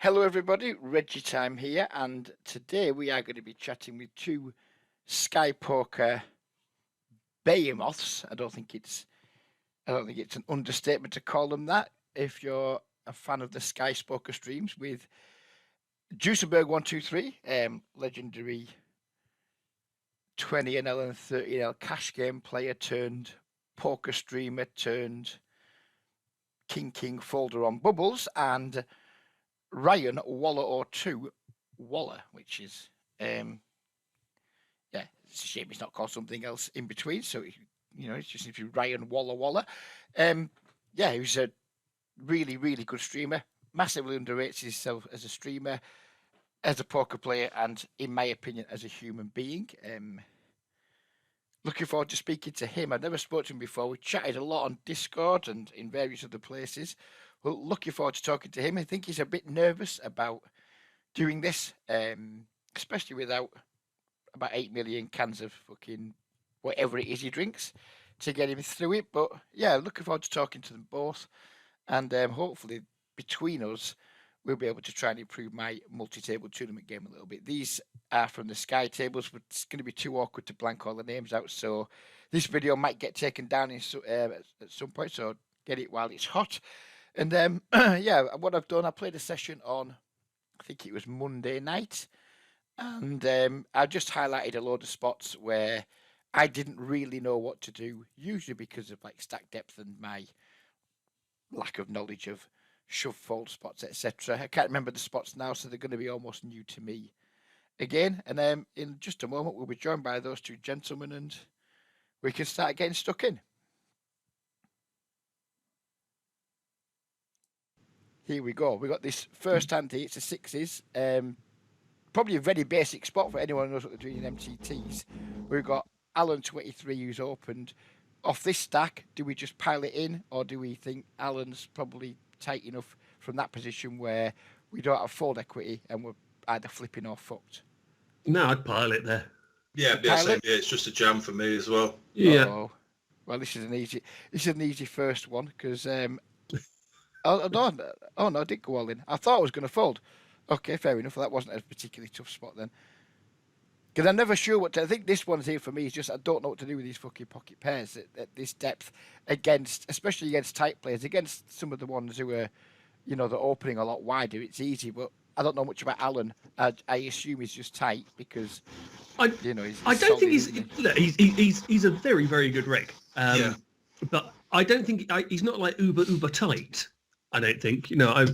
Hello, everybody. Reggie Time here, and today we are going to be chatting with two Sky Poker behemoths. I don't think it's an understatement to call them that. If you're a fan of the Sky Poker streams, with Juiceberg123, legendary 20NL and 30NL cash game player turned poker streamer turned King folder on bubbles, and Ryan Waller02 Waller, which is it's a shame it's not called something else in between. So it's just if you Ryan Waller. He was a really good streamer. Massively underrates himself as a streamer, as a poker player, and in my opinion, as a human being. Looking forward to speaking to him. I've never spoken to him before. We chatted a lot on Discord and in various other places. Well, looking forward to talking to him. I think he's a bit nervous about doing this, especially without about 8 million cans of fucking whatever it is he drinks to get him through it. But yeah, looking forward to talking to them both. And hopefully between us, we'll be able to try and improve my multi-table tournament game a little bit. These are from the Sky tables, but it's going to be too awkward to blank all the names out. So this video might get taken down at some point, so get it while it's hot. And what I've done, I played a session on, I think it was Monday night, and I just highlighted a load of spots where I didn't really know what to do, usually because of like stack depth and my lack of knowledge of shove fold spots, etc. I can't remember the spots now, so they're going to be almost new to me again. And in just a moment, we'll be joined by those two gentlemen, and we can start getting stuck in. Here we go. We got this first hand here. It's a sixes. Probably a very basic spot for anyone who knows what they're doing in MTTs. We've got Alan 23 who's opened. Off this stack, do we just pile it in, or do we think Alan's probably tight enough from that position where we don't have fold equity and we're either flipping or fucked? No, I'd pile it there. Yeah, it's just a jam for me as well. Yeah. Oh, well, this is an easy first one because oh no, I did go all in. I thought I was going to fold. Okay, fair enough. That wasn't a particularly tough spot then. Because I'm never sure what to... I think this one's here for me is just I don't know what to do with these fucking pocket pairs at this depth especially against tight players, against some of the ones who are, they're opening a lot wider. It's easy, but I don't know much about Alan. I assume he's just tight because, he's I don't think he's a very, very good rig. But I don't think he's not like uber tight. I don't think. I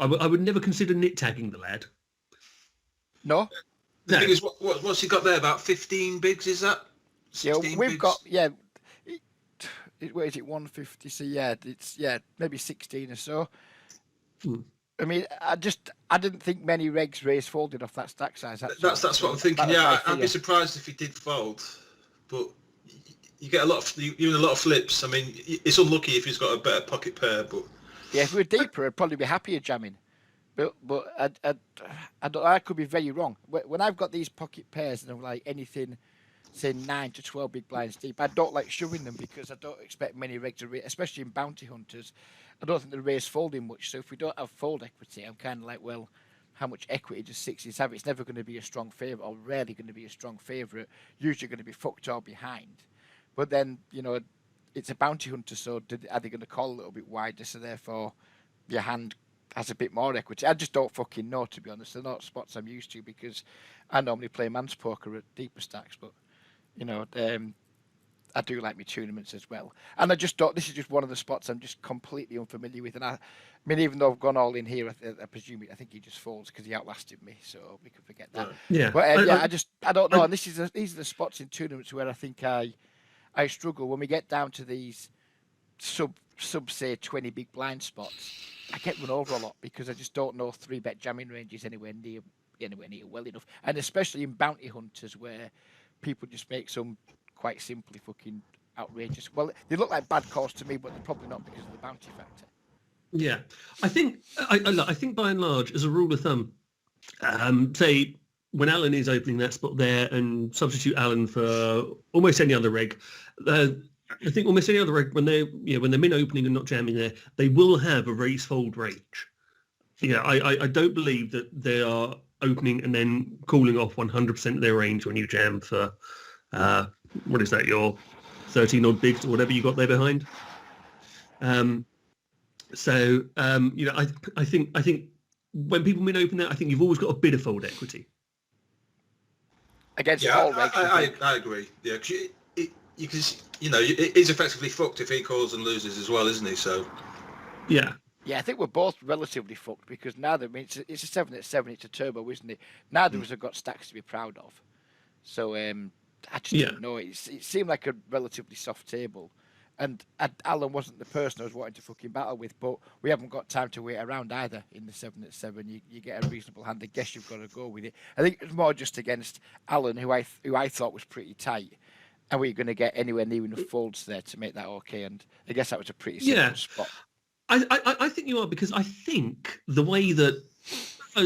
would never consider nit tagging the lad. No. The thing is, what's he got there? About 15 bigs, is that? Yeah, we've bigs? Got where is it? 150. So it's maybe 16 or so. I mean, I didn't think many regs raised folded off that stack size. That's what I'm thinking. Yeah, I'd be surprised if he did fold, but you get a lot of flips. I mean, it's unlucky if he's got a better pocket pair, but yeah, if we were deeper, I'd probably be happier jamming. But I could be very wrong. When I've got these pocket pairs and I'm like anything, say 9 to 12 big blinds deep, I don't like shoving them because I don't expect many regs to raise, especially in bounty hunters. I don't think they raise folding much. So if we don't have fold equity, I'm kind of like, well, how much equity does sixes have? It's never going to be a strong favourite, or rarely going to be a strong favourite. Usually going to be fucked or behind. But then it's a bounty hunter, so are they going to call a little bit wider? So therefore, your hand has a bit more equity. I just don't fucking know, to be honest. They're not spots I'm used to because I normally play man's poker at deeper stacks, but I do like my tournaments as well. And I just thought this is just one of the spots I'm just completely unfamiliar with. And I mean, even though I've gone all in here, I think he just folds because he outlasted me, so we could forget that. Yeah. But I don't know. And these are the spots in tournaments where I think I struggle when we get down to these sub say 20 big blind spots. I get run over a lot because I just don't know 3-bet jamming ranges anywhere near well enough, and especially in bounty hunters where people just make some quite simply fucking outrageous. Well, they look like bad calls to me, but they're probably not because of the bounty factor. Yeah, I think by and large, as a rule of thumb, say when Alan is opening that spot there and substitute Alan for almost any other reg. I think almost any other reg, when they're min opening and not jamming there, they will have a raise fold range. Yeah, I don't believe that they are opening and then calling off 100% of their range when you jam for, what is that, your 13 odd bigs or whatever you got there behind. I think when people min open that, I think you've always got a bit of fold equity. Against all regs, I agree. Yeah, because it is effectively fucked if he calls and loses as well, isn't he? So. Yeah. Yeah, I think we're both relatively fucked because neither. I mean, it's a 7-7. It's a turbo, isn't it? Neither of us have got stacks to be proud of. So I just don't know. It seemed like a relatively soft table, and Alan wasn't the person I was wanting to fucking battle with. But we haven't got time to wait around either. In the 7-7, you get a reasonable hand. I guess you've got to go with it. I think it was more just against Alan, who I thought was pretty tight. And we're going to get anywhere near enough folds there to make that okay. And I guess that was a pretty simple spot. I think you are, because I think the way that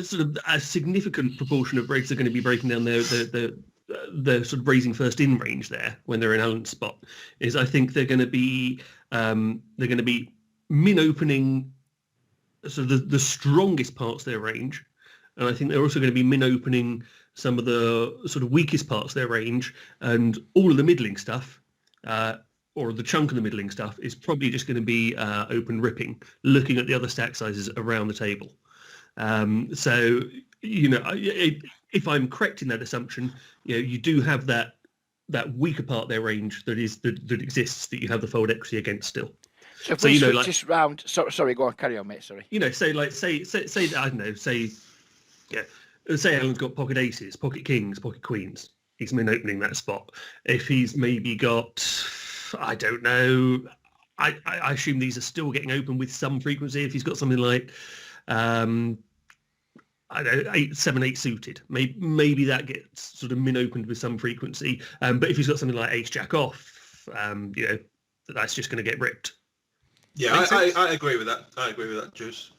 sort of a significant proportion of breaks are going to be breaking down their sort of raising first in range there when they're in Alan's spot is I think they're going to be min opening sort of the strongest parts of their range, and I think they're also going to be min opening some of the sort of weakest parts of their range, and all of the middling stuff. Or the chunk of the middling stuff is probably just going to be open ripping, looking at the other stack sizes around the table. So, if I'm correct in that assumption, you do have that weaker part of their range that exists, that you have the fold equity against still. So if we switch this round, sorry, go on, carry on, mate. Sorry. Say I don't know, say Alan's got pocket aces, pocket kings, pocket queens. He's min opening that spot. If he's maybe got, I don't know, I assume these are still getting open with some frequency. If he's got something like, I don't know, 8-7-8 suited, maybe that gets sort of min opened with some frequency. But if he's got something like ace jack off, that's just going to get ripped. Yeah, I agree with that. I agree with that, Juice.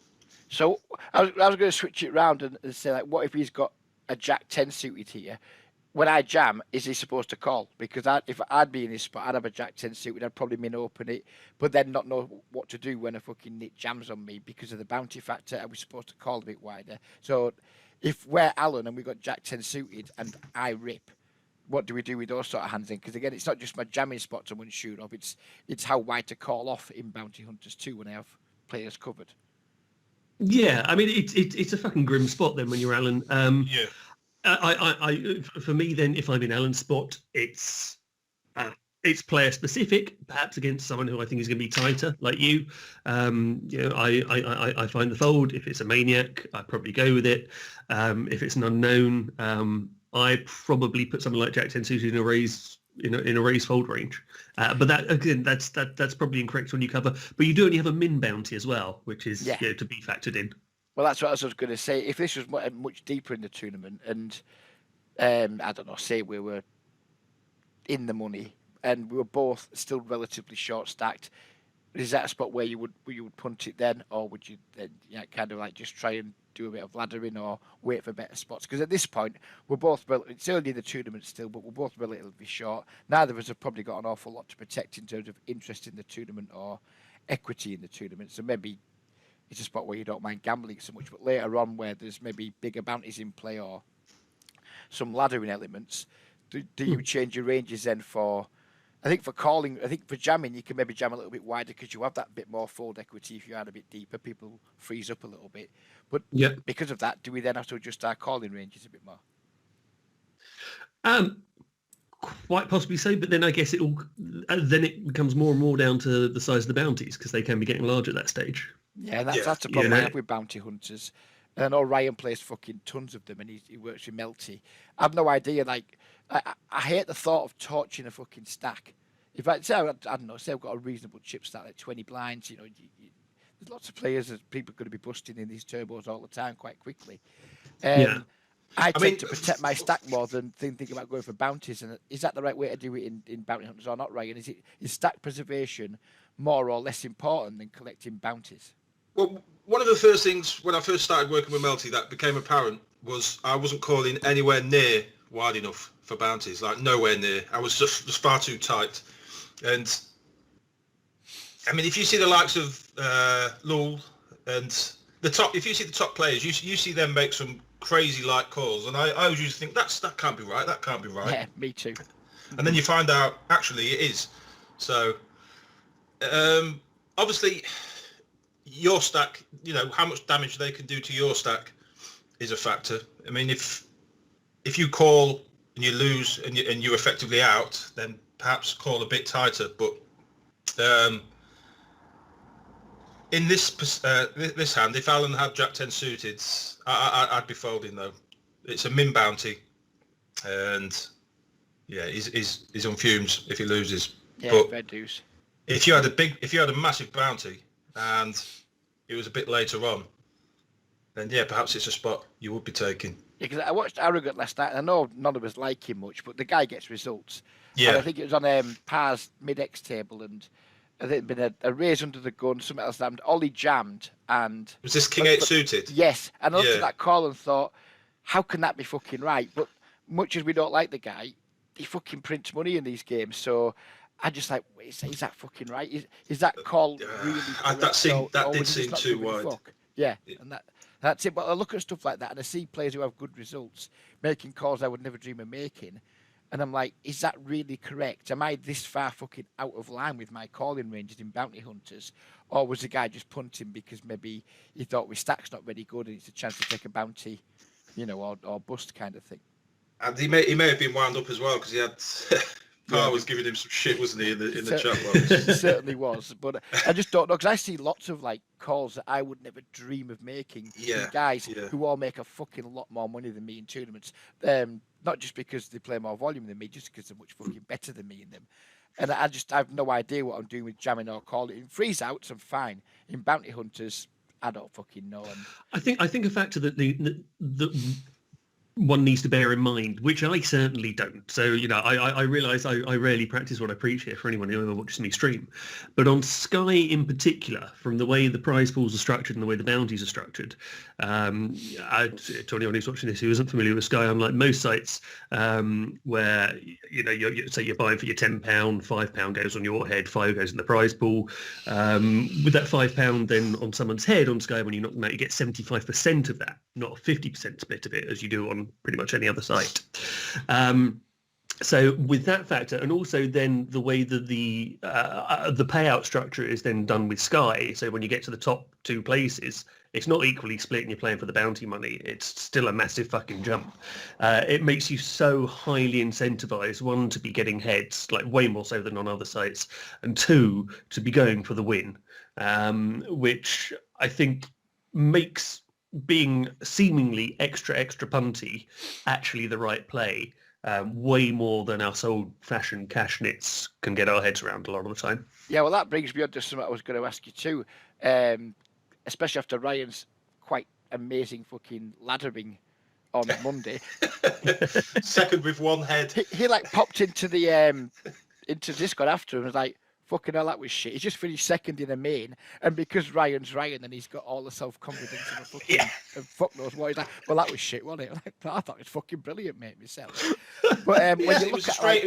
So I was going to switch it round and say, like, what if he's got a jack 10 suited here? When I jam, is he supposed to call? Because if I'd be in his spot, I'd have a jack 10 suited, I'd probably min open it, but then not know what to do when a fucking nit jams on me because of the bounty factor. Are we supposed to call a bit wider? So if we're Alan and we've got jack 10 suited and I rip, what do we do with those sort of hands then? Because again, it's not just my jamming spots I wouldn't shoot off, it's how wide to call off in bounty hunters too when I have players covered. Yeah, I mean, it's a fucking grim spot then when you're Alan. Yeah. For me then, if I'm in Alan's spot, it's player specific, perhaps against someone who I think is going to be tighter, like you. I find the fold. If it's a maniac, I probably go with it. If it's an unknown, I probably put something like Jack 10 suited in a raise fold range. But that again, that's probably incorrect when you cover. But you do only have a min bounty as well, which is to be factored in. Well, that's what I was going to say. If this was much deeper in the tournament, and I don't know, say we were in the money and we were both still relatively short stacked, is that a spot where you would punt it then, or would you then kind of like just try and do a bit of laddering or wait for better spots? Because at this point, we're both it's early in the tournament still, but we're both relatively short. Neither of us have probably got an awful lot to protect in terms of interest in the tournament or equity in the tournament. So maybe it's a spot where you don't mind gambling so much, but later on where there's maybe bigger bounties in play or some laddering elements, do you change your ranges then for, I think for calling, I think for jamming, you can maybe jam a little bit wider because you have that bit more fold equity. If you add a bit deeper, people freeze up a little bit. But because of that, do we then have to adjust our calling ranges a bit more? Quite possibly so, but then I guess then it becomes more and more down to the size of the bounties because they can be getting larger at that stage. Yeah, that's the problem I have with bounty hunters. And I know Ryan plays fucking tons of them, and he works with Melty. I have no idea. Like, I hate the thought of torching a fucking stack. If I say, I don't know, say I've got a reasonable chip stack, like 20 blinds, there's lots of players that people are going to be busting in these turbos all the time quite quickly. I tend to protect my stack more than thinking about going for bounties. And is that the right way to do it in bounty hunters or not, Ryan? Is stack preservation more or less important than collecting bounties? Well, one of the first things when I first started working with Melty that became apparent was I wasn't calling anywhere near wide enough for bounties, like nowhere near. I was just far too tight. And I mean, if you see the likes of Lul and the top. If you see the top players, you see them make some crazy light calls, and I always used to think that can't be right. That can't be right. Yeah, me too. And then you find out actually it is. So obviously your stack, how much damage they can do to your stack is a factor. I mean, if you call and you lose and you're effectively out, then perhaps call a bit tighter. But in this hand, if Alan had Jack 10 suited, I'd be folding though. It's a min bounty, and yeah, he's on fumes if he loses. Yeah, but fair dues. If you had a massive bounty and it was a bit later on, then yeah, perhaps it's a spot you would be taking. Yeah, because I watched Arrogant last night, and I know none of us like him much, but the guy gets results. Yeah. And I think it was on Par's mid-X table, and I think there'd been a raise under the gun, something else happened. Ollie jammed, and... Was this King 8 suited? Yes. And I looked at that call and thought, how can that be fucking right? But much as we don't like the guy, he fucking prints money in these games, so... I just like, is that fucking right? Is that call really correct? That did seem too wide. Yeah, and that's it. But I look at stuff like that and I see players who have good results making calls I would never dream of making, and I'm like, is that really correct? Am I this far fucking out of line with my calling ranges in bounty hunters, or was the guy just punting because maybe he thought his stack's not very good and it's a chance to take a bounty, or bust kind of thing? And he may have been wound up as well because he had. Par was giving him some shit, wasn't he, in the chat box? He certainly was, but I just don't know, because I see lots of calls that I would never dream of making. Yeah, guys who all make a fucking lot more money than me in tournaments. Not just because they play more volume than me, just because they're much fucking better than me in them. And I have no idea what I'm doing with jamming or calling. In freeze outs, I'm fine. In bounty hunters, I don't fucking know. And I think a factor that the one needs to bear in mind, which I certainly don't. So, I realise I rarely practice what I preach here for anyone who ever watches me stream. But on Sky in particular, from the way the prize pools are structured and the way the bounties are structured, to anyone who's watching this who isn't familiar with Sky, unlike most sites where, you're buying for your £10, £5 goes on your head, 5 goes in the prize pool. With that £5 then on someone's head on Sky, when you knock them out, you get 75% of that, not a 50% split of it as you do on pretty much any other site. So with that factor, and also then the way that the payout structure is then done with Sky, so when you get to the top 2 places, it's not equally split and you're playing for the bounty money. It's still a massive fucking jump. It makes you so highly incentivized, 1, to be getting heads, way more so than on other sites, and 2, to be going for the win, which I think makes being seemingly extra punty actually the right play, way more than us old-fashioned cash nits can get our heads around a lot of the time. Yeah, well, that brings me on to something I was going to ask you too, especially after Ryan's quite amazing fucking laddering on Monday. Second with one head. He popped into the into Discord after and was like, fucking hell, that was shit. He's just finished second in a main, and because Ryan's Ryan, and he's got all the self-confidence of a fucking and fuck knows what. He's like, well, that was shit, wasn't it? I thought it was fucking brilliant, mate, myself. But it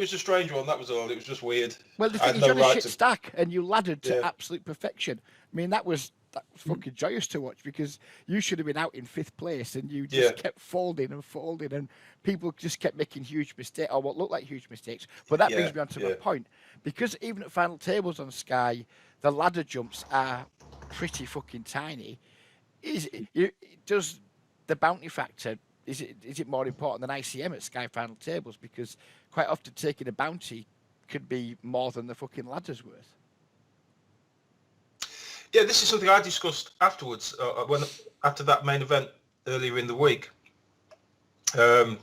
was a strange one. That was all. It was just weird. Well, the thing is, you're on a shit stack, and you laddered to absolute perfection. I mean, that was fucking joyous to watch, because you should have been out in 5th place, and you just kept folding, and people just kept making huge mistakes, or what looked like huge mistakes. But that brings me on to my point, because even at final tables on Sky, the ladder jumps are pretty fucking tiny. Does the bounty factor, is it more important than ICM at Sky final tables? Because quite often taking a bounty could be more than the fucking ladder's worth. Yeah, this is something I discussed afterwards, after that main event earlier in the week. A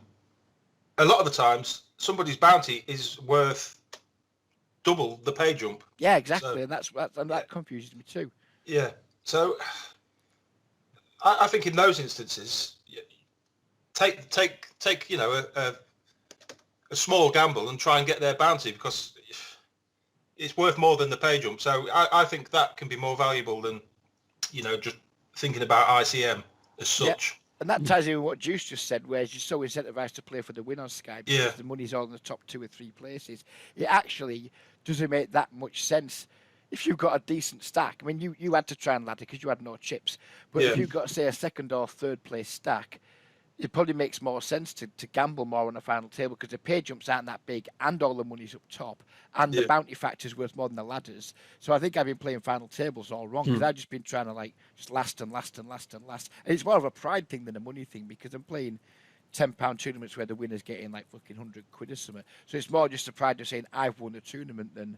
lot of the times, somebody's bounty is worth double the pay jump. Yeah, exactly, so, and that confuses me too. Yeah, so I think in those instances, take a small gamble and try and get their bounty, because it's worth more than the pay jump. So I think that can be more valuable than, just thinking about ICM as such. Yeah. And that ties in with what Juice just said, where you're so incentivized to play for the win on Sky because the money's all in the top 2 or 3 places. It actually doesn't make that much sense if you've got a decent stack, I mean, you had to try and ladder because you had no chips. But if Yeah. you've got, say, a second or third place stack, it probably makes more sense to gamble more on the final table because the pay jumps aren't that big and all the money's up top and the Yeah. bounty factor's worth more than the ladders. So I think I've been playing final tables all wrong because I've just been trying to like just last and last and last and last. And it's more of a pride thing than a money thing because I'm playing £10 tournaments where the winner's getting like fucking 100 quid or something. So it's more just a pride of saying I've won a tournament than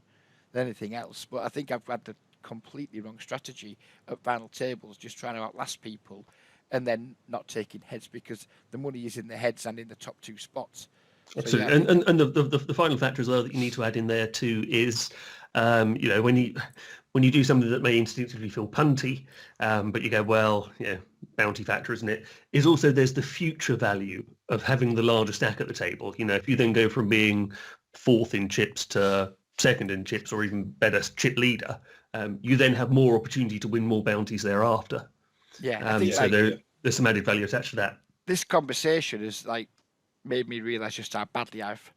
anything else. But I think I've had the completely wrong strategy at final tables, just trying to outlast people and then not taking heads because the money is in the heads and in the top two spots. Absolutely. So, yeah, and the final factor as well that you need to add in there too is, when you do something that may instinctively feel punty, but you go, well, bounty factor, isn't it? Is also there's the future value of having the larger stack at the table. If you then go from being fourth in chips to second in chips or even better chip leader, you then have more opportunity to win more bounties thereafter. I think so there's some added value attached to that. This conversation has like made me realise just how badly I've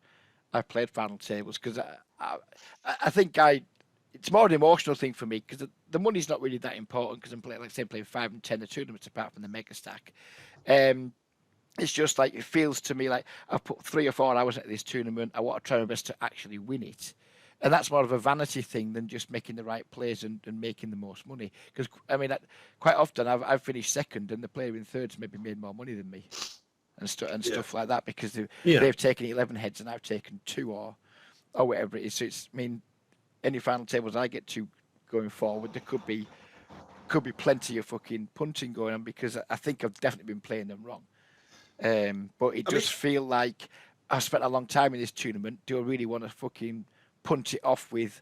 played final tables because I think it's more an emotional thing for me because the money's not really that important because I'm playing, like say, playing 5 and 10 of tournaments apart from the mega stack. It's just like it feels to me like I've put 3 or 4 hours into this tournament. I want to try my best to actually win it. And that's more of a vanity thing than just making the right plays and making the most money. Because, I mean, quite often I've finished second and the player in third's maybe made more money than me and stuff like that because they've taken 11 heads and I've taken 2 or whatever it is. So it's, I mean, any final tables I get to going forward, there could be plenty of fucking punting going on because I think I've definitely been playing them wrong. But it does feel like I've spent a long time in this tournament. Do I really want to fucking punt it off with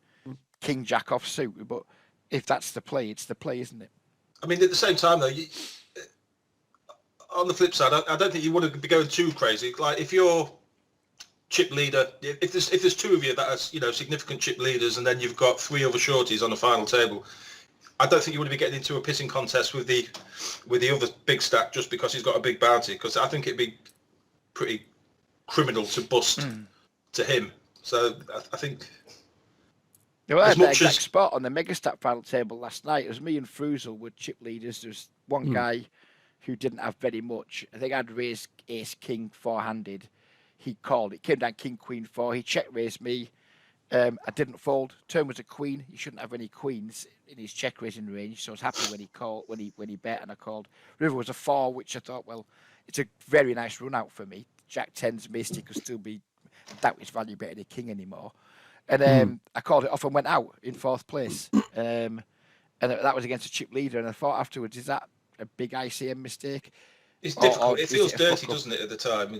King Jack off suit? But if that's the play, it's the play, isn't it? I mean, at the same time, though, on the flip side, I don't think you want to be going too crazy. Like if you're chip leader, if there's 2 of you that are significant chip leaders, and then you've got 3 other shorties on the final table, I don't think you want to be getting into a pissing contest with the other big stack just because he's got a big bounty. Because I think it'd be pretty criminal to bust to him. So I think. Well, I had that exact spot on the Megastat final table last night. It was me and Fruzel were chip leaders. There was one guy who didn't have very much. I think I'd raised Ace King 4-handed. He called. It came down King Queen 4. He check raised me. I didn't fold. Turn was a queen. He shouldn't have any queens in his check raising range. So I was happy when he called when he bet and I called. River was a 4, which I thought, well, it's a very nice run out for me. Jack 10's missed. He could still be. I doubt his value better than King anymore. And I called it off and went out in 4th place. And that was against a chip leader. And I thought afterwards, is that a big ICM mistake? It's difficult. It feels dirty, doesn't it, at the time?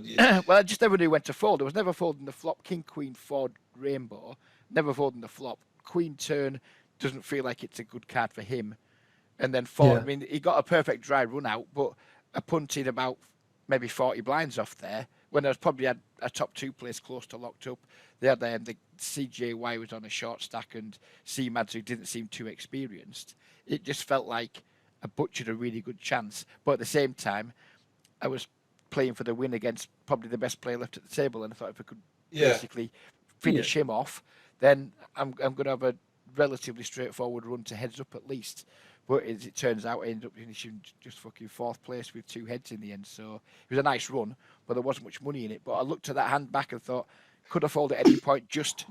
Well, I just never knew when to fold. I was never folding the flop. King, Queen, 4, Rainbow. Never folding the flop. Queen turn doesn't feel like it's a good card for him. And then 4, I mean, he got a perfect dry run out, but I punted about maybe 40 blinds off there when I was probably had a top 2 place close to locked up. They had the CJY was on a short stack and C-Mads who didn't seem too experienced. It just felt like I butchered a really good chance. But at the same time, I was playing for the win against probably the best player left at the table. And I thought if I could basically finish him off, then I'm going to have a relatively straightforward run to heads up at least. But as it turns out, I ended up finishing just fucking 4th place with 2 heads in the end. So it was a nice run, but there wasn't much money in it. But I looked at that hand back and thought, could I fold at any point? Just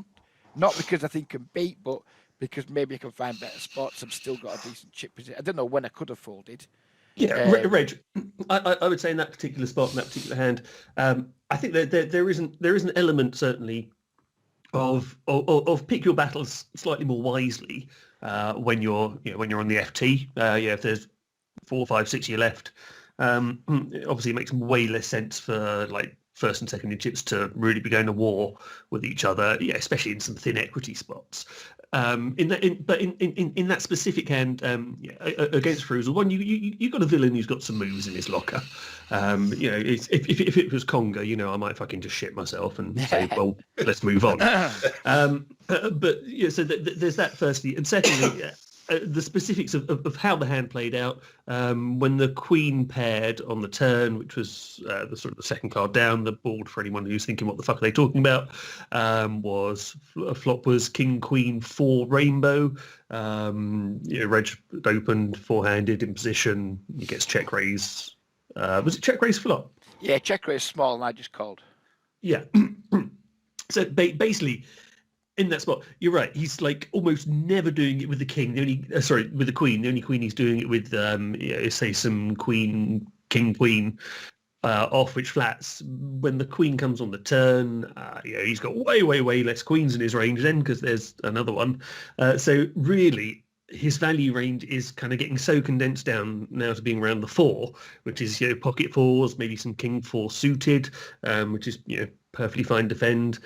not because I think I can beat, but because maybe I can find better spots. I've still got a decent chip position. I don't know when I could have folded. Yeah, Reg, I would say in that particular spot, in that particular hand, I think there is an element certainly of pick your battles slightly more wisely when you're on the FT. If there's 4, 5, 6 year left, obviously it makes way less sense for like first and second year chips to really be going to war with each other. Yeah, especially in some thin equity spots. In that specific hand against Fruzel, one you got a villain who's got some moves in his locker. If it was Conga, I might fucking just shit myself and say, well, let's move on. So there's that firstly, and secondly, the specifics of how the hand played out. When the queen paired on the turn, which was the sort of the second card down the board for anyone who's thinking what the fuck are they talking about, was flop was king queen 4 rainbow. Reg opened four-handed in position. He gets check raise. Was it check raise flop? Yeah, check raise small, and I just called. Yeah. So basically, in that spot, you're right. He's like almost never doing it with the king. The only with the queen. The only queen he's doing it with, say some queen, king, queen, off which flats. When the queen comes on the turn, he's got way less queens in his range then because there's another one. So really, his value range is kind of getting so condensed down now to being around the 4, which is pocket 4s, maybe some king 4 suited, which is perfectly fine defend,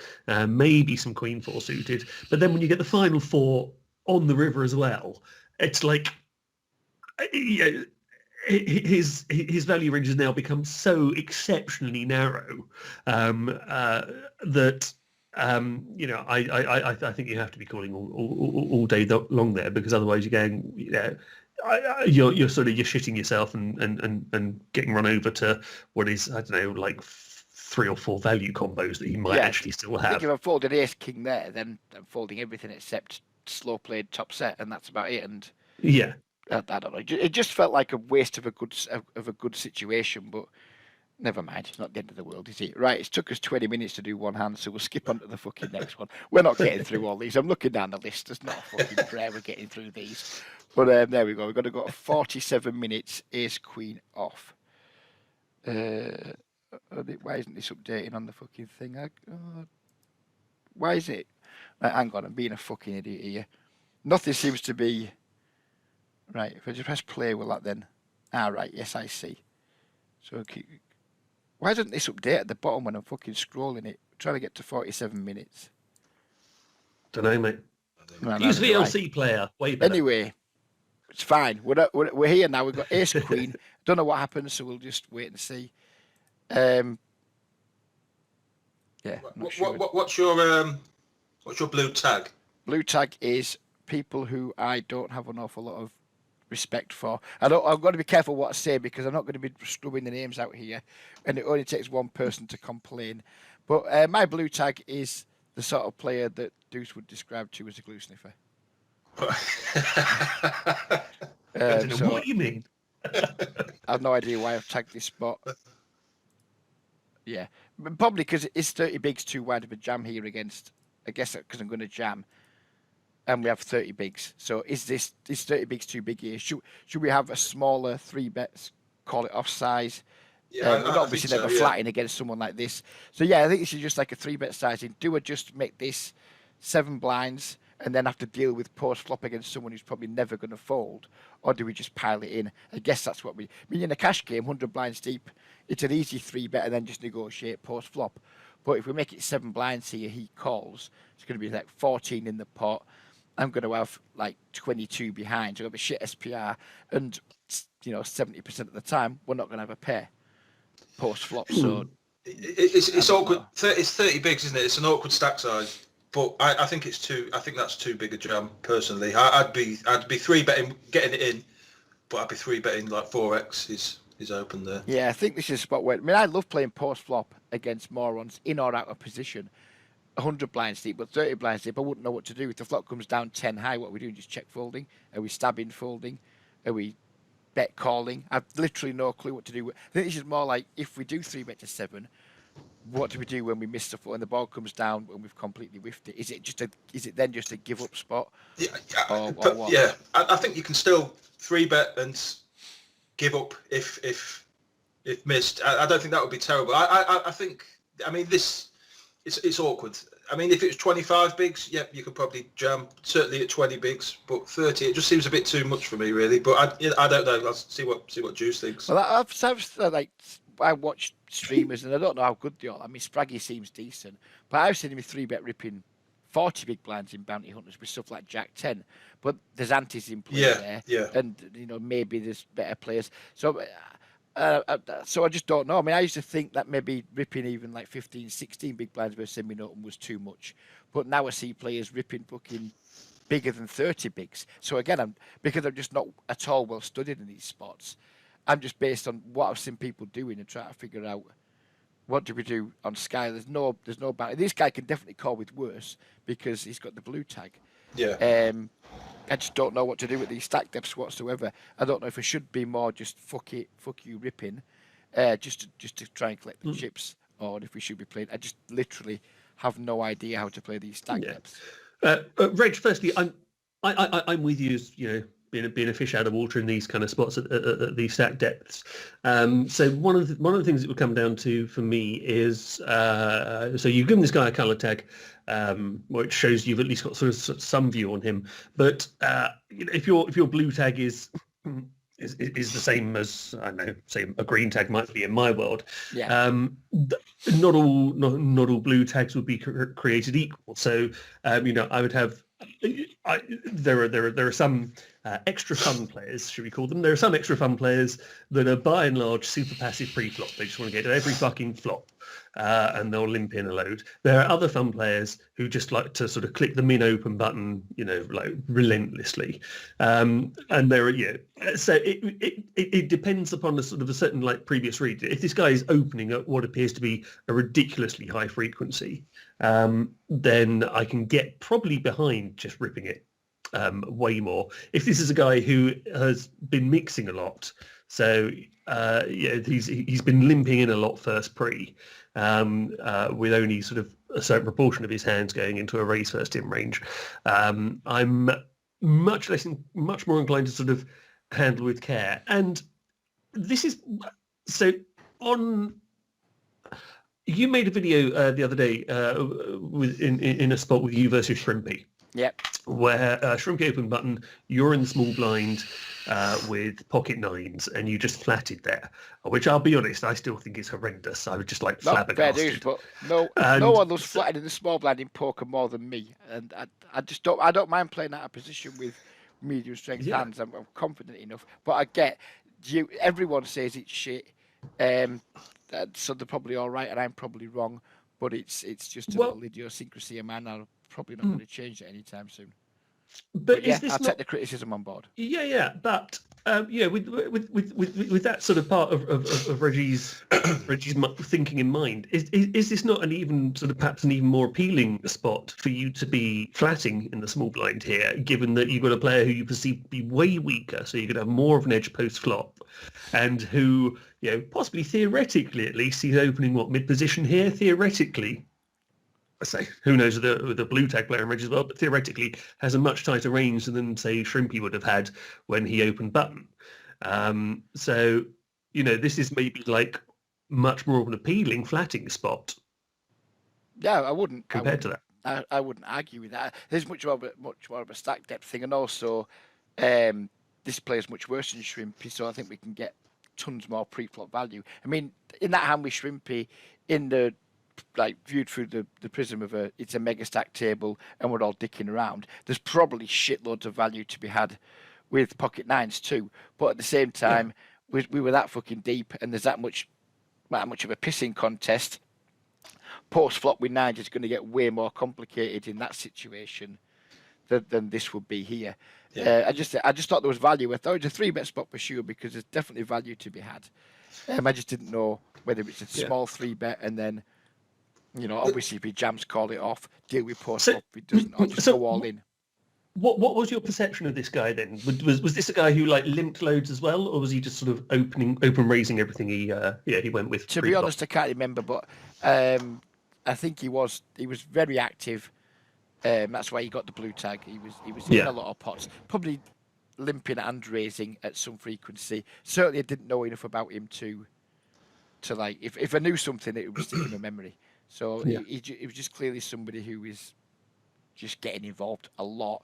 maybe some queen 4 suited. But then when you get the final 4 on the river as well, it's like his value range has now become so exceptionally narrow that I think you have to be calling all day long there, because otherwise you're going, you're shitting yourself and getting run over to what is, I don't know, like 3 or 4 value combos that you might actually still have. I think if I folded ace king there, then I'm folding everything except slow played top set, and that's about it. And yeah, I don't know. It just felt like a waste of a good situation, but never mind. It's not the end of the world, is it? Right, it took us 20 minutes to do one hand, so we'll skip on to the fucking next one. We're not getting through all these. I'm looking down the list. There's not a fucking prayer we're getting through these. But there we go. We've got to go 47 minutes, ace queen off. Why isn't this updating on the fucking thing? Why is it? Right, hang on, I'm being a fucking idiot here. Nothing seems to be... Right, if I just press play, will that then... right, yes, I see. So, why doesn't this update at the bottom when I'm fucking scrolling it? I'm trying to get to 47 minutes. Don't know, mate. Use VLC player, way better. Anyway, it's fine. We're here now. We've got ace queen. Don't know what happens, so we'll just wait and see. What's your blue tag? Blue tag is people who I don't have an awful lot of respect for. I've got to be careful what I say, because I'm not going to be scrubbing the names out here, and it only takes one person to complain. But my blue tag is the sort of player that Deuce would describe to as a glue sniffer. I don't know what you mean. I have no idea why I've tagged this spot. Yeah, probably because it's 30 bigs too wide of a jam here against, I guess because I'm going to jam, and we have 30 bigs. So is 30 bigs too big here? Should we have a smaller 3 bets, call it off size? Yeah, we're obviously never flatting against someone like this. So yeah, I think this is just like a 3 bet sizing. Do I just make this 7 blinds and then have to deal with post flop against someone who's probably never going to fold, or do we just pile it in? I guess that's what I mean, in a cash game, 100 blinds deep, it's an easy 3 bet and then just negotiate post flop. But if we make it 7 blinds here, he calls. It's going to be like 14 in the pot. I'm going to have like 22 behind. So I've got a shit SPR, and 70% of the time we're not going to have a pair post flop. So it's awkward. It's 30 bigs, isn't it? It's an awkward stack size. But I think it's too. I think that's too big a jam. Personally, I'd be 3 betting getting it in, but I'd be 3 betting like 4x is open there. Yeah, I think this is a spot where, I love playing post flop against morons in or out of position. 100 blinds deep, but 30 blinds deep, I wouldn't know what to do. If the flop comes down 10 high, what are we doing? Just check folding? Are we stabbing folding? Are we bet calling? I've literally no clue what to do. I think this is more like, if we do 3 bet to 7, what do we do when we miss the foot and the ball comes down and we've completely whiffed it? Is it then just a give up spot? Yeah, or what? Yeah. I think you can still 3 bet and give up if missed. I don't think that would be terrible. I think. This. It's awkward. If it was 25 bigs, yeah, you could probably jam, certainly at 20 bigs, but 30, it just seems a bit too much for me, really. But I don't know. Let's see what Juice thinks. Well, I watch streamers, and I don't know how good they are. Spraggy seems decent, but I've seen him 3-bet ripping 40 big blinds in bounty hunters with stuff like Jack 10. But there's antis in play there, and maybe there's better players. So I just don't know. I used to think that maybe ripping even like 15, 16 big blinds versus semi-notum was too much. But now I see players ripping fucking bigger than 30 bigs. So again, because I'm just not at all well studied in these spots, I'm just based on what I've seen people doing and trying to figure out what do we do on Sky. There's no bounty. This guy can definitely call with worse because he's got the blue tag. Yeah. I just don't know what to do with these stack depths whatsoever. I don't know if I should be more just fuck you ripping, just to try and collect the chips, or if we should be playing. I just literally have no idea how to play these stack depths. Reg, firstly, I'm with you. As, being a fish out of water in these kind of spots at these stack depths. So one of the things that would come down to for me is so you've given this guy a color tag, which shows you've at least got sort of some view on him. But if your blue tag is the same as, I don't know, say a green tag might be in my world. Yeah. Not all blue tags would be created equal. So I would have. There are some extra fun players, should we call them? There are some extra fun players that are by and large super passive pre-flop. They just want to get to every fucking flop, and they'll limp in a load. There are other fun players who just like to sort of click the min open button, like relentlessly. And there are so it depends upon a sort of a certain like previous read. If this guy is opening at what appears to be a ridiculously high frequency, then I can get probably behind just ripping it way more. If this is a guy who has been mixing a lot, so he's been limping in a lot first pre, with only sort of a certain proportion of his hands going into a raise first in range, I'm much more inclined to sort of handle with care. And this is so on. You made a video the other day in a spot with you versus Shrimpy. Yep. Where Shrimpy open button, you're in the small blind with pocket nines, and you just flatted there. Which I'll be honest, I still think is horrendous. I would just like flabbergasted. Fair dues, but no one loves flatting in the small blind in poker more than me, and I just don't. I don't mind playing out of position with medium strength hands. I'm confident enough, but I get you. Everyone says it's shit. So they're probably all right, and I'm probably wrong. But it's just a little idiosyncrasy of mine. I'm probably not going to change it anytime soon. But yeah, I'll take the criticism on board. Yeah. But with that sort of part of Reggie's thinking in mind, is this not an even sort of perhaps an even more appealing spot for you to be flatting in the small blind here, given that you've got a player who you perceive to be way weaker, so you could have more of an edge post flop, and who possibly theoretically at least he's opening mid position here theoretically. I say, who knows with the blue tag player in Reg as well, but theoretically has a much tighter range than, say, Shrimpy would have had when he opened button. So, this is maybe like much more of an appealing flatting spot. Yeah, I wouldn't. Compared to that. I wouldn't argue with that. There's much more of a stack depth thing, and also this player's much worse than Shrimpy, so I think we can get tons more pre-flop value. I mean, in that hand with Shrimpy, in the viewed through the prism of it's a mega stack table and we're all dicking around, there's probably shitloads of value to be had with pocket nines too. But at the same time, we were that fucking deep, and there's that much of a pissing contest. Post flop with nines is going to get way more complicated in that situation than this would be here. Yeah. I just thought there was value. I thought it was a 3-bet spot for sure because there's definitely value to be had. I just didn't know whether it's a small 3-bet and then, obviously if he jams, call it off, deal with post flop. If it doesn't, or just go all in. What was your perception of this guy then? Was this a guy who limped loads as well, or was he just sort of open raising everything he went with? To be honest, I can't remember, but I think he was very active. That's why he got the blue tag. He was in a lot of pots, probably limping and raising at some frequency. Certainly, I didn't know enough about him to if I knew something, it would stick in my memory. So he was just clearly somebody who is just getting involved a lot,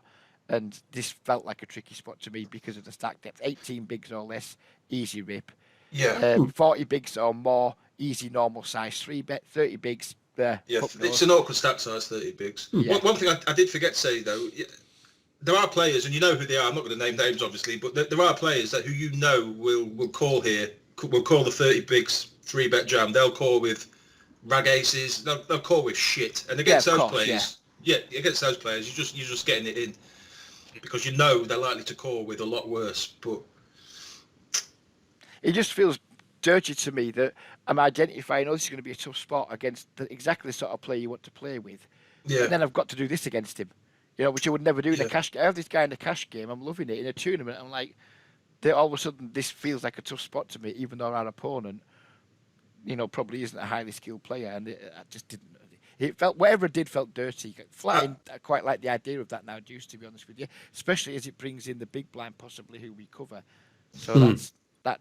and this felt like a tricky spot to me because of the stack depth. 18 bigs or less, easy rip. 40 bigs or more, easy normal size 3-bet. 30 bigs. It's an awkward stack size, 30 bigs. One thing I did forget to say though, there are players, and you know who they are. I'm not going to name names obviously, but there are players that who will call here. Will call the 30 bigs 3-bet jam. They'll call with rag aces. They'll call with shit. And against those players, against those players, you're just getting it in. because you know they're likely to call with a lot worse. But It just feels dirty to me that I'm identifying, oh, this is going to be a tough spot against exactly the sort of player you want to play with. yeah, And then I've got to do this against him, which I would never do in a yeah, cash game. I have this guy in a cash game, I'm loving it. In a tournament, I'm like, all of a sudden, this feels like a tough spot to me, even though our opponent, probably isn't a highly skilled player. And I just didn't. It felt, whatever it did, felt dirty. Flatting, I quite like the idea of that now, Deuce, to be honest with you, especially as it brings in the big blind, possibly, who we cover. So that's that.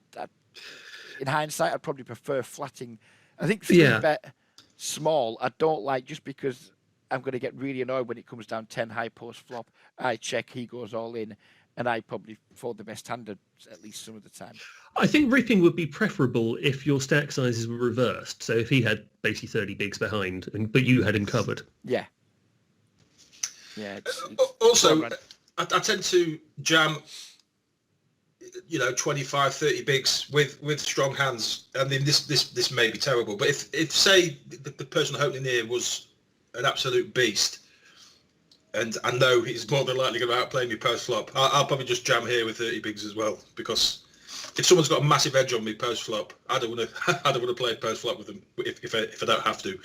In hindsight, I'd probably prefer flatting. I think 3-bet small, I don't like, just because I'm going to get really annoyed when it comes down 10 high post flop. I check, he goes all in, and I probably fold the best hand at least some of the time. I think ripping would be preferable if your stack sizes were reversed. So if he had basically 30 bigs behind, but you had him covered. Yeah. Yeah. Also, I tend to jam, 25, 30 bigs with strong hands. I mean, this may be terrible, but if say the person opening here was an absolute beast, and I know he's more than likely going to outplay me post flop, I'll probably just jam here with 30 bigs as well, because if someone's got a massive edge on me post flop, I don't want to play post flop with them if I don't have to,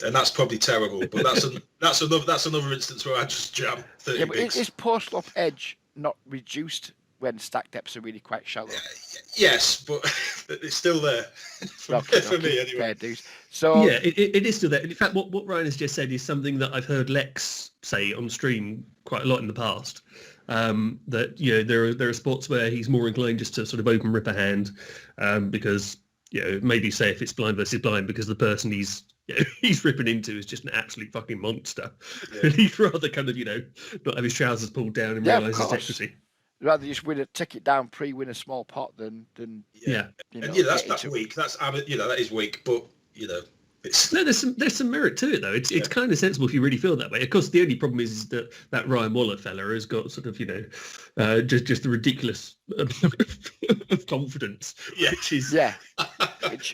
and that's probably terrible. But that's another instance where I just jam 30 bigs. Is post flop edge not reduced when stack depths are really quite shallow? Yes, but it's still there for me anyway. So yeah, it is still there. In fact, what Ryan has just said is something that I've heard Lex say on stream quite a lot in the past. That there are spots where he's more inclined just to sort of open rip a hand, because maybe say if it's blind versus blind, because the person he's ripping into is just an absolute fucking monster, and he'd rather kind of not have his trousers pulled down and realise his equity. Rather just take it down win a small pot than that's weak. That is weak, but it's no, there's some merit to it though. It's kind of sensible if you really feel that way. Of course, the only problem is that Ryan Waller fella has got sort of just the ridiculous of confidence, which is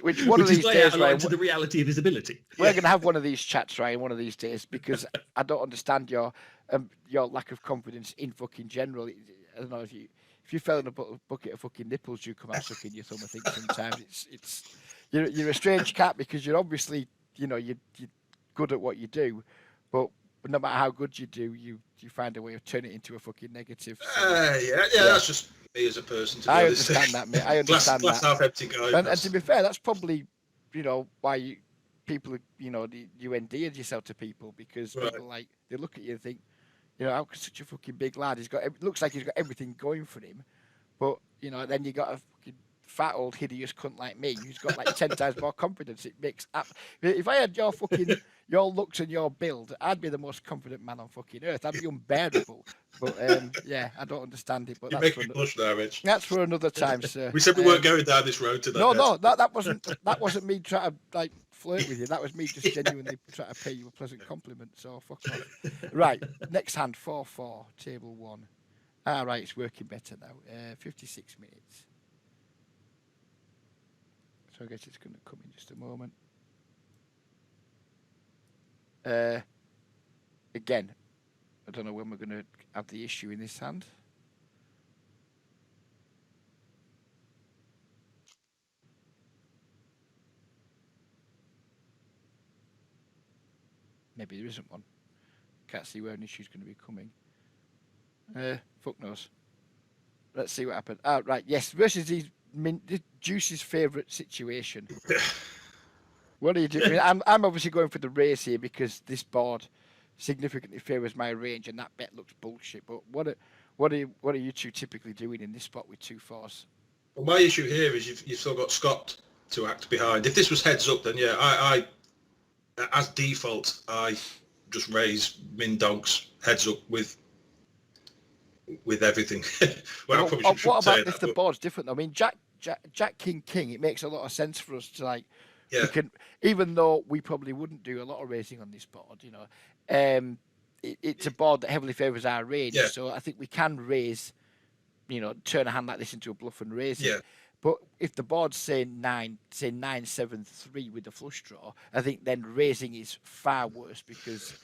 which one of these days, Ryan, to the reality of his ability. We're going to have one of these chats, Ryan, one of these days, because I don't understand your lack of confidence in fucking general. I don't know if you fell in a bucket of fucking nipples, you come out sucking your thumb. I think sometimes it's you're a strange cat, because you're obviously you're good at what you do, but no matter how good you do, you find a way of turning it into a fucking negative. That's just me as a person. I understand that, mate. I understand glass that. Half empty guy. And to be fair, that's probably why people you endeared yourself to people, because people they look at you and think, how could such a fucking big lad? It looks like he's got everything going for him, but then you got a fucking fat old hideous cunt like me who's got like 10 times more confidence. It makes if I had your looks and your build, I'd be the most confident man on fucking earth. I'd be unbearable. But I don't understand it. But you make me blush now, Rich. That's for another time, sir. We said we weren't going down this road today. No, that wasn't me trying to flirt with you. That was me just genuinely trying to pay you a pleasant compliment. So fuck off. Right, next hand 4-4, table 1. Right, it's working better now. 56 minutes. So I guess it's going to come in just a moment. Again, I don't know when we're going to have the issue in this hand. Maybe there isn't one. Can't see where an issue's going to be coming. Fuck knows. Let's see what happened. Right, yes, versus Juice's favourite situation. What are you doing? I'm obviously going for the raise here because this board significantly favours my range, and that bet looks bullshit. But what are you two typically doing in this spot with 2-4s? Well, my issue here is you've still got Scott to act behind. If this was heads up, then I as default I just raise min donks heads up with everything. Well, what about if the board's different? I mean, Jack King, it makes a lot of sense for us to we can, even though we probably wouldn't do a lot of raising on this board, it's a board that heavily favours our range, so I think we can raise, turn a hand like this into a bluff and raise it. But if the board's say 9-7-3 with the flush draw, I think then raising is far worse, because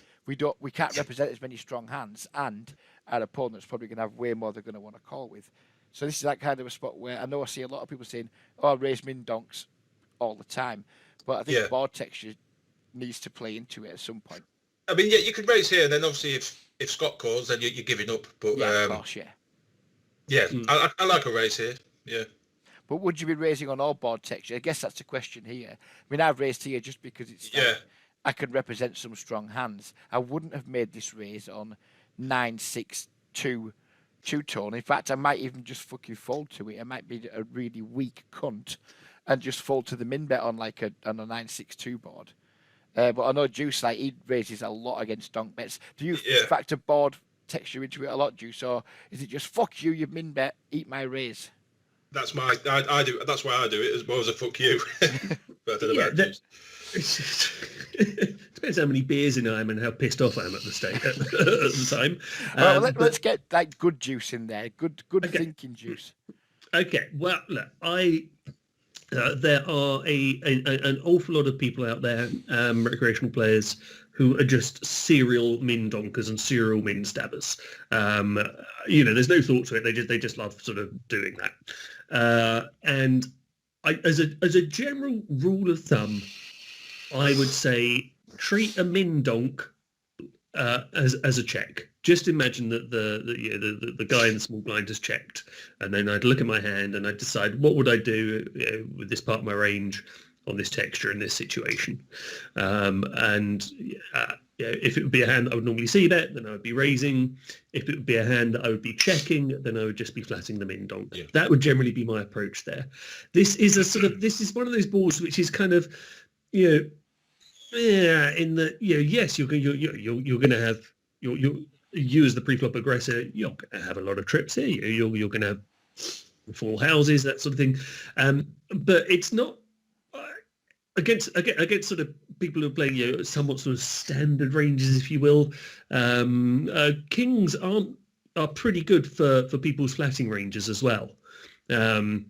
we can't represent as many strong hands, and our opponent's probably going to have way more they're going to want to call with. So this is that kind of a spot where I know I see a lot of people saying, "Oh, raise min donks all the time," but I think board texture needs to play into it at some point. I mean, yeah, you could raise here, and then obviously if Scott calls, then you're giving up. But of course, I like a raise here. Yeah. But would you be raising on all board texture? I guess that's the question here. I mean, I've raised here just because it's I can represent some strong hands. I wouldn't have made this raise on 9-6-2 two-tone. In fact, I might even just fucking fold to it. I might be a really weak cunt and just fold to the min bet on like on a 9-6-2 board. But I know Juice, like, he raises a lot against donk bets. Do you factor board texture into it a lot, Juice, or is it just fuck you, min bet, eat my raise? That's I do. That's why I do it as well as a fuck you. But I don't know about depends how many beers in I am and how pissed off I am at the time. Well, let's get like good juice in there. Good thinking juice. Okay. Well, look, there are an awful lot of people out there, recreational players, who are just serial min donkers and serial min stabbers. There's no thought to it. They just love sort of doing that. And as a general rule of thumb, I would say treat a min donk as a check. Just imagine that the guy in the small blind has checked, and then I'd look at my hand and I'd decide what would I do with this part of my range on this texture in this situation. If it would be a hand that I would normally see bet, then I would be raising. If it would be a hand that I would be checking, then I would just be flatting them in donk. Yeah. That would generally be my approach there. This is one of those boards which is kind of, yes, you're going to have you as the pre-flop aggressor, you're going to have a lot of trips here. You're going to have full houses, that sort of thing. But it's not against sort of people who are playing somewhat sort of standard ranges, if you will. Kings are pretty good for people's flatting ranges as well. People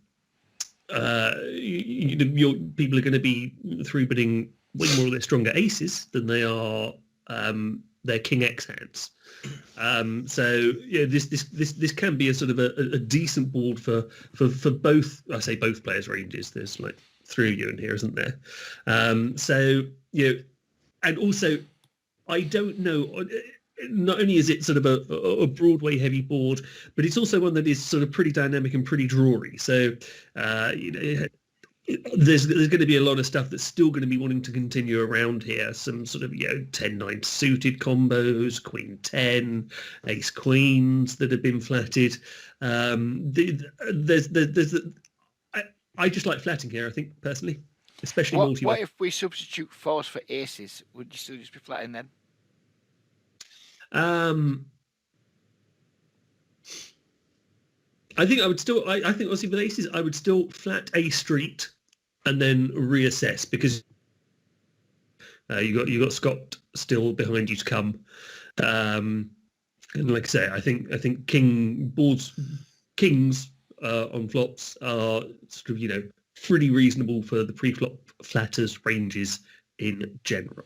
are going to be three-betting way more of their stronger aces than they are their King X hands. This can be a sort of a decent board for both. I say both players' ranges. There's like three of you in here, isn't there? And also, I don't know. Not only is it sort of a Broadway heavy board, but it's also one that is sort of pretty dynamic and pretty drawy. So there's going to be a lot of stuff that's still going to be wanting to continue around here. Some sort of 10-9 suited combos, Queen 10, Ace Queens that have been flatted. I just like flatting here, I think, personally, especially multi-way. What if we substitute fours for aces? Would you still just be flatting then? I think I would still. I think obviously with aces, I would still flat a street and then reassess, because you got Scott still behind you to come. And like I say, I think kings on flops are sort of pretty reasonable for the pre-flop flatters ranges in general.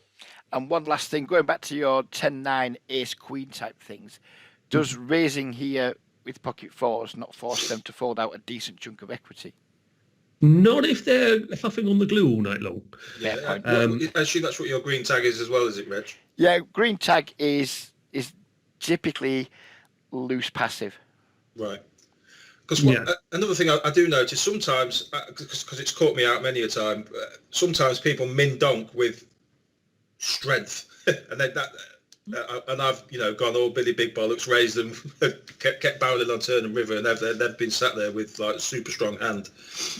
And one last thing, going back to your 10-9 ace queen type things, does raising here with pocket fours not force them to fold out a decent chunk of equity? Not if they're huffing on the glue all night long. Yeah, actually, that's what your green tag is as well, is it, Reg? Yeah, green tag is typically loose passive. Right. Because another thing I do notice sometimes, because it's caught me out many a time, sometimes people min donk with strength, and then and I've gone all Billy Big Bollocks, raised them, kept barreling on turn and river, and they've been sat there with like super strong hand.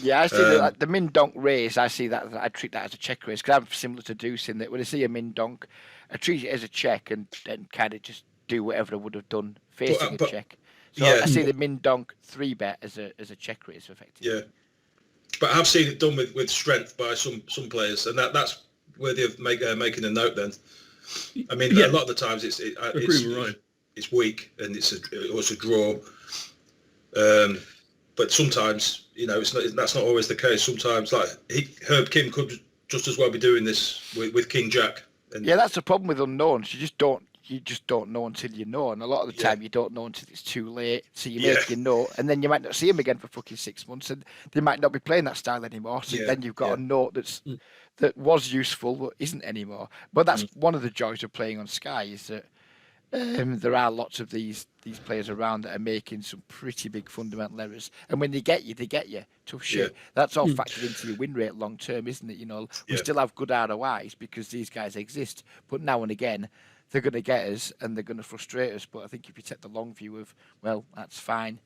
Yeah, I see the min donk raise. I see that. I treat that as a check raise, because I'm similar to Deuce in that when I see a min donk, I treat it as a check and then kind of just do whatever I would have done facing a check. So I see the min donk 3-bet as a check raise, effectively. Yeah, but I have seen it done with strength by some players, and that's worthy of making a note. Then, I mean, a lot of the times it's weak and it's a draw. But sometimes that's not always the case. Sometimes, like Herb Kim could just as well be doing this with King Jack. And Yeah, that's the problem with unknowns. You just don't know until you know, and a lot of the Yeah. time you don't know until it's too late. So you Yeah. make your note, and then you might not see him again for fucking 6 months, and they might not be playing that style anymore. So Yeah, then you've got yeah. a note that was useful but isn't anymore. But that's Mm. one of the joys of playing on Sky is that there are lots of these players around that are making some pretty big fundamental errors, and when they get you, tough shit. Yeah. That's all factored into your win rate long term, isn't it? You know, we Yeah. still have good ROIs because these guys exist, but now and again they're going to get us and they're going to frustrate us. But I think if you take the long view of, well, that's fine.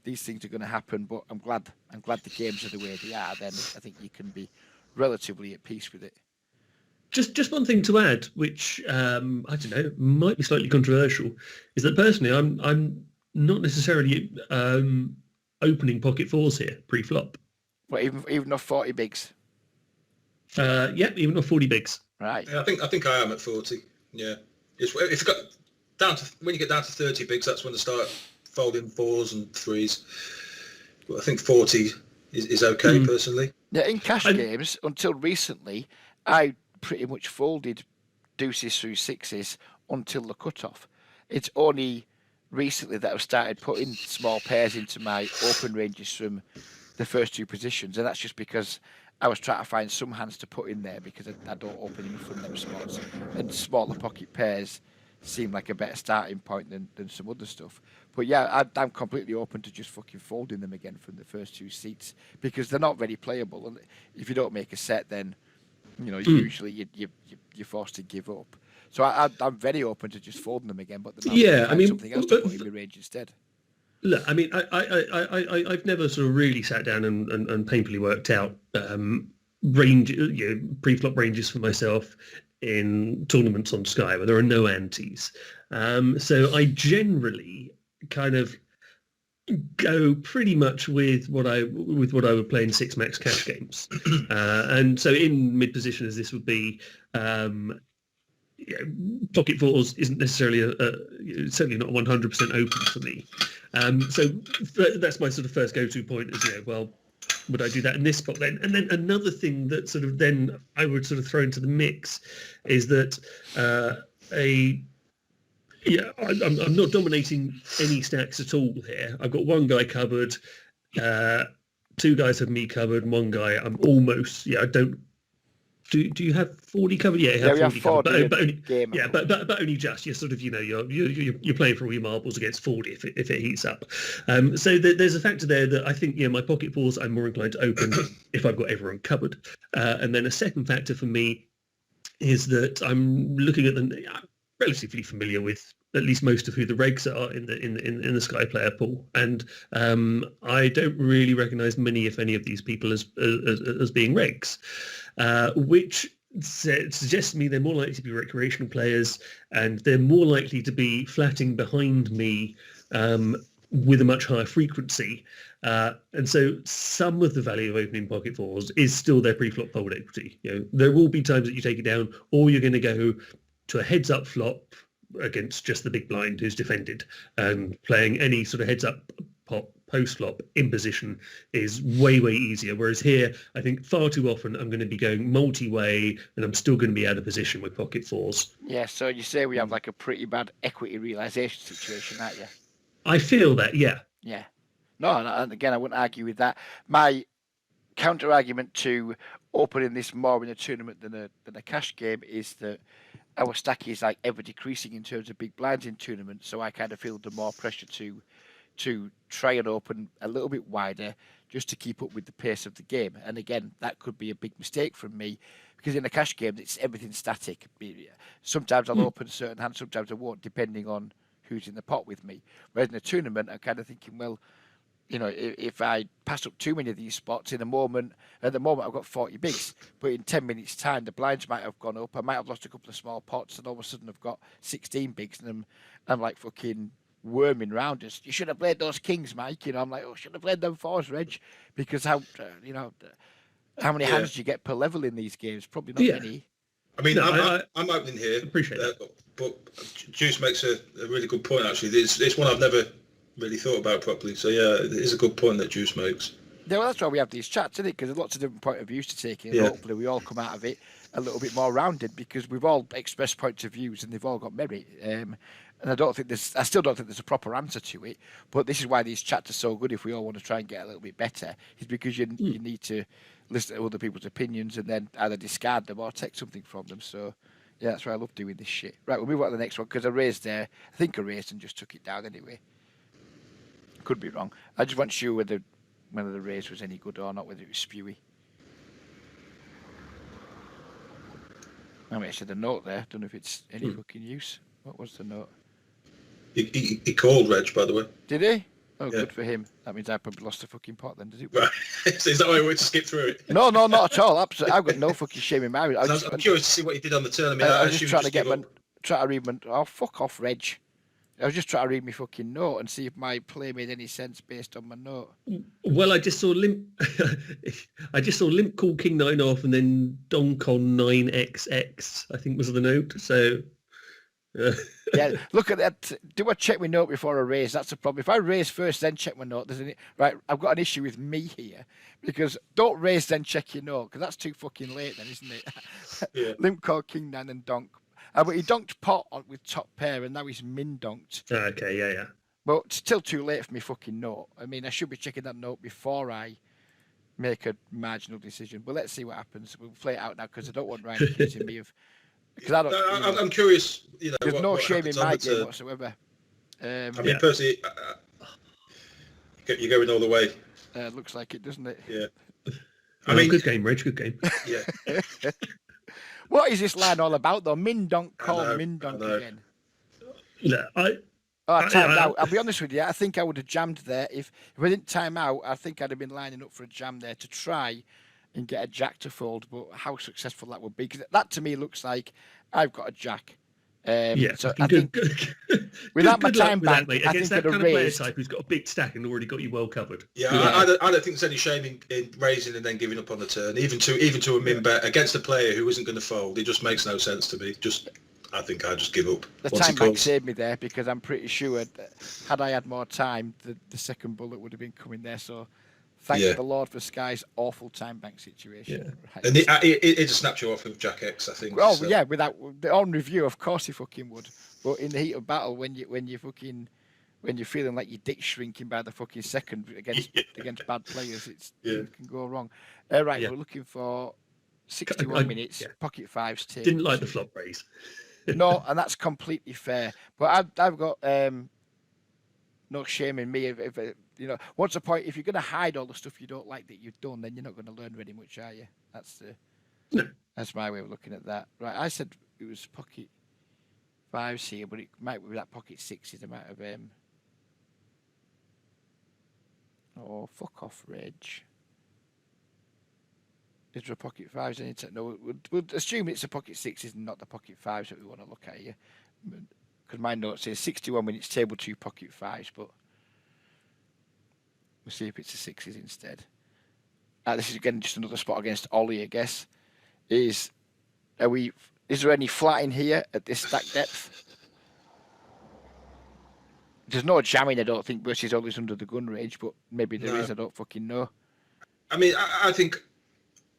These things are going to happen, but I'm glad the games are the way they are. Then I think you can be relatively at peace with it. Just one thing to add, which I don't know, might be slightly controversial, is that personally I'm not necessarily opening pocket fours here pre-flop. But even off 40 bigs, Yeah, even off 40 bigs. right? Yeah, I think I am at 40. Yeah. If you got down to when you get down to 30 bigs, that's when they start folding 4s and 3s. But I think 40 is okay personally. Yeah, in cash games, until recently, I pretty much folded deuces through 6s until the cutoff. It's only recently that I've started putting small pairs into my open ranges from the first 2 positions, and that's just because I was trying to find some hands to put in there because I don't open enough from them spots, and smaller pocket pairs seem like a better starting point than some other stuff. But yeah, I'm completely open to just fucking folding them again from the first 2 seats because they're not very playable, and if you don't make a set, then usually you're forced to give up. So I'm very open to just folding them again, but then I'll find something else to put in my range instead. Look, I mean, I've never sort of really sat down and painfully worked out pre-flop ranges for myself in tournaments on Sky where there are no antes. So I generally kind of go pretty much with what I would play in 6 max cash games, and so in mid position as this would be. Pocket fours isn't necessarily certainly not 100% open for me. So that's my sort of first go-to point is, well, would I do that in this spot then? And then another thing that sort of then I would sort of throw into the mix is that I'm not dominating any stacks at all here. I've got one guy covered, 2 guys have me covered, and one guy I'm almost, I don't. Do you have 40 covered? Yeah, you have 40 covered, but only, but only just. You're sort of, you're playing for all your marbles against 40 if it heats up. So there's a factor there that I think, my pocket fours I'm more inclined to open if I've got everyone covered. And then a second factor for me is that I'm looking at them. I'm relatively familiar with at least most of who the regs are in the Sky Player pool, and I don't really recognise many, if any, of these people as being regs. Which suggests to me they're more likely to be recreational players and they're more likely to be flatting behind me with a much higher frequency. And so some of the value of opening pocket fours is still their pre-flop fold equity. There will be times that you take it down or you're going to go to a heads-up flop against just the big blind who's defended. Playing any sort of heads-up pot post-flop in position is way easier, whereas here I think far too often I'm going to be going multi-way and I'm still going to be out of position with pocket fours. Yeah, so you say we have like a pretty bad equity realisation situation, aren't you? I feel that, yeah. No, and again, I wouldn't argue with that. My counter argument to opening this more in a tournament than a cash game is that our stack is like ever decreasing in terms of big blinds in tournaments, so I kind of feel under more pressure to try and open a little bit wider just to keep up with the pace of the game. And again, that could be a big mistake from me because in a cash game, it's everything static. Sometimes I'll open certain hands, sometimes I won't, depending on who's in the pot with me. Whereas in a tournament, I'm kind of thinking, well, if I pass up too many of these spots at the moment I've got 40 bigs, but in 10 minutes time, the blinds might have gone up. I might have lost a couple of small pots and all of a sudden I've got 16 bigs and I'm like fucking worming round us. You should have played those kings, Mike. I'm like, should have played them fours, Reg, because how many hands do you get per level in these games? Probably not many. I mean, I'm opening here. Appreciate that. But Juice makes a really good point, actually. It's one I've never really thought about properly. So, yeah, it is a good point that Juice makes. Yeah, well, that's why we have these chats, isn't it? Because there's lots of different point of views to take in. And Yeah. hopefully, we all come out of it a little bit more rounded because we've all expressed points of views and they've all got merit. And I still don't think there's a proper answer to it. But this is why these chats are so good. If we all want to try and get a little bit better, is because you need to listen to other people's opinions and then either discard them or take something from them. So. Yeah, that's why I love doing this shit. Right, we'll move on to the next one because I think I raised and just took it down anyway. Could be wrong. I just wasn't sure whether the raise was any good or not, whether it was spewy. I mean, I said a note there. Don't know if it's any fucking use. What was the note? He called Reg, by the way. Did he? Oh, Yeah. Good for him. That means I probably lost the fucking pot then, does it? Right. So is that why I wanted to skip through it? No, not at all. Absolutely. I've got no fucking shame in my I'm curious to see what he did on the turn. I mean, I I was just assume trying he to get gave my, up. try to read my. Oh, fuck off, Reg. I was just trying to read my fucking note and see if my play made any sense based on my note. Well, I just saw Limp. I just saw Limp call King 9 off, and then Donk on 9XX. I think was the note. So. Yeah, look at that. Do I check my note before I raise? That's the problem. If I raise first, then check my note, right? I've got an issue with me here because don't raise then check your note because that's too fucking late then, isn't it? Yeah. Limp called King 9 and Donk. But he donked pot with top pair and now he's min donked. Okay, yeah. Well, it's still too late for me fucking note. I mean, I should be checking that note before I make a marginal decision. But let's see what happens. We'll play it out now because I don't want Ryan accusing me of. Because I don't. I'm curious. There's no shame in happens on my the game turn. whatsoever. I mean, personally, you're going all the way. Looks like it, doesn't it? Yeah. I mean, good game, Reg. Good game. Yeah. What is this line all about, though? Min donk call know, min donk I know. again. No, I timed out. I'll be honest with you. I think I would have jammed there if I didn't time out. I think I'd have been lining up for a jam there to try and get a jack to fold. But how successful that would be, because that to me looks like I've got a jack. So I think without my time back, mate. I Against think that I'd kind have of player raised. type who's got a big stack and already got you well covered. Yeah, I don't think there's any shame in raising and then giving up on the turn, even to a min bet against a player who isn't going to fold. It just makes no sense to me. I think I just give up. The once he time back calls. saved me there because I'm pretty sure that had I had more time, the second bullet would have been coming there. So thank the Lord for Sky's awful time bank situation. Yeah. Right. And it just snapped you off with Jack X, I think. Oh so. yeah, without the on review, of course he fucking would. But in the heat of battle, when you're feeling like your dick's shrinking by the fucking second against bad players, it can go wrong. Right, we're looking for 61 minutes. Yeah. Pocket fives. Table Didn't like the two. flop raise. No, and that's completely fair. But I've got no shame in me. If what's the point? If you're going to hide all the stuff you don't like that you've done, then you're not going to learn very much, are you? That's my way of looking at that. Right, I said it was pocket fives here, but it might be that pocket sixes. It might have. Oh, fuck off, Reg. Is there a pocket fives? No, we'll assume it's a pocket sixes and not the pocket fives that we want to look at here. Because my note says 61 minutes, table two, pocket fives, but we'll see if it's a sixes instead. This is again just another spot against Ollie, I guess. Is there any flat in here at this stack depth? There's no jamming, I don't think, versus Ollie's under the gun range, but maybe there is. I don't fucking know. I mean, I think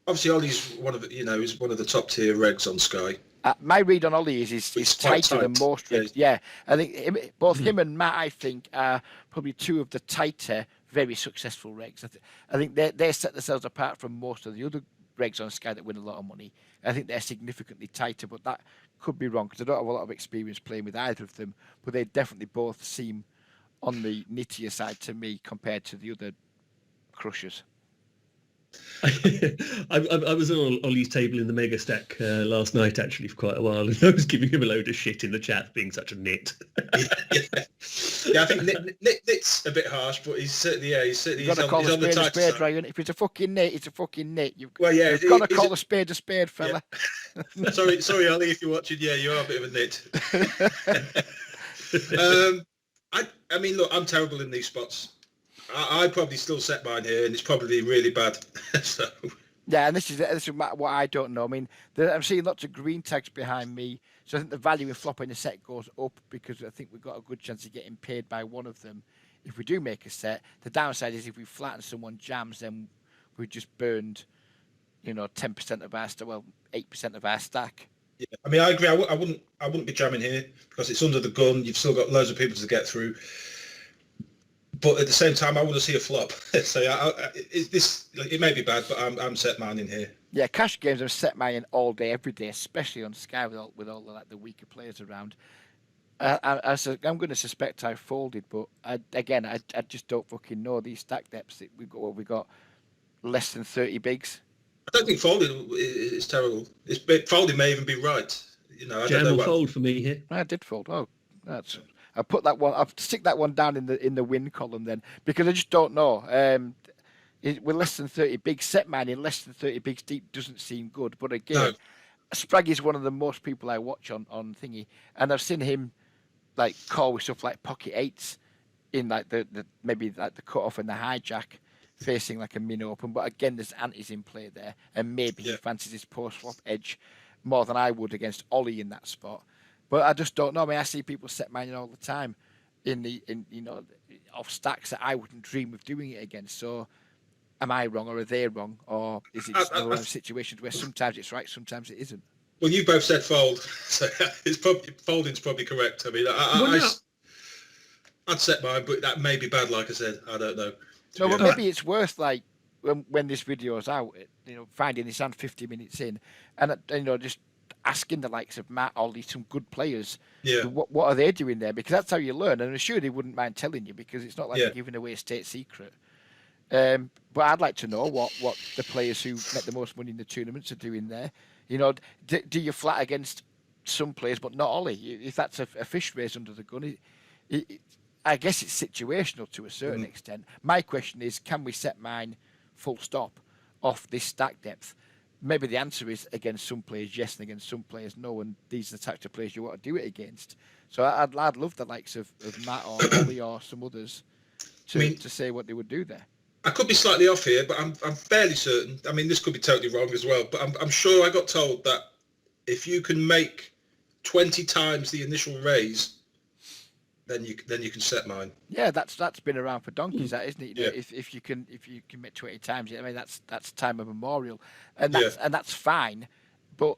obviously Ollie's one of the top tier regs on Sky. My read on Ollie is he's tighter than most regs. Yeah, I think both him and Matt, I think, are probably two of the tighter, very successful regs. I think they set themselves apart from most of the other regs on Sky that win a lot of money. I think they're significantly tighter, but that could be wrong because I don't have a lot of experience playing with either of them. But they definitely both seem on the nittier side to me compared to the other crushers. I was on Ollie's table in the Mega Stack last night, actually, for quite a while, and I was giving him a load of shit in the chat for being such a nit. Yeah, I think nit's a bit harsh, but he's certainly he's on the tight side. Ryan. If it's a fucking nit, it's a fucking nit. You've got to call a spade, fella. Yeah. sorry, Ollie, if you're watching. Yeah, you are a bit of a nit. I mean, look, I'm terrible in these spots. I'd probably still set mine here, and it's probably really bad. So. Yeah, and this is what I don't know. I mean, I'm seeing lots of green tags behind me, so I think the value in flopping the set goes up because I think we've got a good chance of getting paid by one of them if we do make a set, the downside is if we flatten someone jams, then we've just burned, 10% of our stack, 8% of our stack. Yeah, I mean, I agree. I wouldn't be jamming here because it's under the gun. You've still got loads of people to get through. But at the same time, I want to see a flop. So it may be bad, but I'm set mine in here. Yeah, cash games are set mine all day, every day, especially on Sky with all the weaker players around. I'm going to suspect I folded, but I just don't fucking know these stack depths. We got less than 30 bigs. I don't think folding is terrible. Folding may even be right. I Jam don't know or fold for me here. I did fold. Oh, I put that one. I'll stick that one down in the win column then, because I just don't know. With less than 30 bigs, set mine in less than 30 bigs deep doesn't seem good. But again, No. Spragg is one of the most people I watch on thingy, and I've seen him like call with stuff like pocket eights in like the maybe like the cut off and the hijack facing like a min open. But again, there's antis in play there, and maybe he fancies his post flop edge more than I would against Ollie in that spot. But I just don't know. I mean, I see people set mine in all the time off stacks that I wouldn't dream of doing it against. So am I wrong, or are they wrong, or is it just one of those situations where sometimes it's right, sometimes it isn't? Well, you both said fold, so folding's probably correct. I mean, I'd set mine, but that may be bad. Like I said, I don't know. No, but maybe it's worth like when this video is out, finding this hand 50 minutes in, and just asking the likes of Matt, Ollie, some good players, what are they doing there? Because that's how you learn, and I'm sure they wouldn't mind telling you, because it's not like they're giving away a state secret. But I'd like to know what the players who make the most money in the tournaments are doing there. Do you flat against some players, but not Ollie? If that's a fish race under the gun, I guess it's situational to a certain extent. My question is, can we set mine full stop off this stack depth? Maybe the answer is against some players yes, and against some players no, and these are the types of players you want to do it against. So I'd love the likes of Matt or Ollie or some others to say what they would do there. I could be slightly off here, but I'm fairly certain. I mean, this could be totally wrong as well, but I'm sure I got told that if you can make 20 times the initial raise, then you can set mine. Yeah, that's been around for donkeys, that isn't it? If you can make 20 times, I mean that's time immemorial, and that's fine. But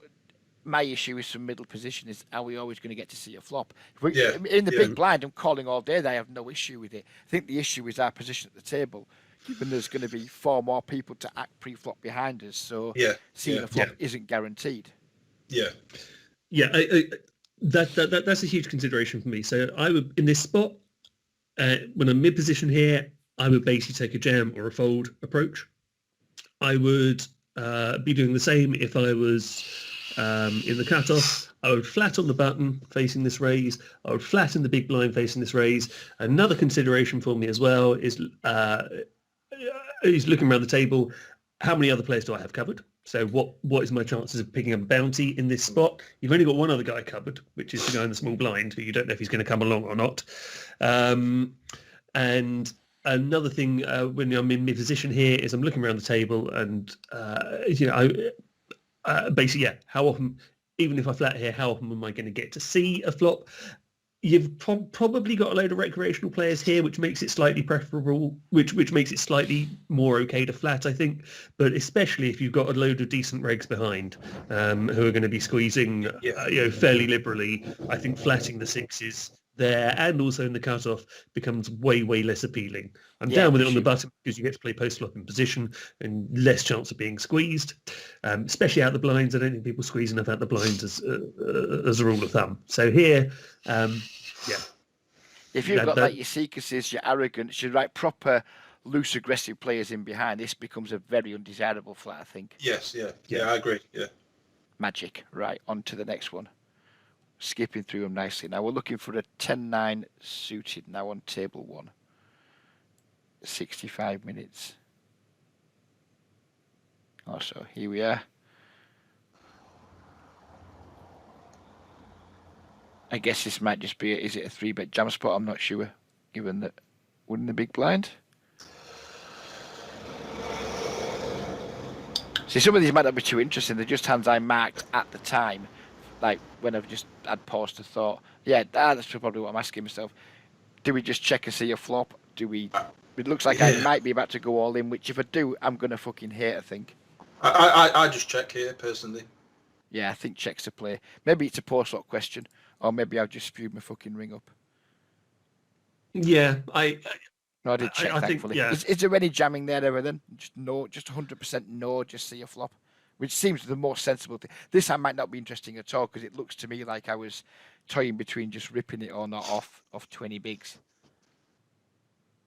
my issue is some middle position is, are we always going to get to see a flop? In the big blind, I'm calling all day. I have no issue with it. I think the issue is our position at the table. Given there's going to be 4 more people to act pre-flop behind us, so seeing a flop isn't guaranteed. That's a huge consideration for me. So I would, in this spot, when I'm mid position here, I would basically take a jam or a fold approach. I would be doing the same if I was in the cutoff. I would flat on the button facing this raise. I would flatten the big blind facing this raise. Another consideration for me as well is looking around the table. How many other players do I have covered? So what is my chances of picking up a bounty in this spot? You've only got one other guy covered, which is the guy in the small blind, who you don't know if he's going to come along or not. And another thing when I'm in mid position here is I'm looking around the table and basically, how often, even if I flat here, how often am I going to get to see a flop? You've probably got a load of recreational players here, which makes it slightly preferable, which makes it slightly more okay to flat, I think. But especially if you've got a load of decent regs behind who are going to be squeezing, fairly liberally, I think flatting the sixes there and also in the cutoff becomes way, way less appealing. I'm down with it on the button because you get to play post-flop in position and less chance of being squeezed, especially out the blinds. I don't think people squeeze enough out the blinds as a rule of thumb. So here, If you've got like your Seekers, your Arrogance, your proper loose aggressive players in behind, this becomes a very undesirable flat, I think. Yes, I agree. Yeah. Magic. Right, on to the next one. Skipping through them nicely. Now we're looking for a 10-9 suited now on table 1. 65 minutes. Also, here we are. I guess this might just be, is it a 3-bet jam spot? I'm not sure, given that we're in the big blind. See, some of these might not be too interesting. They're just hands I marked at the time. Like when I'd paused to thought, that's probably what I'm asking myself. Do we just check and see a flop? do we? It looks like I might be about to go all in, which if I do, I'm gonna fucking hate. I think. I just check here personally. Yeah, I think check's a play. Maybe it's a post-op question, or maybe I've just spewed my fucking ring up. Yeah, No, I did check, I think, thankfully. yeah. Is there any jamming there ever then? Just no, just 100% no, just see a flop, which seems the more sensible thing. This time might not be interesting at all because it looks to me like I was toying between just ripping it or not off 20 bigs,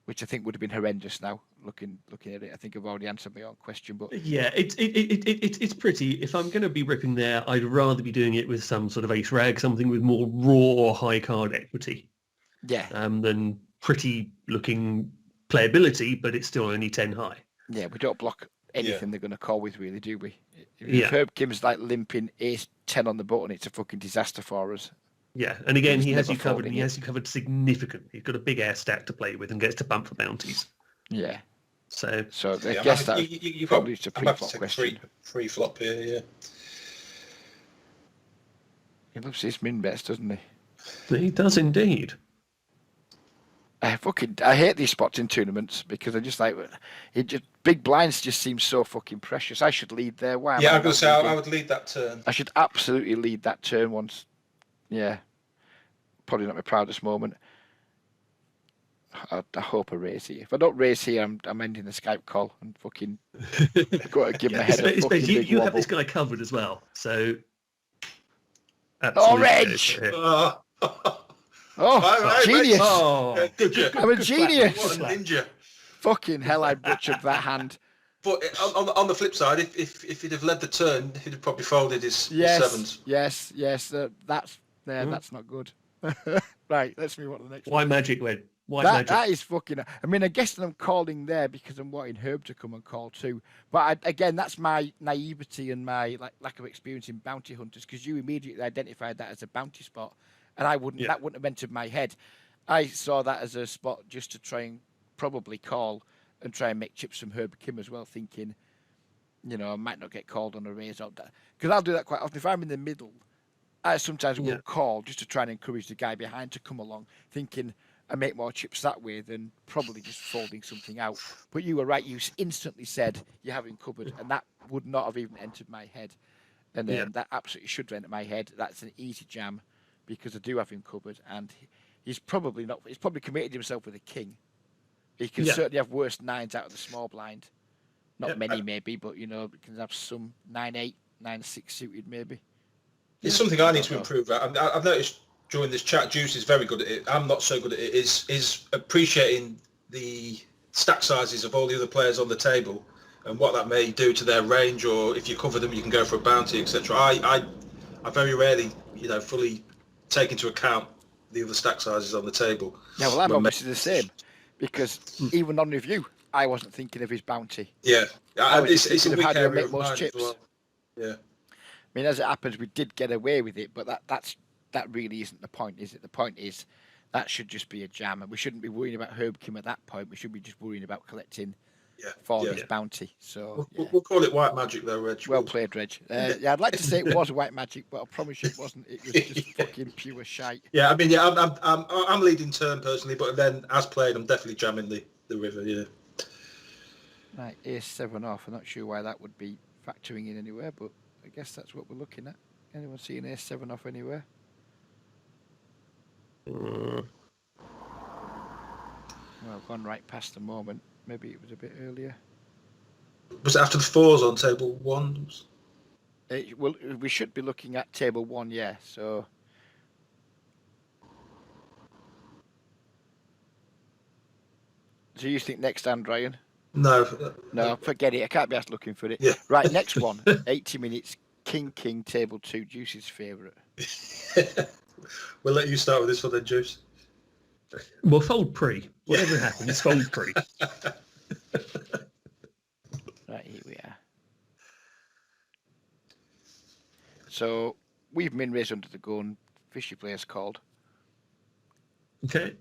which I think would have been horrendous now, looking at it. I think I've already answered my own question, but Yeah, it's pretty. If I'm going to be ripping there, I'd rather be doing it with some sort of ace rag, something with more raw or high card equity, yeah. Than pretty looking playability, but it's still only 10 high. Yeah, we don't block anything they're going to call with, really, do we? If Yeah. Herb Kim's like limping ace 10 on the button, it's a fucking disaster for us. Yeah, and again, He's he has never you covered, folding and he it. has you covered significantly. He's got a big air stack to play with and gets to bump for bounties. Yeah. So I guess that's probably just a pre-flop take question. Free flop here, yeah. He loves his min bets, doesn't he? he does indeed. I hate these spots in tournaments because I just like big blinds just seem so fucking precious. I should lead there. Why? Yeah, I'm gonna say I would lead that turn. I should absolutely lead that turn once. Yeah, probably not my proudest moment. I hope I raise here. If I don't raise here, I'm ending the Skype call and fucking got to give my head a fucking big you wobble. have this guy covered as well, so. Orange! Oh, genius! Oh, I'm a genius! What a ninja! Fucking hell, I butchered that hand. But on the flip side, if he'd have led the turn, he'd have probably folded his sevens. Yes. That's not good. Right, let's move on to the next one. White magic win. Magic. That is fucking. I mean, I guess that I'm calling there because I'm wanting Herb to come and call too. But again, that's my naivety and my lack of experience in bounty hunters because you immediately identified that as a bounty spot, and I wouldn't. Yeah. That wouldn't have entered my head. I saw that as a spot just to try and probably call and try and make chips from Herb Kim as well, thinking, I might not get called on a raise or that because I'll do that quite often if I'm in the middle. I sometimes will call just to try and encourage the guy behind to come along, thinking I make more chips that way than probably just folding something out. But you were right. You instantly said you have him covered, and that would not have even entered my head. And that absolutely should have entered my head. That's an easy jam because I do have him covered, and he's probably not. He's probably committed himself with a king. He can certainly have worse nines out of the small blind. Not many, maybe, but he can have some 9-8, 9-6 suited, maybe. It's something I need to improve at. I've noticed during this chat, Juice is very good at it. I'm not so good at it. Is appreciating the stack sizes of all the other players on the table and what that may do to their range, or if you cover them, you can go for a bounty, etc. I very rarely, fully take into account the other stack sizes on the table. Yeah, well, I'm obviously the same because even on review, I wasn't thinking of his bounty. Yeah, it's a weak area of mine as well. Yeah. I mean, as it happens, we did get away with it, but that really isn't the point, is it? The point is that should just be a jam, and we shouldn't be worrying about Herb Kim at that point. We should be just worrying about collecting for his bounty. So we'll call it white magic, though, Reg. Well played, Reg. I'd like to say it was white magic, but I promise you it wasn't. It was just fucking pure shite. Yeah, I mean, I'm leading turn personally, but then as played, I'm definitely jamming the river. Yeah. Right, ace 7 off. I'm not sure why that would be factoring in anywhere, but I guess that's what we're looking at. Anyone see an ace 7 off anywhere? Well, gone right past the moment. Maybe it was a bit earlier. Was it after the fours on table one? Well, we should be looking at table 1, yeah. So. Do you think next hand, Ryan? No, forget it. I can't be asked looking for it. Yeah. Right, next one. 80 minutes. King, table 2. Juice's favourite. We'll let you start with this one then, Juice. Well, fold pre. Whatever happens, fold pre. Right, here we are. So, we've min raised under the gun. Fishy player's called. Okay.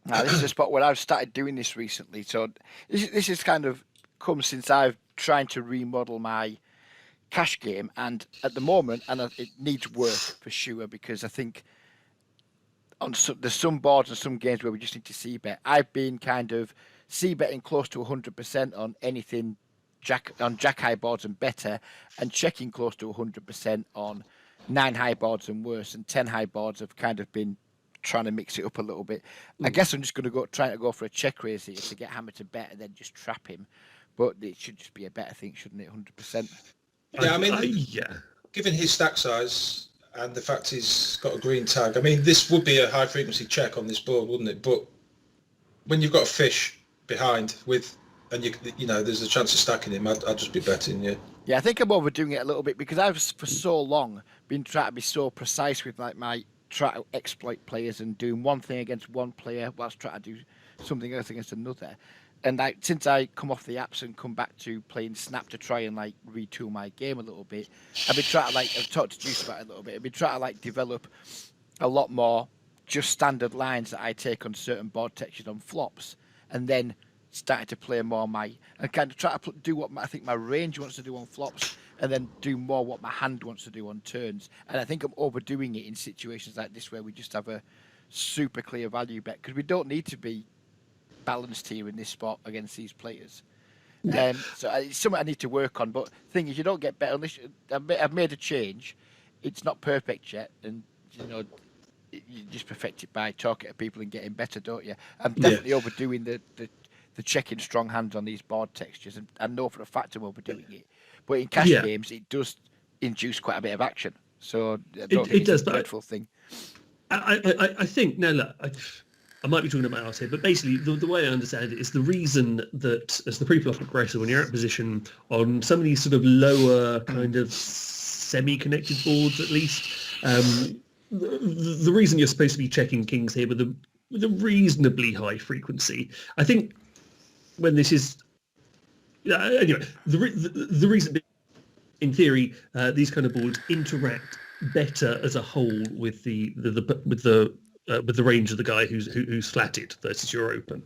Now, this is a spot where I've started doing this recently. So this is kind of come since I've trying to remodel my cash game, and at the moment, it needs work for sure, because I think there's some boards and some games where we just need to c-bet. I've been kind of c-betting close to 100% on anything jack high boards and better, and checking close to 100% on 9 high boards and worse, and 10 high boards have kind of been trying to mix it up a little bit. I guess I'm just going to try to go for a check raise here to get Hammer to bet and then just trap him. But it should just be a better thing, shouldn't it? 100%. Yeah, I mean, yeah. Given his stack size and the fact he's got a green tag, I mean, this would be a high frequency check on this board, wouldn't it? But when you've got a fish behind and you know, there's a chance of stacking him, I'd just be betting, yeah. Yeah, I think I'm overdoing it a little bit, because I've for so long been trying to be so precise with like my try to exploit players and doing one thing against one player whilst trying to do something else against another. And since I come off the apps and come back to playing Snap to try and like retool my game a little bit, I've been trying to I've talked to Juice about it a little bit. I've been trying to develop a lot more just standard lines that I take on certain board textures on flops, and then started to play more and kind of try to do what I think my range wants to do on flops, and then do more what my hand wants to do on turns. And I think I'm overdoing it in situations like this where we just have a super clear value bet, because we don't need to be balanced here in this spot against these players. So it's something I need to work on. But the thing is, you don't get better unless I've made a change. It's not perfect yet, and you know, you just perfect it by talking to people and getting better, don't you? I'm definitely overdoing the checking strong hands on these board textures, and I know for a fact I'm overdoing it. But in cash games, it does induce quite a bit of action. So I don't think it's a dreadful thing. I think, now look, I might be talking about us here, but basically the way I understand it is the reason that as the pre-flop aggressor, when you're out of position on some of these sort of lower kind of semi-connected boards at least, the reason you're supposed to be checking kings here with a reasonably high frequency, I think when this is... anyway, the reason in theory these kind of boards interact better as a whole with the range of the guy who's flatted versus your open.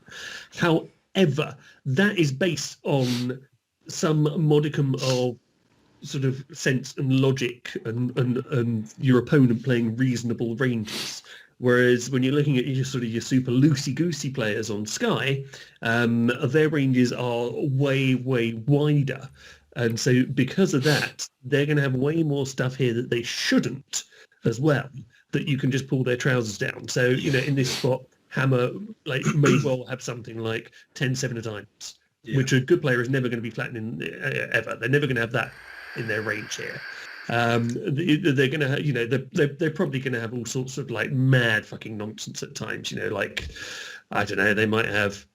However, that is based on some modicum of sort of sense and logic and your opponent playing reasonable ranges. Whereas when you're looking at your super loosey-goosey players on Sky, their ranges are way, way wider. And so because of that, they're going to have way more stuff here that they shouldn't as well, that you can just pull their trousers down. So, you know, in this spot, Hammer may well have something like 10-7 of diamonds, which a good player is never going to be flattening ever. They're never going to have that in their range here. They're going to, you know, they're probably going to have all sorts of like mad fucking nonsense at times. You know, like, I don't know, they might have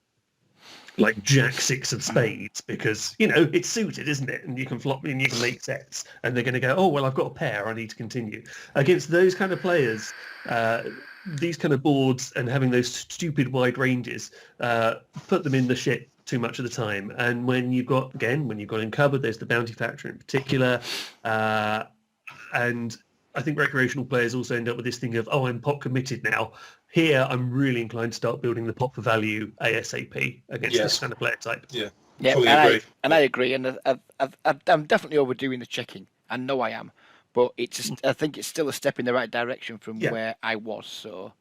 like Jack 6 of spades because, you know, it's suited, isn't it? And you can flop and you can make sets, and they're going to go, oh, well, I've got a pair, I need to continue. Against those kind of players, these kind of boards and having those stupid wide ranges put them in the shit too much of the time. And when you've got in cupboard, there's the bounty factor in particular. And I think recreational players also end up with this thing of, oh, I'm pot committed now. Here, I'm really inclined to start building the pot for value ASAP against this kind of player type. Yeah, fully agree. I agree. And I'm definitely overdoing the checking. I know I am. But I think it's still a step in the right direction from where I was. So,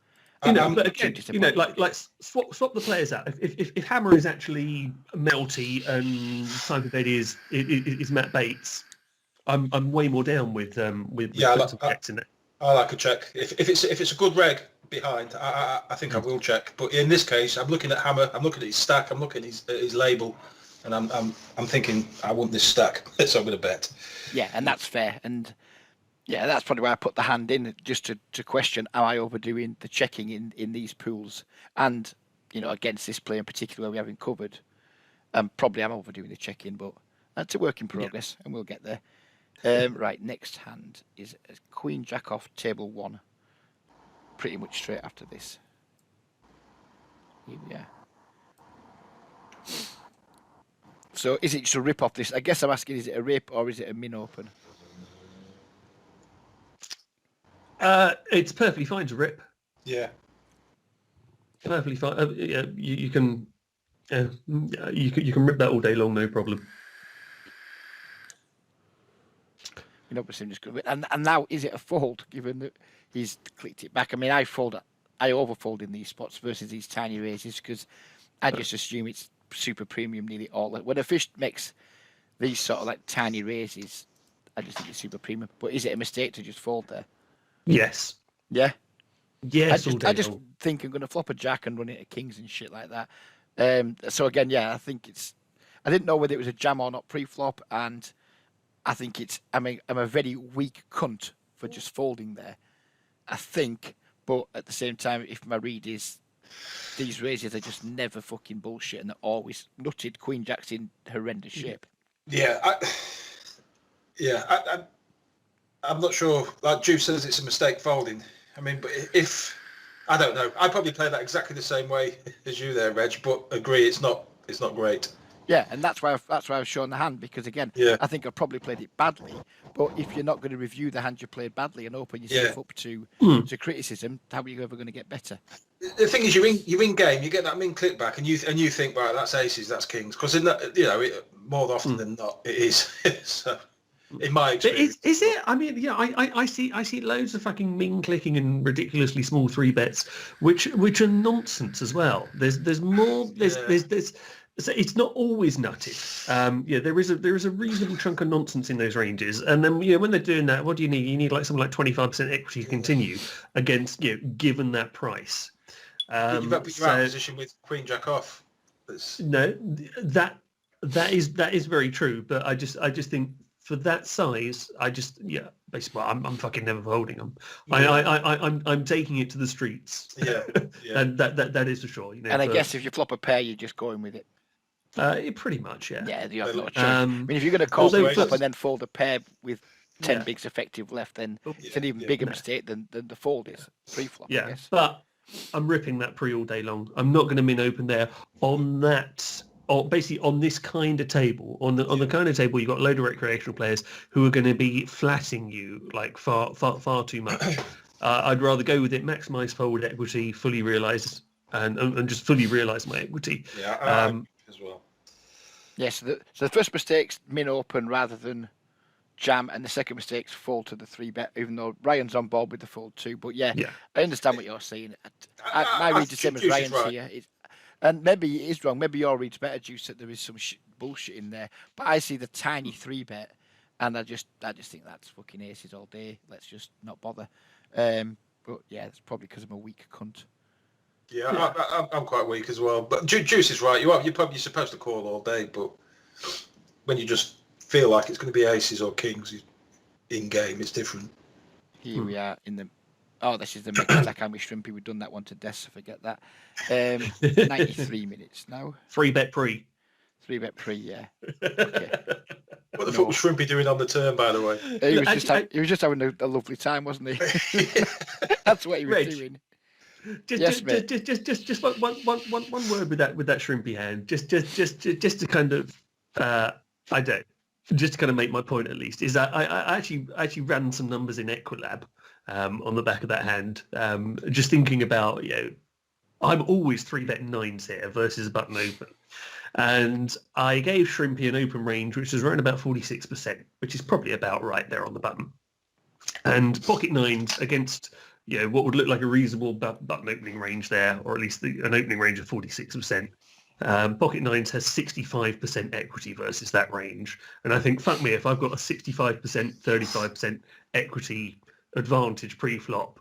you know, but again, you know, like swap the players out. If Hammer is actually Melty and Time for Bed is Matt Bates, I'm way more down with checks in there. I like a check. If it's a good reg behind, I think I will check. But in this case, I'm looking at Hammer. I'm looking at his stack. I'm looking at his label, and I'm thinking I want this stack, so I'm going to bet. Yeah, and that's fair. And yeah, that's probably why I put the hand in, just to question, am I overdoing the checking in these pools? And, you know, against this player in particular we haven't covered, probably I'm overdoing the checking, but that's a work in progress, and we'll get there. Right, next hand is Queen Jack off table 1. Pretty much straight after this. Here we are. So is it just a rip off this? I guess I'm asking, is it a rip or is it a min open? It's perfectly fine to rip. Yeah. Perfectly fine. Yeah, you can rip that all day long, no problem. You know, just going to and now is it a fold given that he's clicked it back? I mean, I overfold in these spots versus these tiny raises because I just assume it's super premium nearly all. When a fish makes these sort of like tiny raises, I just think it's super premium. But is it a mistake to just fold there? Yes. Yeah. Yes, all day I just long. think I'm going to flop a jack and run into kings and shit like that. So again, yeah, I think it's. I didn't know whether it was a jam or not pre-flop, and I think it's. I mean, I'm a very weak cunt for just folding there. I think, but at the same time, if my read is these raises are just never fucking bullshit and they're always nutted queen jacks in horrendous shape. Yeah, I'm not sure. Like Juice says, it's a mistake folding. I mean, but if I don't know, I probably play that exactly the same way as you there, Reg. But agree, it's not great. Yeah, and that's why I've shown the hand because again, Yeah. I think I probably played it badly. But if you're not going to review the hand you played badly and open yourself up to criticism, how are you ever going to get better? The thing is, you're in game, you get that min click back, and you think, right, that's aces, that's kings, because in that, more often than not, it is. So, in my experience, is it? I mean, yeah, I see loads of fucking min clicking and ridiculously small 3-bets, which are nonsense as well. There's more. There's. So it's not always nutted. There is a reasonable chunk of nonsense in those ranges, and then when they're doing that, what do you need? You need like something like 25% equity to continue against given that price. you're out of position with queen jack off. No, that is very true, but I just think for that size, basically I'm fucking never holding them. Yeah. I'm taking it to the streets. Yeah. And that is for sure. And I guess if you flop a pair, you're just going with it. Pretty much, yeah. Yeah, you have no choice. I mean, if you're going to call flop and then fold a pair with 10 bigs effective left, then it's an even bigger mistake than the fold is pre-flop. Yeah, I guess. but I'm ripping that pre all day long. I'm not going to min open there on that. Or basically on this kind of table, on the kind of table, you've got a load of recreational players who are going to be flatting you like far too much. I'd rather go with it, maximise forward equity, fully realise and just fully realise my equity. Yeah, as well. Yes, so the first mistake's min open rather than jam, and the second mistake's fold to the 3-bet, even though Ryan's on board with the fold too. But yeah. I understand what you're saying. My read's the same as Ryan's right here. And maybe it is wrong. Maybe your read's better, Juice, that there is some bullshit in there. But I see the tiny 3-bet, and I just think that's fucking aces all day. Let's just not bother. But yeah, it's probably because I'm a weak cunt. Yeah. I'm quite weak as well. But Juice is right. You're probably supposed to call all day, but when you just feel like it's going to be aces or kings in game, it's different. Here we are in the. Oh, this is the mega attack and we shrimpy. We've done that one to death, so forget that. 93 minutes now. 3-bet pre. 3-bet pre, yeah. Okay. What the fuck was Shrimpy doing on the turn, by the way? He was just having a lovely time, wasn't he? That's what he was doing. Just one word with that Shrimpy hand. Just to kind of just to kind of make my point at least is that I actually ran some numbers in Equilab. On the back of that hand, just thinking about, I'm always 3-bet 9s here versus a button open. And I gave Shrimpy an open range, which is around about 46%, which is probably about right there on the button. And pocket 9s against, what would look like a reasonable button opening range there, or at least an opening range of 46%. Pocket 9s has 65% equity versus that range. And I think, fuck me, if I've got a 65%, 35% equity advantage pre-flop,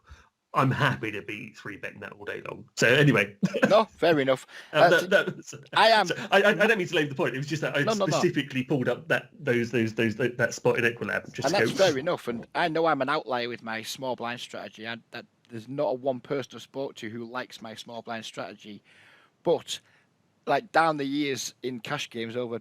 I'm happy to be 3-betting that all day long. So anyway, no, fair enough. I am. So I don't mean to leave the point. It was just that I specifically pulled up that spot in Equilab. And that's fair enough. And I know I'm an outlier with my small blind strategy. That there's not a one person I've spoke to who likes my small blind strategy, but like down the years in cash games over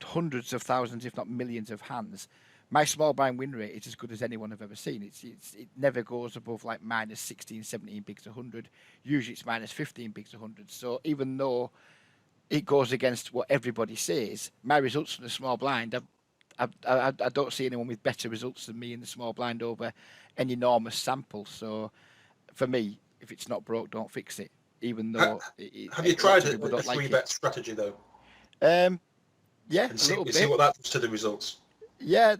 hundreds of thousands, if not millions of hands. My small blind win rate is as good as anyone I've ever seen. It never goes above like minus 16, 17 bigs 100. Usually it's minus 15 bigs 100. So even though it goes against what everybody says, my results from the small blind, I don't see anyone with better results than me in the small blind over an enormous sample. So for me, if it's not broke, don't fix it. Even though have you tried a 3-bet strategy though? Yeah, and see what that does to the results. Yeah,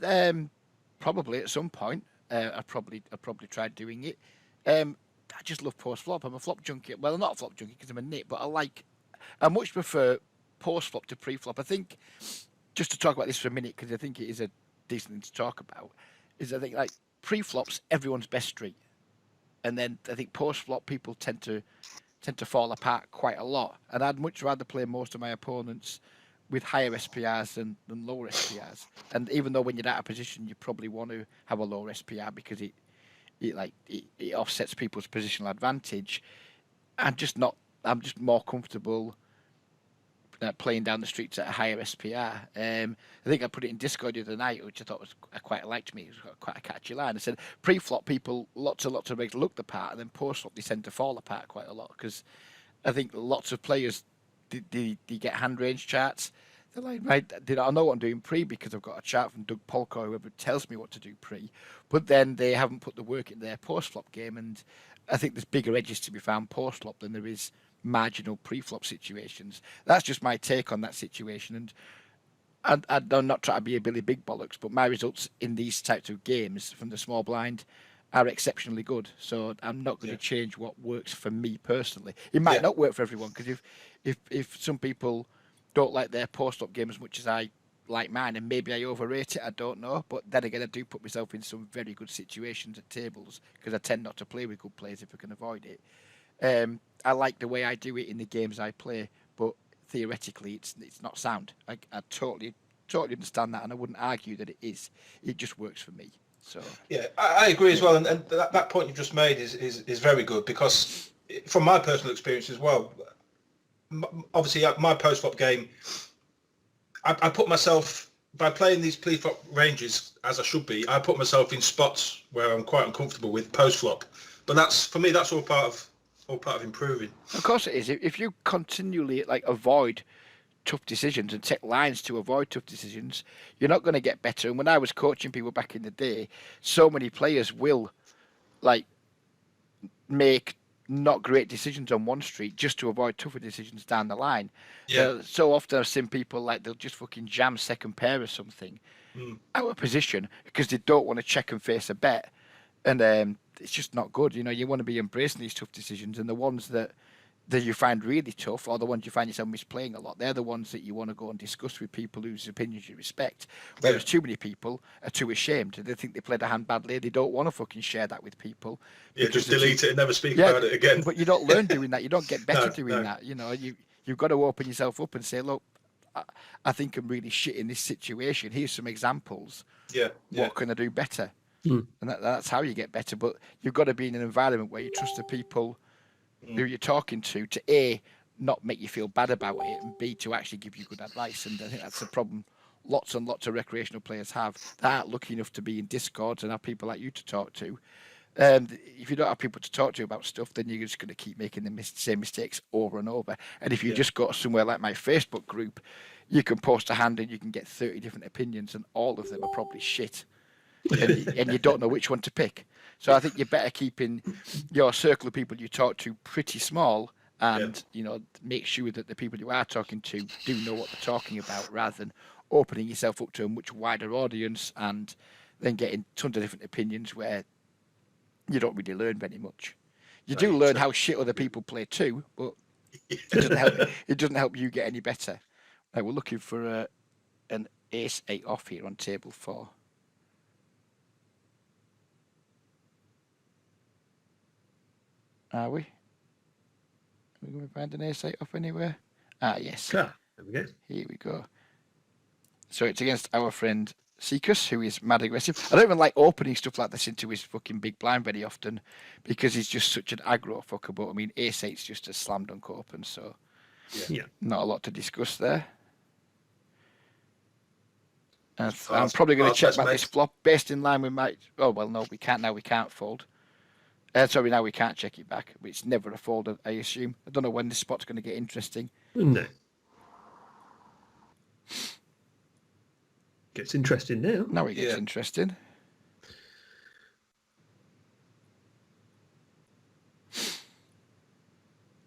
probably at some point. I probably tried doing it. I just love post flop. I'm a flop junkie. Well, I'm not a flop junkie because I'm a nit, but I much prefer post flop to pre flop. I think just to talk about this for a minute because I think it is a decent thing to talk about. Is I think like pre flops everyone's best street, and then I think post flop people tend to fall apart quite a lot. And I'd much rather play most of my opponents with higher SPRs than lower SPRs. And even though when you're out of position, you probably want to have a lower SPR because it offsets people's positional advantage. I'm just more comfortable playing down the streets at a higher SPR. I think I put it in Discord the other night, which I thought I quite liked me. It was quite a catchy line. I said pre-flop people, lots of rigs look the part, and then post-flop they tend to fall apart quite a lot because I think lots of players they get hand range charts. They're like, right, I know what I'm doing pre because I've got a chart from Doug Polk or whoever tells me what to do pre, but then they haven't put the work in their post-flop game, and I think there's bigger edges to be found post-flop than there is marginal pre-flop situations. That's just my take on that situation, and I'm not trying to be a Billy Big Bollocks, but my results in these types of games from the small blind are exceptionally good. So I'm not going to change what works for me personally. It might not work for everyone because if some people don't like their post-up game as much as I like mine, and maybe I overrate it, I don't know. But then again, I do put myself in some very good situations at tables because I tend not to play with good players if I can avoid it. I like the way I do it in the games I play, but theoretically, it's not sound. I totally understand that, and I wouldn't argue that it is. It just works for me. So yeah, I agree as well, and that point you just made is very good because from my personal experience as well. Obviously, my post-flop game, I put myself by playing these pre-flop ranges as I should be. I put myself in spots where I'm quite uncomfortable with post-flop, but that's for me. That's all part of improving. Of course it is. If you continually avoid tough decisions and take lines to avoid tough decisions, you're not going to get better. And when I was coaching people back in the day, so many players will make not great decisions on one street just to avoid tougher decisions down the line. Yeah. So often I've seen people they'll just fucking jam second pair or something out of position because they don't want to check and face a bet. And it's just not good. You want to be embracing these tough decisions, and the ones that you find really tough, or the ones you find yourself misplaying a lot, they're the ones that you want to go and discuss with people whose opinions you respect. Whereas too many people are too ashamed. They think they played a hand badly. They don't want to fucking share that with people. Yeah, just delete it and never speak about it again. But you don't learn doing that. You don't get better doing that. You've got to open yourself up and say, look, I think I'm really shit in this situation. Here's some examples. Yeah. What can I do better? And that's how you get better. But you've got to be in an environment where you trust the people who you're talking to A, not make you feel bad about it, and B, to actually give you good advice. And I think that's the problem lots and lots of recreational players have. They aren't lucky enough to be in Discords and have people like you to talk to. If you don't have people to talk to about stuff, then you're just going to keep making the same mistakes over and over. And if you just go to somewhere like my Facebook group, you can post a hand and you can get 30 different opinions, and all of them are probably shit. And you don't know which one to pick. So I think you're better keeping your circle of people you talk to pretty small, and make sure that the people you are talking to do know what they're talking about, rather than opening yourself up to a much wider audience and then getting tons of different opinions where you don't really learn very much. You do learn how shit other people play too, but it doesn't help you get any better. We're looking for an ace-8 off here on table 4. Are we? Are we going to find an ace-8 off anywhere? Yes. There we go. Here we go. So it's against our friend Seekus, who is mad aggressive. I don't even like opening stuff like this into his fucking big blind very often because he's just such an aggro fucker. But I mean, ace-8's just a slam dunk open, so not a lot to discuss there. And I'm probably going to check back this flop based in line with my... Oh, well, no, we can't now. We can't fold. Sorry, now we can't check it back. It's never a fold, I assume. I don't know when this spot's going to get interesting. No. Gets interesting now. Now it gets interesting.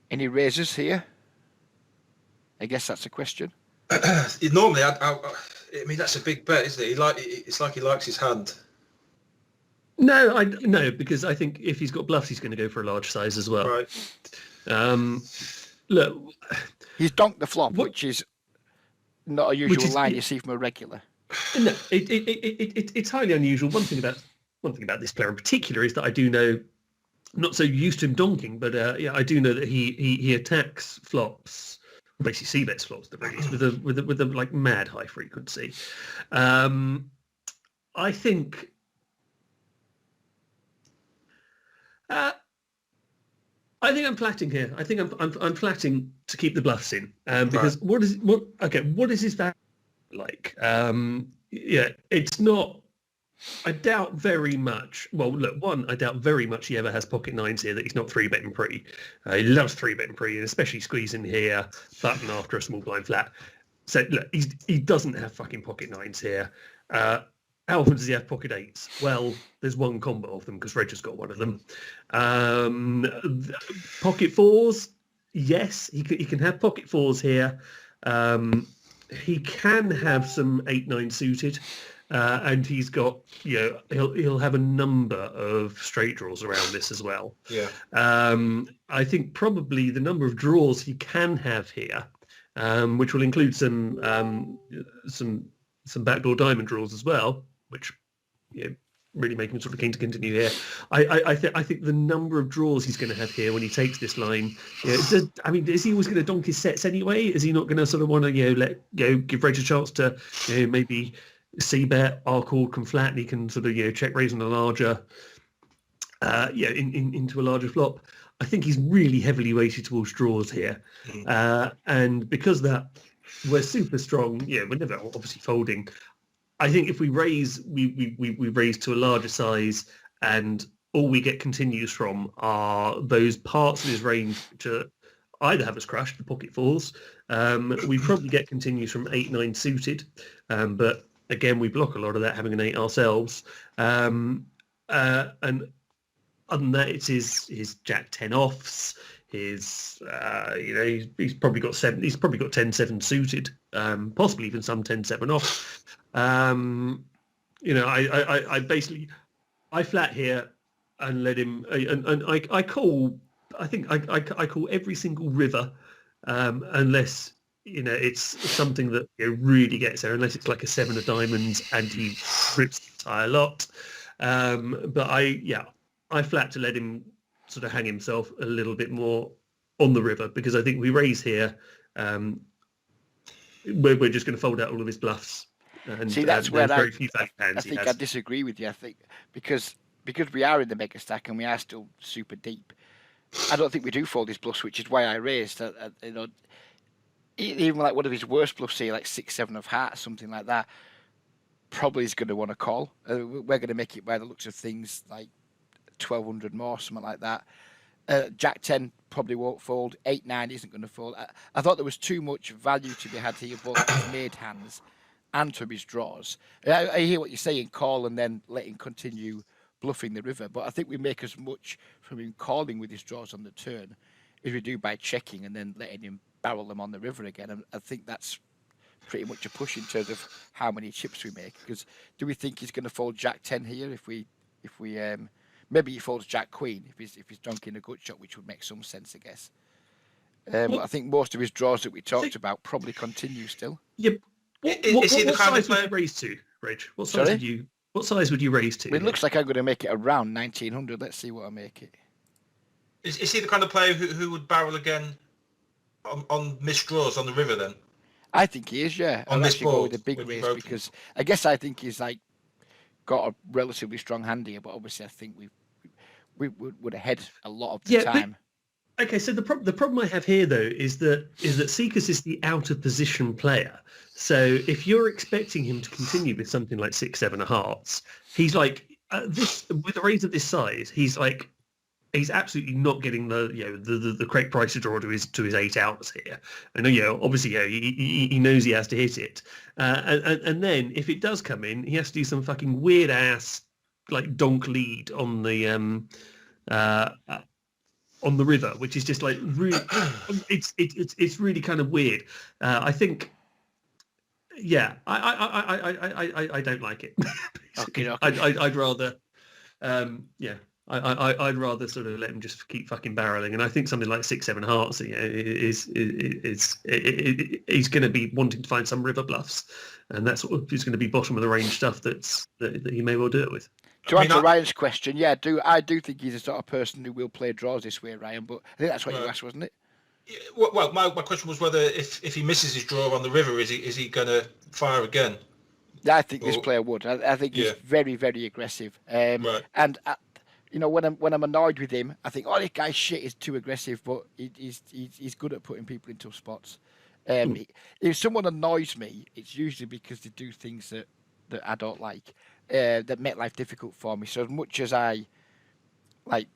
Any raises here? I guess that's a question. Normally, I mean, that's a big bet, isn't it? It's like he likes his hand. No, because I think if he's got bluffs, he's going to go for a large size as well. Right. Look, He's donked the flop, What- which is not a which usual is line you see from a regular. no, it's highly unusual. One thing about this player in particular is that I do know, I'm not so used to him donking, but yeah, I do know that he attacks flops, basically c-bets flops, the release with a like mad high frequency. I think. I think I'm flatting here. I think I'm flatting to keep the bluffs in because what is his value like? Yeah, it's not. I doubt very much. Well, look, I doubt very much he ever has pocket nines here that he's not 3-betting pre. He loves 3-betting pre, and especially squeezing here, button after a small blind flat. So look, he doesn't have fucking pocket nines here. How often does he have pocket eights? Well, there's one combo of them because Reg has got one of them. Pocket fours, yes, he can have pocket fours here. He can have some 8-9 suited. And he's got, he'll have a number of straight draws around this as well. Yeah. I think probably the number of draws he can have here, which will include some backdoor diamond draws as well, which really make him sort of keen to continue here. I think the number of draws he's going to have here when he takes this line. Is he always going to donk his sets anyway? Is he not going to sort of want to give Reg a chance to maybe c-bet, R-call can flat, and he can sort of check raise on a larger into a larger flop. I think he's really heavily weighted towards draws here, and because that we're super strong. We're never obviously folding. I think if we raise, we raise to a larger size, and all we get continues from are those parts of his range to either have us crushed, the pocket fours. We probably get continues from 8-9 suited, but again, we block a lot of that having an 8 ourselves. And other than that, it's his Jack 10 offs. He's probably got 7. He's probably got 10-7 suited, possibly even some 10-7 off. I basically flat here and let him. And I call. I think I call every single river, unless it's something that really gets there. Unless it's like a 7 of diamonds and he rips the entire lot. But I flat to let him sort of hang himself a little bit more on the river, because I think we raise here. We're just going to fold out all of his bluffs. And see, that's where very few hands I think I disagree with you. I think because we are in the mega stack and we are still super deep, I don't think we do fold his bluffs, which is why I raised. Even like one of his worst bluffs, say like 6-7 of hearts, something like that, probably is going to want to call. We're going to make it by the looks of things like 1,200 more, something like that. Jack 10 probably won't fold. 8-9 isn't going to fold. I thought there was too much value to be had here, both his made hands and from his draws. I hear what you're saying, call and then let him continue bluffing the river, but I think we make as much from him calling with his draws on the turn as we do by checking and then letting him barrel them on the river again. And I think that's pretty much a push in terms of how many chips we make. Because do we think he's going to fold Jack 10 here if we maybe he folds Jack Queen if he's donking a gut shot, which would make some sense, I guess. But I think most of his draws that we talked about probably continue still. Yep. What size would you raise to, Reg? What size would you raise to? It looks like I'm going to make it around 1,900. Let's see what I make it. Is he the kind of player who would barrel again on missed draws on the river then? I think he is, yeah. On I'll this actually go with board, a big when you raise broke because I guess I think he's like got a relatively strong hand here, but obviously I think we would have had a lot of the time. Okay, so the problem I have here though is that Seekers is the out of position player. So if you're expecting him to continue with something like 6-7 of hearts, he's like this with a raise of this size. He's absolutely not getting the correct price to draw to his 8 outs here. And obviously he knows he has to hit it. And then if it does come in, he has to do some fucking weird ass like donk lead on the river, which is just like really, it's really kind of weird. I think, I don't like it. Okay. I'd rather Yeah. I'd rather sort of let him just keep fucking barreling, and I think something like 6-7 hearts, you know, he's going to be wanting to find some river bluffs, and that's sort of is going to be bottom of the range stuff that he may well do it with. To answer Ryan's question, yeah, I do think he's the sort of person who will play draws this way, Ryan. But I think that's what you asked, wasn't it? Yeah, well, my question was whether if he misses his draw on the river, is he going to fire again? Yeah, I think this player would. I think he's very, very aggressive. Right. And you know, when I'm annoyed with him, I think, oh, this guy's shit is too aggressive, but he's good at putting people into tough spots. If someone annoys me, it's usually because they do things that I don't like, that make life difficult for me. So as much as I like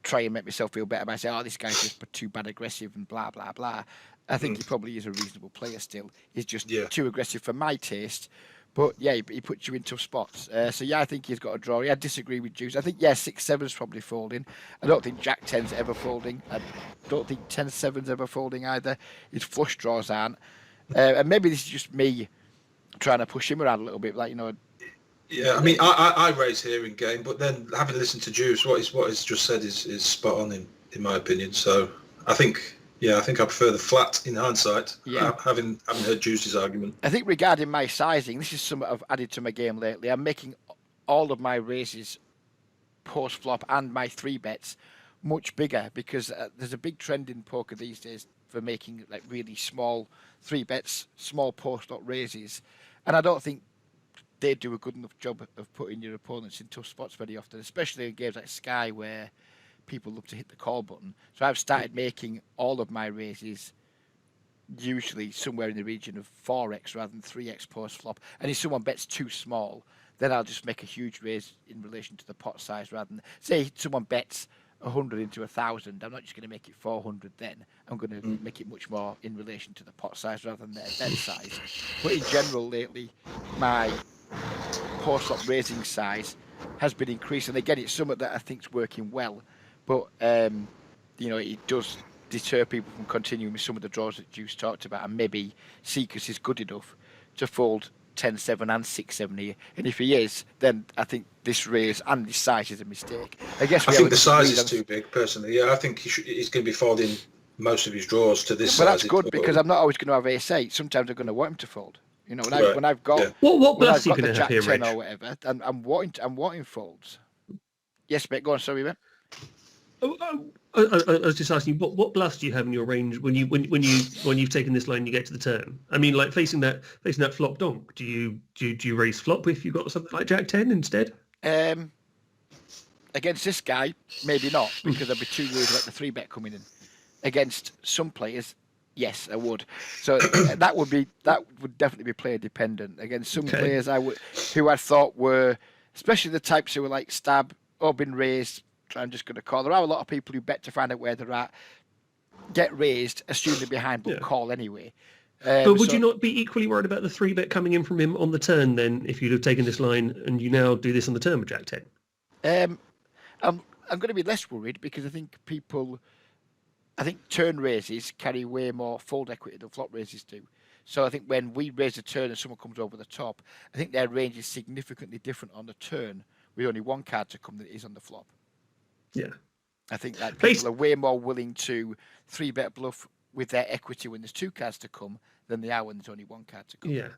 try and make myself feel better by saying, oh, this guy's just too bad aggressive and blah blah blah, I think he probably is a reasonable player still. He's just too aggressive for my taste. But yeah, he puts you in tough spots. So yeah, I think he's got a draw. Yeah, I disagree with Juice. I think 6-7's probably folding. I don't think Jack 10's ever folding. I don't think 10-7's ever folding either. His flush draws aren't. And maybe this is just me trying to push him around a little bit, like, you know. Yeah, I mean, I raise here in game, but then having listened to Juice, what he's just said is spot on in my opinion. So I think I prefer the flat in hindsight, having heard Juice's argument. I think regarding my sizing, this is something I've added to my game lately. I'm making all of my raises post-flop and my 3-bets much bigger because there's a big trend in poker these days for making like really small 3-bets, small post-flop raises. And I don't think they do a good enough job of putting your opponents in tough spots very often, especially in games like Sky where people love to hit the call button. So I've started making all of my raises usually somewhere in the region of 4x rather than 3x post flop. And if someone bets too small, then I'll just make a huge raise in relation to the pot size rather than, say someone bets 100 into 1,000. I'm not just going to make it 400 then. I'm going to make it much more in relation to the pot size rather than their bet size. But in general lately, my post flop raising size has been increased. And again, it's something that I think is working well. But, you know, it does deter people from continuing with some of the draws that Juice talked about. And maybe Seekers is good enough to fold 10-7 and 6-7 here. And if he is, then I think this raise and this size is a mistake. I think the size is too big, personally. Yeah, I think he's going to be folding most of his draws to this size. But that's good because I'm not always going to have ace-8. Sometimes I'm going to want him to fold. You know, when I've got what bluffs you the Jack 10 or whatever, and I'm wanting folds. Yes, mate. Go on. Sorry, mate. I was just asking you, what bluffs do you have in your range when you've taken this line and you get to the turn? I mean, like facing that flop donk, do you raise flop if you got something like Jack 10 instead? Against this guy, maybe not, because I'd be too worried about the 3-bet coming in. Against some players, yes, I would. So that would definitely be player dependent. Against some players who I thought were, especially the types who were like stab or been raised, I'm just going to call. There are a lot of people who bet to find out where they're at, get raised, assume they're behind, but call anyway. But would you not be equally worried about the 3-bet coming in from him on the turn then, if you'd have taken this line and you now do this on the turn with Jack 10? I'm going to be less worried because I think turn raises carry way more fold equity than flop raises do. So I think when we raise a turn and someone comes over the top, I think their range is significantly different on the turn with only one card to come than it is on the flop. Yeah. I think that people are way more willing to 3-bet bluff with their equity when there's 2 cards to come than they are when there's only 1 card to come. Yeah.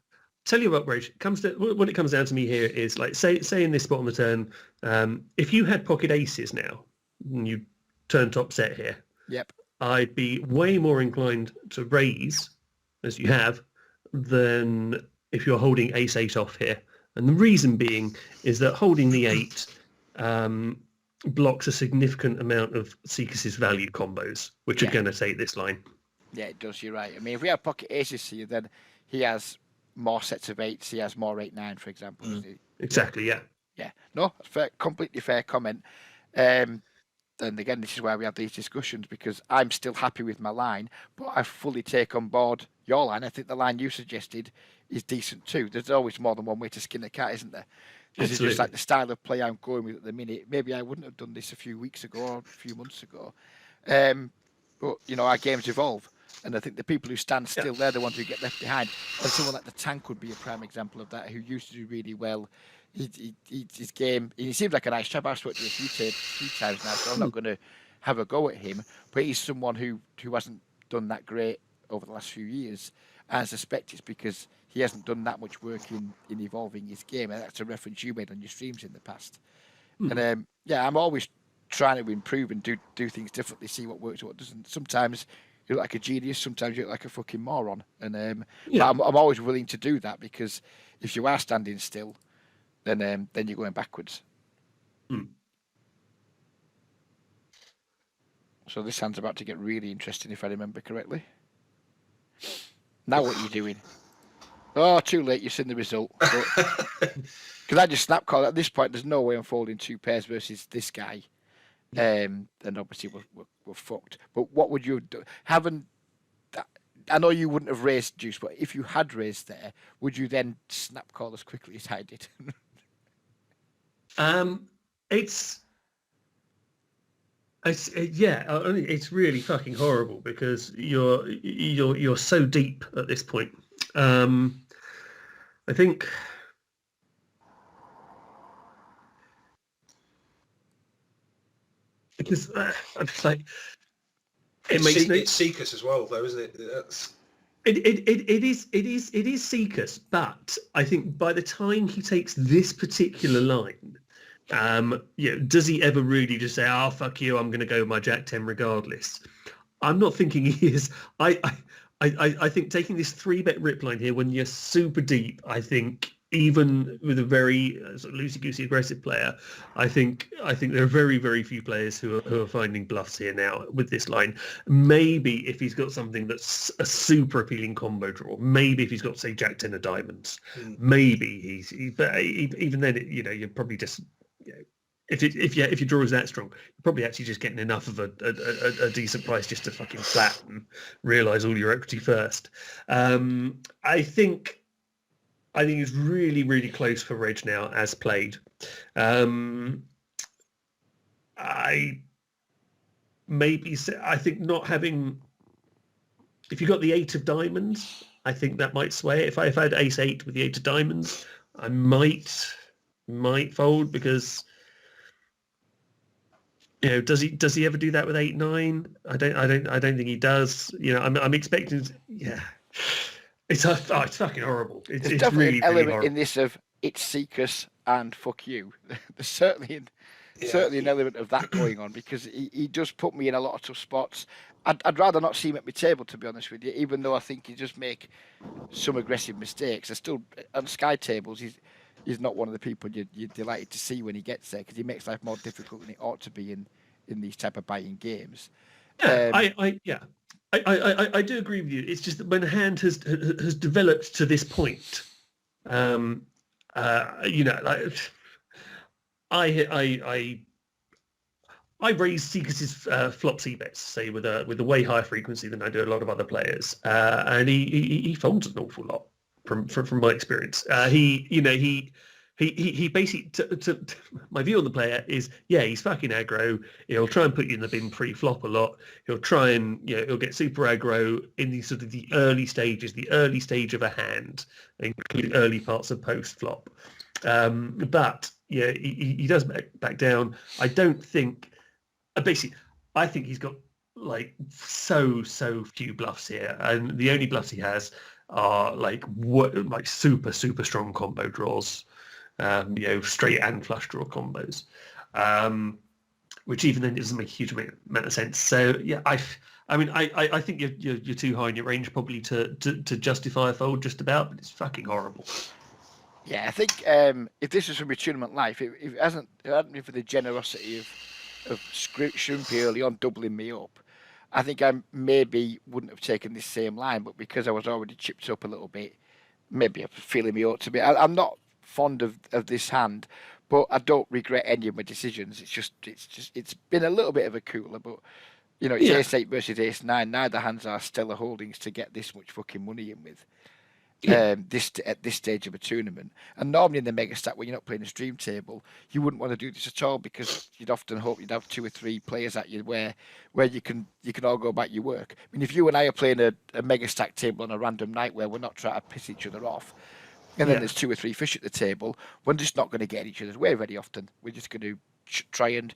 Tell you what, Rach, when it comes down to me here is like, say in this spot on the turn, if you had pocket aces now, and you turn top set here, I'd be way more inclined to raise, as you have, than if you're holding ace-8 off here. And the reason being is that holding the 8 blocks a significant amount of Seekers' value combos, which are going to take this line. Yeah, it does. You're right. I mean, if we have pocket aces here, then he has more sets of 8s. He has more 8-9, for example. Exactly, yeah. Yeah. No, fair, completely fair comment. And again, this is why we have these discussions, because I'm still happy with my line, but I fully take on board your line. I think the line you suggested is decent too. There's always more than one way to skin a cat, isn't there? This is just like the style of play I'm going with at the minute. Maybe I wouldn't have done this a few weeks ago or a few months ago. But, you know, our games evolve. And I think the people who stand still, they're the ones who get left behind. And someone like the Tank would be a prime example of that, who used to do really well His game. He seems like a nice chap. I've spoken to him few times now, so I'm not going to have a go at him. But he's someone who hasn't done that great over the last few years. And I suspect it's because he hasn't done that much work in evolving his game, and that's a reference you made on your streams in the past. And I'm always trying to improve and do things differently, see what works, what doesn't. Sometimes you look like a genius, sometimes you look like a fucking moron, and but I'm always willing to do that, because if you are standing still, then you're going backwards. So this hand's about to get really interesting, if I remember correctly. Now what are you doing? Oh, too late. You've seen the result. Because I just snap call at this point. There's no way I'm folding 2 pairs versus this guy. And obviously we're fucked. But what would you do? I know you wouldn't have raised deuce, but if you had raised there, would you then snap call as quickly as I did? It's really fucking horrible, because you're so deep at this point. I think because it's like it's Seekers as well, though, isn't it? It is Seekers, but I think by the time he takes this particular line, does he ever really just say, "Oh, fuck you, I'm going to go with my Jack 10 regardless"? I'm not thinking he is. I think taking this 3-bet rip line here when you're super deep, I think even with a very sort of loosey-goosey aggressive player, I think there are very, very few players who are finding bluffs here now with this line. Maybe if he's got something that's a super appealing combo draw, maybe if he's got, say, Jack 10 of diamonds, maybe but even then, you're probably just, if your draw is that strong, you're probably actually just getting enough of a decent price just to fucking flat and realise all your equity first. I think it's really, really close for Reg now as played. I think not having, if you got the 8 of diamonds, I think that might sway it. If I had ace 8 with the 8 of diamonds, I might fold, because does he ever do that with 8-9? I don't think he does. I'm expecting. Yeah, it's fucking horrible. It's definitely really, an element really in this of it's Seekers and fuck you. There's certainly an element of that going on, because he does put me in a lot of tough spots. I'd rather not see him at my table, to be honest with you, even though I think he does make some aggressive mistakes. There's still on Sky tables. He's not one of the people you're delighted to see when he gets there, because he makes life more difficult than it ought to be in these type of buying games. I do agree with you. It's just that when a hand has developed to this point, I raise Seekers' flop C-bets, say, with a way higher frequency than I do a lot of other players, and he folds an awful lot from my experience. He basically, my view on the player is, he's fucking aggro. He'll try and put you in the bin pre-flop a lot. He'll try and, he'll get super aggro in the sort of the early stages, the early stage of a hand, including early parts of post-flop. But he does back down. I don't think, basically, I think he's got like so few bluffs here, and the only bluffs he has are like super strong combo draws. Straight and flush draw combos, which even then doesn't make a huge amount of sense. So I think you're too high in your range probably to justify a fold just about, but it's fucking horrible. Yeah, I think if this was from your tournament life, if it hadn't been for the generosity of Shrimpy early on doubling me up, I think I maybe wouldn't have taken this same line. But because I was already chipped up a little bit, maybe I'm feeling me ought to be. I'm not fond of this hand, but I don't regret any of my decisions. It's been a little bit of a cooler, but it's ace 8 versus ace 9. Neither hands are stellar holdings to get this much fucking money in with. At this stage of a tournament, and normally in the mega stack when you're not playing a stream table, you wouldn't want to do this at all, because you'd often hope you'd have 2 or 3 players at you where you can all go back your work. I mean, if you and I are playing a mega stack table on a random night where we're not trying to piss each other off, And then Yeah. there's 2 or 3 fish at the table. We're just not going to get in each other's way very often. We're just going to try and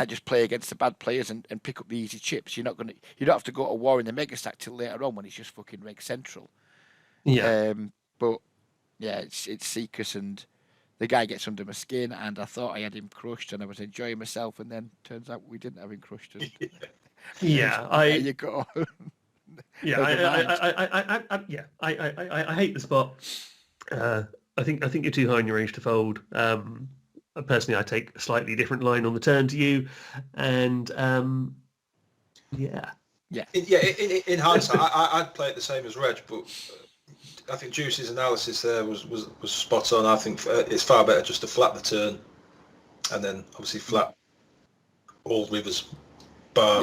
just play against the bad players and pick up the easy chips. You don't have to go to war in the mega stack till later on when it's just fucking reg central. Yeah. But yeah, it's Seekers, and the guy gets under my skin, and I thought I had him crushed and I was enjoying myself, and then turns out we didn't have him crushed. And Yeah. there you go. Yeah, Never mind. I hate the spot. I think you're too high in your range to fold. Personally, I take a slightly different line on the turn to you, and yeah. In hindsight, I'd play it the same as Reg, but I think Juice's analysis there was spot on. I think it's far better just to flat the turn, and then obviously flat all rivers bar.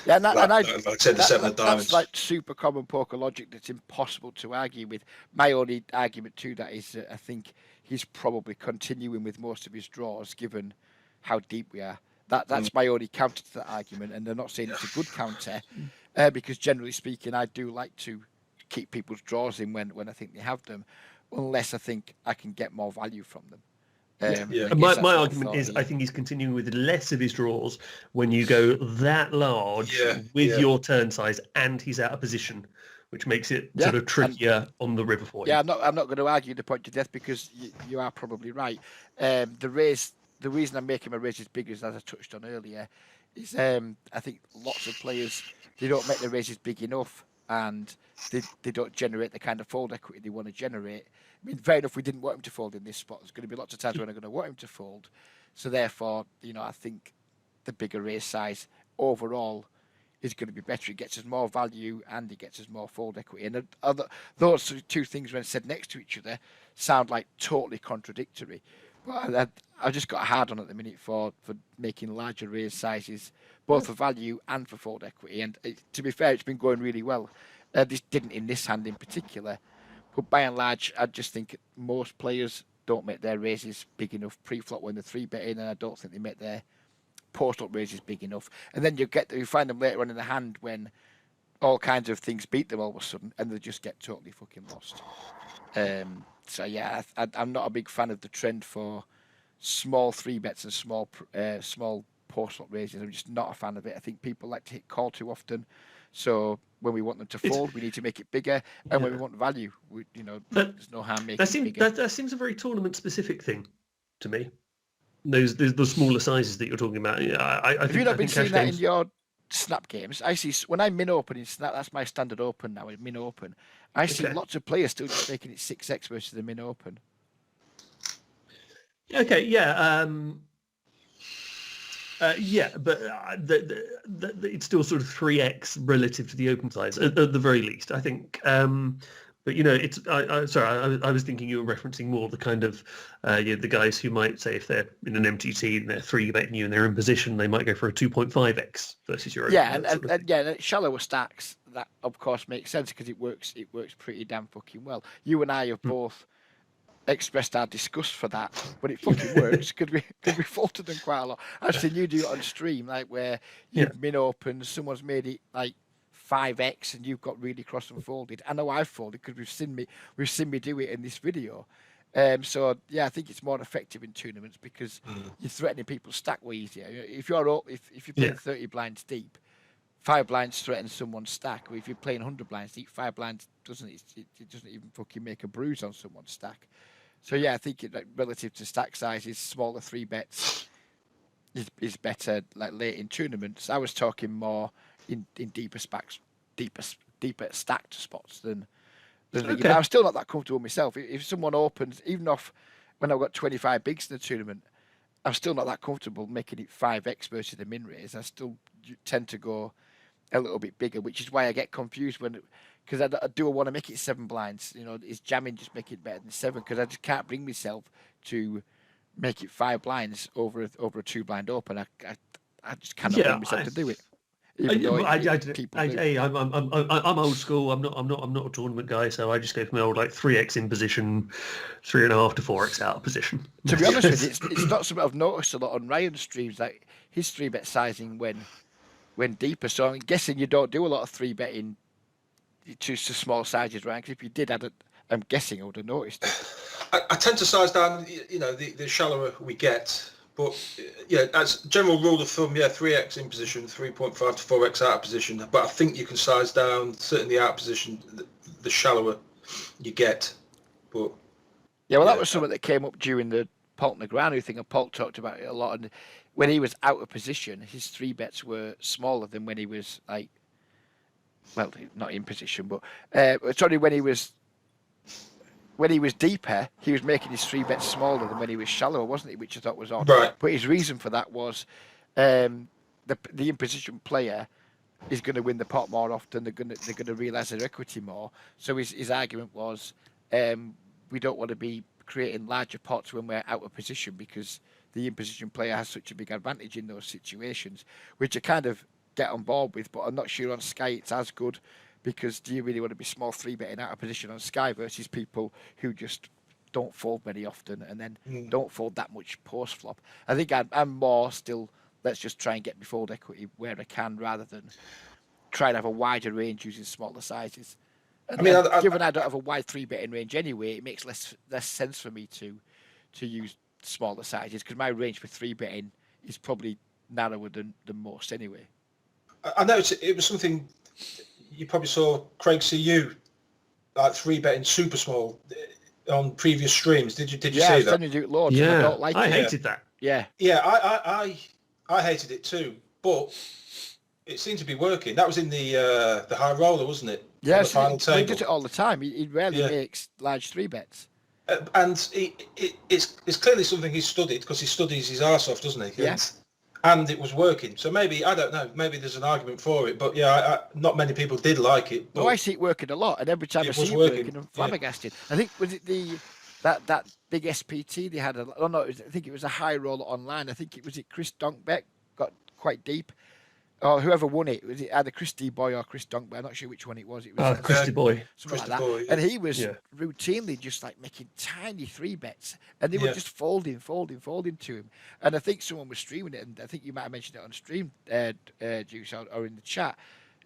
Yeah, and like I said, the 7 of diamonds. That's like super common poker logic that's impossible to argue with. My only argument to that is that I think he's probably continuing with most of his draws, given how deep we are. That's my only counter to that argument, and they're not saying it's a good counter, because generally speaking, I do like to keep people's draws in when I think they have them, unless I think I can get more value from them. And my argument is I think he's continuing with less of his draws when you go that large with your turn size and he's out of position, which makes it sort of trickier on the river for you. Yeah, I'm not going to argue the point to death, because you are probably right. The reason I'm making my raise as big as I touched on earlier is I think lots of players, they don't make their raises big enough, and they don't generate the kind of fold equity they want to generate. I mean, fair enough, we didn't want him to fold in this spot. There's going to be lots of times when I'm going to want him to fold. So therefore, I think the bigger raise size overall is going to be better. It gets us more value and it gets us more fold equity. And those 2 things, when said next to each other, sound like totally contradictory. But I just got hard on at the minute for making larger raise sizes, both for value and for fold equity. And to be fair, it's been going really well. This didn't in this hand in particular. But by and large, I just think most players don't make their raises big enough pre-flop when they're 3-betting, and I don't think they make their post-up raises big enough. And then you find them later on in the hand when all kinds of things beat them all of a sudden, and they just get totally fucking lost. So yeah, I'm not a big fan of the trend for small 3-bets and small post-flop raises. I'm just not a fan of it. I think people like to hit call too often. So when we want them to fold, we need to make it bigger, and when we want value, there's no harm making it bigger. That seems a very tournament-specific thing to me. Those the smaller sizes that you're talking about. Have you not been seeing that in your snap games? I see when I min open in snap. That's my standard open now. In min open, I see lots of players still just making it 6x versus the min open. Okay, yeah. But it's still sort of 3x relative to the open size at the very least, I think. But it's. I was thinking you were referencing more the kind of the guys who might say if they're in an MTT and they're 3-betting you and they're in position, they might go for a 2.5x versus your open. And shallower stacks, that of course makes sense because it works pretty damn fucking well. You and I have both expressed our disgust for that, but it fucking works because we faulted them quite a lot. I've seen you do it on stream, like where you've min open, someone's made it like 5x and you've got really cross and folded. I know I've folded because we've seen me do it in this video. So yeah, I think it's more effective in tournaments because you're threatening people's stack way easier. If you're playing 30 blinds deep, 5 blinds threaten someone's stack. Or if you're playing 100 blinds deep, 5 blinds doesn't even fucking make a bruise on someone's stack. So yeah, I think relative to stack sizes, smaller 3-bets is better like late in tournaments. I was talking more in deeper stacked spots than I'm still not that comfortable myself. If someone opens, even off when I've got 25 bigs in the tournament, I'm still not that comfortable making it 5x versus the min raise. I still tend to go a little bit bigger, which is why I get confused because I do want to make it 7 blinds. Is jamming just make it better than 7? Because I just can't bring myself to make it 5 blinds over a 2-blind open. I just cannot bring myself to do it. I'm old school. I'm not a tournament guy, so I just go for my old 3x in position, 3.5 to 4x out of position. To be honest with you, it's not something I've noticed a lot on Ryan's streams. Like his 3-bet sizing when deeper. So I'm guessing you don't do a lot of 3-betting to small sizes, right? Because if you did, I'm guessing I would have noticed it. I tend to size down, the shallower we get. But as general rule of thumb, 3x in position, 3.5 to 4x out of position. But I think you can size down certainly out of position the shallower you get. But That was something that came up during the Paul Negreanu thing, and Paul talked about it a lot. And when he was out of position, his 3-bets were smaller than when he was not in position, but sorry, when he was deeper, he was making his 3-bets smaller than when he was shallower, wasn't he? Which I thought was odd. Right. But his reason for that was the in-position player is going to win the pot more often. They're going to realise their equity more. So his argument was we don't want to be creating larger pots when we're out of position because the in-position player has such a big advantage in those situations, which I kind of get on board with. But I'm not sure on Sky it's as good. Because do you really want to be small 3-betting out of position on Sky versus people who just don't fold very often and then don't fold that much post flop? I think I'm more still, let's just try and get me fold equity where I can rather than try and have a wider range using smaller sizes. And given I don't have a wide 3-betting range anyway, it makes less sense for me to use smaller sizes because my range for 3-betting is probably narrower than most anyway. I noticed it was something. You probably saw Craig CU like 3-betting super small on previous streams. Did you see that? Yeah, I do it loads. Yeah, I don't like I it. hated that. Yeah, I hated it too, but it seemed to be working. That was in the high roller, wasn't it? Yeah, the final table. He does it all the time. He rarely makes large 3-bets. And it's clearly something he's studied because he studies his arse off, doesn't he? Yeah. And it was working. So maybe, I don't know, maybe there's an argument for it. But not many people did like it. But I see it working a lot. And every time I see it working, I'm flabbergasted. I think, was it that big SPT they had? I think it was a high roller online. I think it was Chris Donkbeck got quite deep. Or whoever won it, was it either Christy Boy or Chris Donkbeck? I'm not sure which one it was. It was Christy Boy. Something Christy like that. Boy, yeah. And he was routinely just like making tiny 3-bets. And they were just folding to him. And I think someone was streaming it, and I think you might have mentioned it on stream, Juice, or in the chat.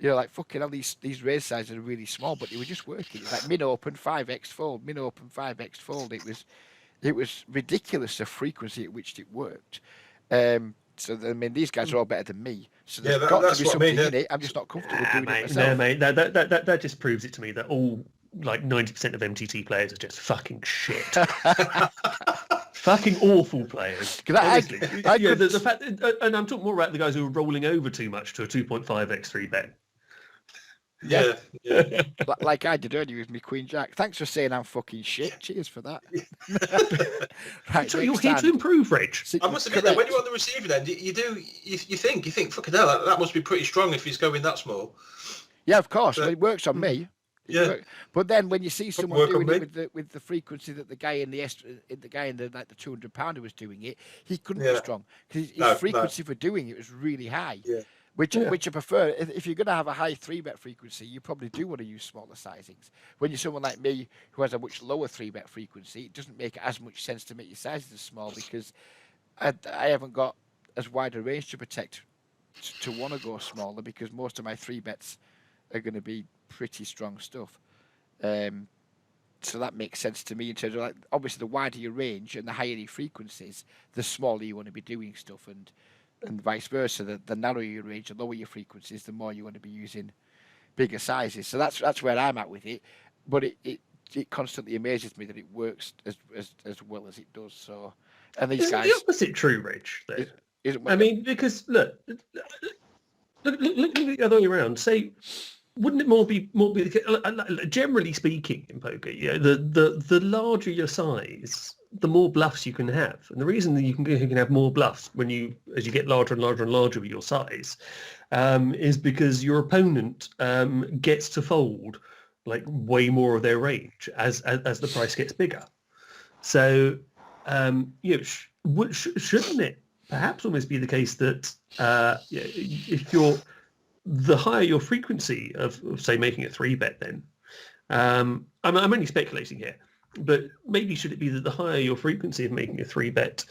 Like fucking hell, these raise sizes are really small, but they were just working. It's like min open 5x fold, min open 5x fold. It was ridiculous the frequency at which it worked. So these guys are all better than me. So there's got to be something in it. I'm just not comfortable doing it myself. No, mate. That just proves it to me that all 90% of MTT players are just fucking shit. Fucking awful players. Honestly. The fact, and I'm talking more about the guys who are rolling over too much to a 2.5x 3-bet. Yeah. Like I did earlier with me Queen Jack. Thanks for saying I'm fucking shit. Cheers for that. Right, so you're here to improve, Reg. I must admit that when you're on the receiving end, you think fucking hell, that must be pretty strong if he's going that small. Yeah, of course. It works on me. Yeah. But then when you see someone doing it with the frequency that the guy in the 200 pounder was doing it, he couldn't be strong because his frequency for doing it was really high. Yeah. Which I prefer. If you're going to have a high 3-bet frequency, you probably do want to use smaller sizings. When you're someone like me who has a much lower 3-bet frequency, it doesn't make as much sense to make your sizes as small because I haven't got as wide a range to protect to want to go smaller because most of my 3-bets are going to be pretty strong stuff. So that makes sense to me in terms of obviously the wider your range and the higher your frequencies, the smaller you want to be doing stuff and vice versa. The narrower your range, the lower your frequencies, the more you want to be using bigger sizes. So that's where I'm at with it. But it constantly amazes me that it works as well as it does. So, and these guys. The opposite true, Reg. I mean, because look the other way around. Say, wouldn't it more be generally speaking in poker? The larger your size, the more bluffs you can have, and the reason that you can have more bluffs as you get larger and larger and larger with your size, is because your opponent gets to fold way more of their range as the price gets bigger. So shouldn't it perhaps almost be the case that if the higher your frequency of say making a 3-bet, then I'm only speculating here. But maybe should it be that the higher your frequency of making a 3-bet,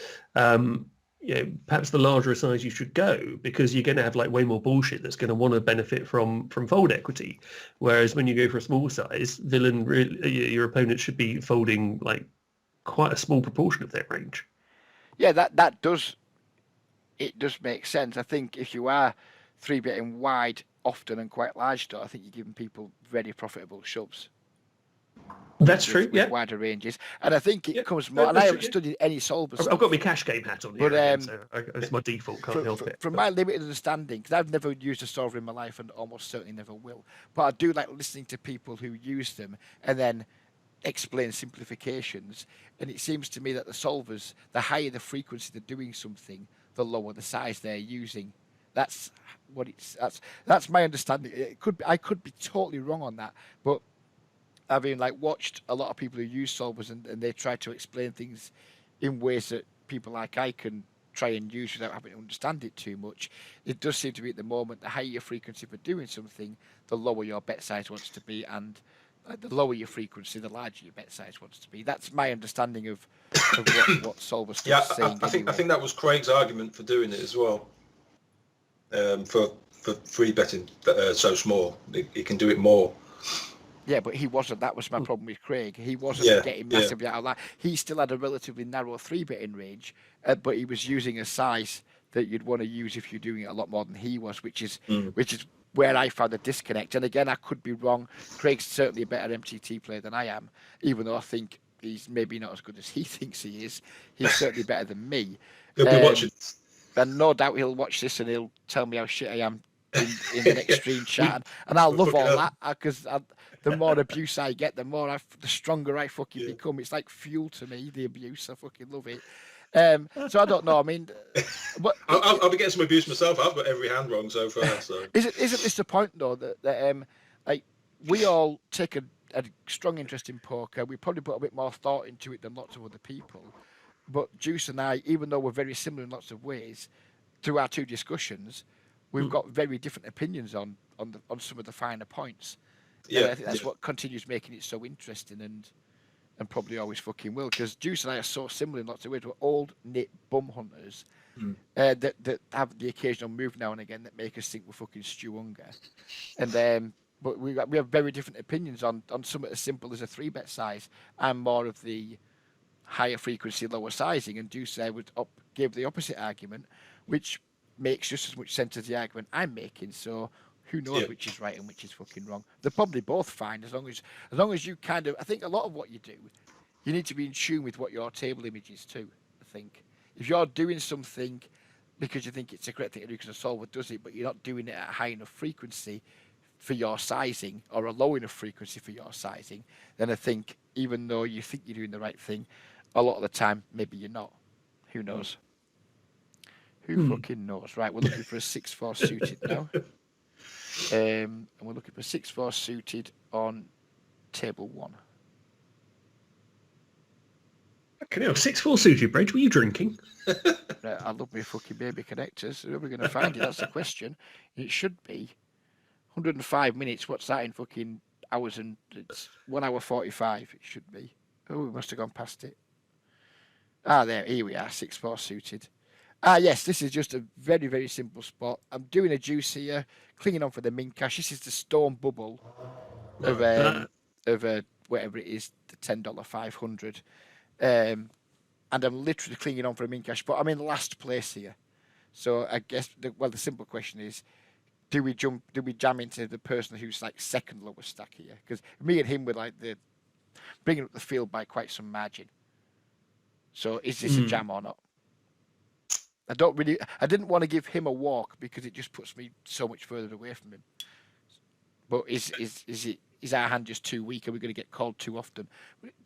perhaps the larger a size you should go, because you're going to have like way more bullshit that's going to want to benefit from fold equity. Whereas when you go for a small size, villain, your opponent should be folding like quite a small proportion of their range. Yeah, that does make sense. I think if you are 3-betting wide often and quite large, though, I think you're giving people very profitable shoves. That's true. With wider ranges, and I think it comes more. And I haven't studied any solvers. I've got my cash game hat on here, again, so it's my default. Can't help it. From my limited understanding, because I've never used a solver in my life, and almost certainly never will. But I do like listening to people who use them and then explain simplifications. And it seems to me that the solvers, the higher the frequency they're doing something, the lower the size they're using. That's what that's my understanding. I could be totally wrong on that, but having like watched a lot of people who use solvers and they try to explain things in ways that people like I can try and use without having to understand it too much, it does seem to be at the moment the higher your frequency for doing something, the lower your bet size wants to be, and the lower your frequency, the larger your bet size wants to be. That's my understanding of what solver stuff's saying. I think that was Craig's argument for doing it as well. For free betting so small, he can do it more. Yeah, but he wasn't. That was my problem with Craig. He wasn't getting massively out of that. He still had a relatively narrow 3-betting range, but he was using a size that you'd want to use if you're doing it a lot more than he was, which is where I found the disconnect. And again, I could be wrong. Craig's certainly a better MTT player than I am, even though I think he's maybe not as good as he thinks he is. He's certainly better than me. He'll be watching. And no doubt he'll watch this and he'll tell me how shit I am in an extreme chat, and I love all that, because the more abuse I get, the stronger I fucking become. It's like fuel to me, the abuse. I fucking love it. So I don't know. I mean, but I'll be getting some abuse myself. I've got every hand wrong so far. So isn't this the point though, that like we all take a strong interest in poker. We probably put a bit more thought into it than lots of other people. But Juice and I, even though we're very similar in lots of ways, through our two discussions, we've got very different opinions on some of the finer points. Yeah, I think that's what continues making it so interesting, and probably always fucking will, because Juice and I are so similar in lots of ways. We're old knit bum hunters that have the occasional move now and again that make us think we're fucking Stu Unger. And but we have very different opinions on something as simple as a 3-bet size. I'm more of the higher frequency, lower sizing, and Juice I would give the opposite argument, which makes just as much sense as the argument I'm making. So who knows which is right and which is fucking wrong? They're probably both fine as long as you kind of. I think a lot of what you do, you need to be in tune with what your table image is too. I think if you're doing something because you think it's a correct thing to do because a solver does it, but you're not doing it at a high enough frequency for your sizing or a low enough frequency for your sizing, then I think even though you think you're doing the right thing, a lot of the time maybe you're not. Who knows? Who fucking knows? Right, we're looking for a 6-4 suited now. And we're looking for 6-4 suited on table 1. Okay, now 6-4 suited, Bridge. Were you drinking? I love my fucking baby connectors. Where are we going to find it? That's the question. It should be 105 minutes. What's that in fucking hours? And it's 1 hour 45. It should be. Oh, we must have gone past it. There. Here we are. 6-4 suited. Yes, this is just a very, very simple spot. I'm doing a juice here, clinging on for the min cash. This is the stone bubble of whatever it is, the $10 500. And I'm literally clinging on for a min cash, but I'm in last place here. So I guess the simple question is, do we jam into the person who's like second lowest stack here? Because me and him were like bringing up the field by quite some margin. So is this a jam or not? I didn't want to give him a walk because it just puts me so much further away from him. But is our hand just too weak? Are we going to get called too often?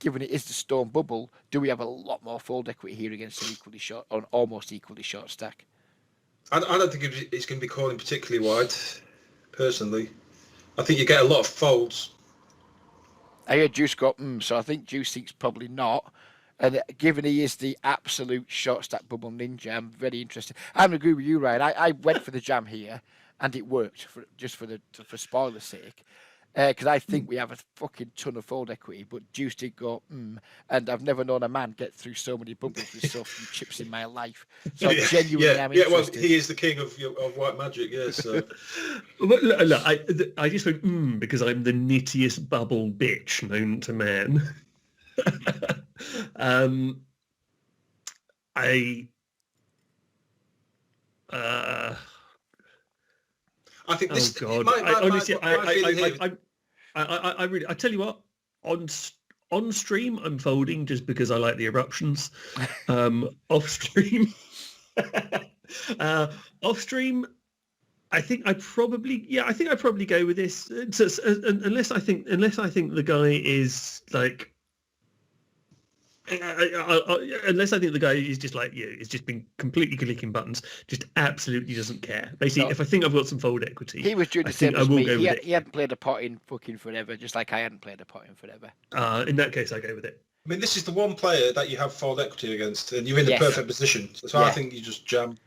Given it is the stone bubble, do we have a lot more fold equity here against an equally short, or an almost equally short stack? I don't think it's going to be calling particularly wide, personally. I think you get a lot of folds. I heard Juice go, so I think Juice thinks probably not. And given he is the absolute short stack bubble ninja, I'm very interested. I'm agree with you, Ryan. I went for the jam here, and it worked for spoiler's sake. Because I think we have a fucking ton of fold equity, but Juice did go, and I've never known a man get through so many bumpers with so few chips in my life. So genuinely, I'm Well, interested. he is the king of white magic. Yes. So. But look, I just went because I'm the nittiest bubble bitch known to man. I think this. Oh God! I really. I tell you what. On stream, I'm folding just because I like the eruptions. Off stream, off stream, I think I probably go with this. Unless I think the guy is like. Unless I think the guy is just like you, is just been completely clicking buttons, just absolutely doesn't care. Basically, if I think I've got some fold equity, he was doing the same as me. He hadn't played a pot in fucking forever, just like I hadn't played a pot in forever. In that case, I go with it. I mean, this is the one player that you have fold equity against, and you're in the perfect position. So I think you just jam,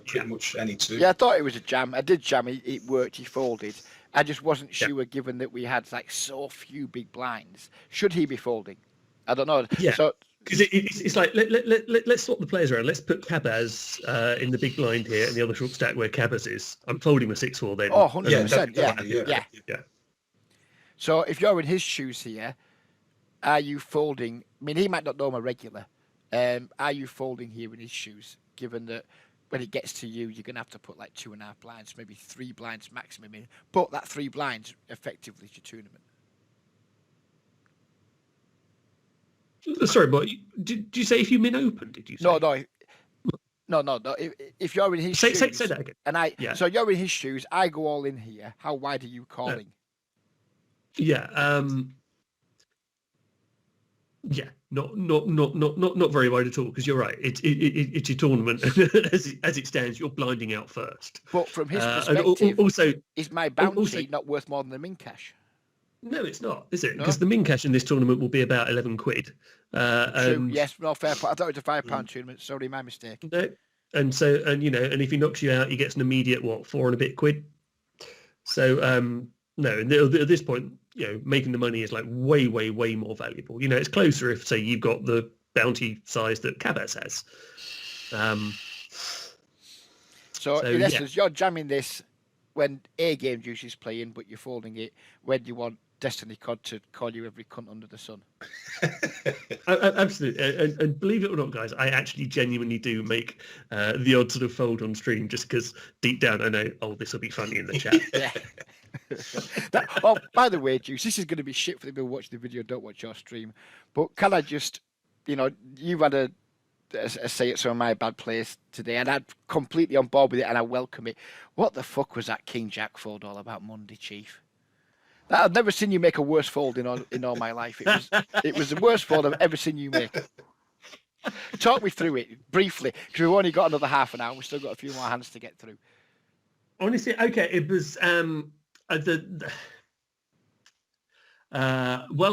pretty much any two. Yeah, I thought it was a jam. I did jam. It worked. He folded. I just wasn't sure, given that we had like so few big blinds. Should he be folding? I don't know. Yeah. So because it's like let's swap the players around. Let's put Cabaz in the big blind here and the other short stack where Cabaz is. I'm folding with 6-4 then. Oh, 100%. Yeah. So if you're in his shoes here, are you folding? I mean, he might not know him a regular. Are you folding here in his shoes, given that when it gets to you, you're going to have to put like 2.5 blinds, maybe 3 blinds maximum in. But that 3 blinds effectively is your tournament. Sorry, but did you say if you min open? Did you say? No. If you're in his shoes, say that again. And so you're in his shoes. I go all in here. How wide are you calling? Not very wide at all. Because you're right. It's your tournament. as it stands, you're blinding out first. But from his perspective, also, is my bounty not worth more than the min cash? No, it's not, is it? Because the min cash in this tournament will be about 11 quid. True. Yes, no, fair point. I thought it was a £5 tournament. Sorry, my mistake. No, and if he knocks you out, he gets an immediate 4 and a bit quid. So no, and at this point, making the money is like way more valuable. It's closer if say you've got the bounty size that Cabas has. So in essence, you're jamming this when A-game juice is playing, but you're folding it when you want Destiny COD to call you every cunt under the sun. Absolutely. And believe it or not, guys, I actually genuinely do make the odd sort of fold on stream just because deep down I know, this will be funny in the chat. By the way, Juice, this is going to be shit for the people watching the video, don't watch your stream. But can I just, you've had a say at some of my bad plays today, and I'm completely on board with it, and I welcome it. What the fuck was that King Jack fold all about Monday, Chief? I've never seen you make a worse fold in all my life. It was the worst fold I've ever seen you make. Talk me through it briefly, because we've only got another half an hour. We've still got a few more hands to get through. Honestly, okay, it was well,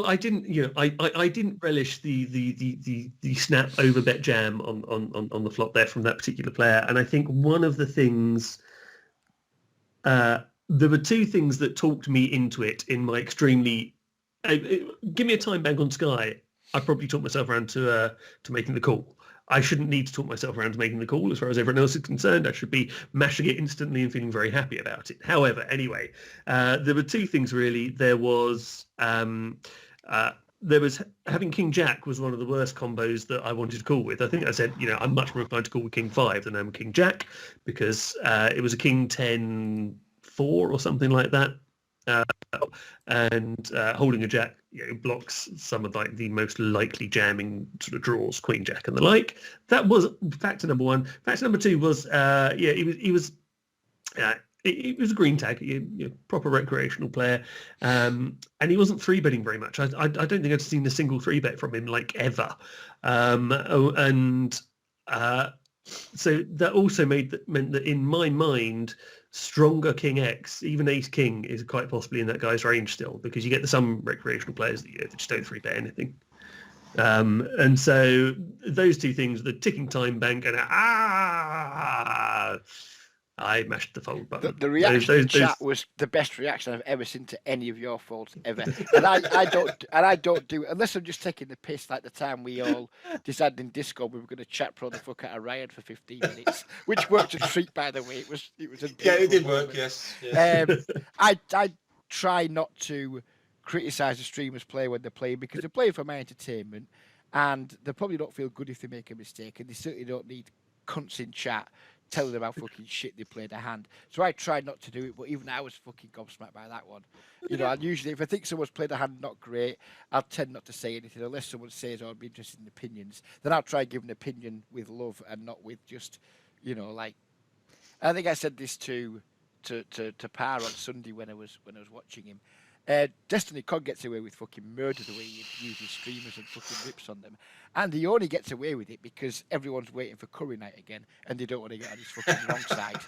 I didn't, I didn't relish the snap over bet jam on the flop there from that particular player, and I think one of the things. There were 2 things that talked me into it in my extremely... give me a time bank on Sky. I probably talked myself around to making the call. I shouldn't need to talk myself around to making the call as far as everyone else is concerned. I should be mashing it instantly and feeling very happy about it. However, anyway, there were 2 things really. There was having King Jack was one of the worst combos that I wanted to call with. I think I said, I'm much more inclined to call with King 5 than I'm King Jack because it was a King 10... 4 or something like that, and holding a jack blocks some of like the most likely jamming sort of draws, Queen Jack and the like. That was factor number 1. Factor number 2 was he was a green tag, proper recreational player, and he wasn't 3-betting very much. I don't think I'd seen a single 3-bet from him like ever, so that also meant that in my mind, stronger King X, even Ace King, is quite possibly in that guy's range still, because you get some recreational players that just don't 3-bet anything. And so those 2 things, the ticking time bank and I mashed the fold button. The reaction in chat was the best reaction I've ever seen to any of your folds ever. And I don't do it unless I'm just taking the piss, like the time we all decided in Discord we were going to chat pro the fuck out of Ryan for 15 minutes, which worked a treat, by the way. It was a it did moment. work. Yes. I try not to criticize the streamers play when they're playing, because they're playing for my entertainment, and they probably don't feel good if they make a mistake, and they certainly don't need cunts in chat telling them how fucking shit they played a hand. So I tried not to do it, but even I was fucking gobsmacked by that one. You know, and usually if I think someone's played a hand not great, I'll tend not to say anything unless someone says, "Oh, I'd be interested in opinions." Then I'll try and give an opinion with love and not with just, you know, like. I think I said this to Parr on Sunday when I was watching him. Destiny Cog gets away with fucking murder the way he uses streamers and fucking rips on them, and he only gets away with it because everyone's waiting for Curry Night again, and they don't want to get on his fucking wrong side.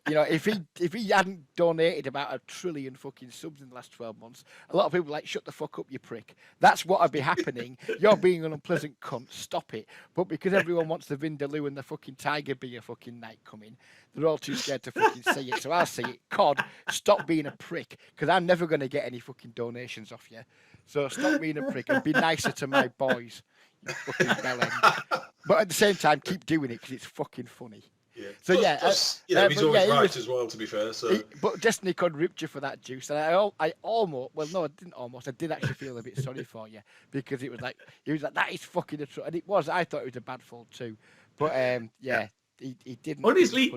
You know, if he hadn't donated about 1 trillion fucking subs in the last 12 months, a lot of people are like, shut the fuck up, you prick. That's what would be happening. You're being an unpleasant cunt. Stop it. But because everyone wants the Vindaloo and the fucking Tiger Beer fucking night coming, they're all too scared to fucking say it. So I'll say it. COD, stop being a prick, because I'm never going to get any fucking donations off you. So stop being a prick and be nicer to my boys, you fucking bellend. But at the same time, keep doing it because it's fucking funny. Yeah. So plus, you know, he's always right as well, to be fair. So, but Destiny Cod ripped you for that juice, and I almost, well, no, I didn't almost. I did actually feel a bit sorry for you, because it was like he was like, that is fucking a and it was. I thought it was a bad fold too, but he didn't. Honestly,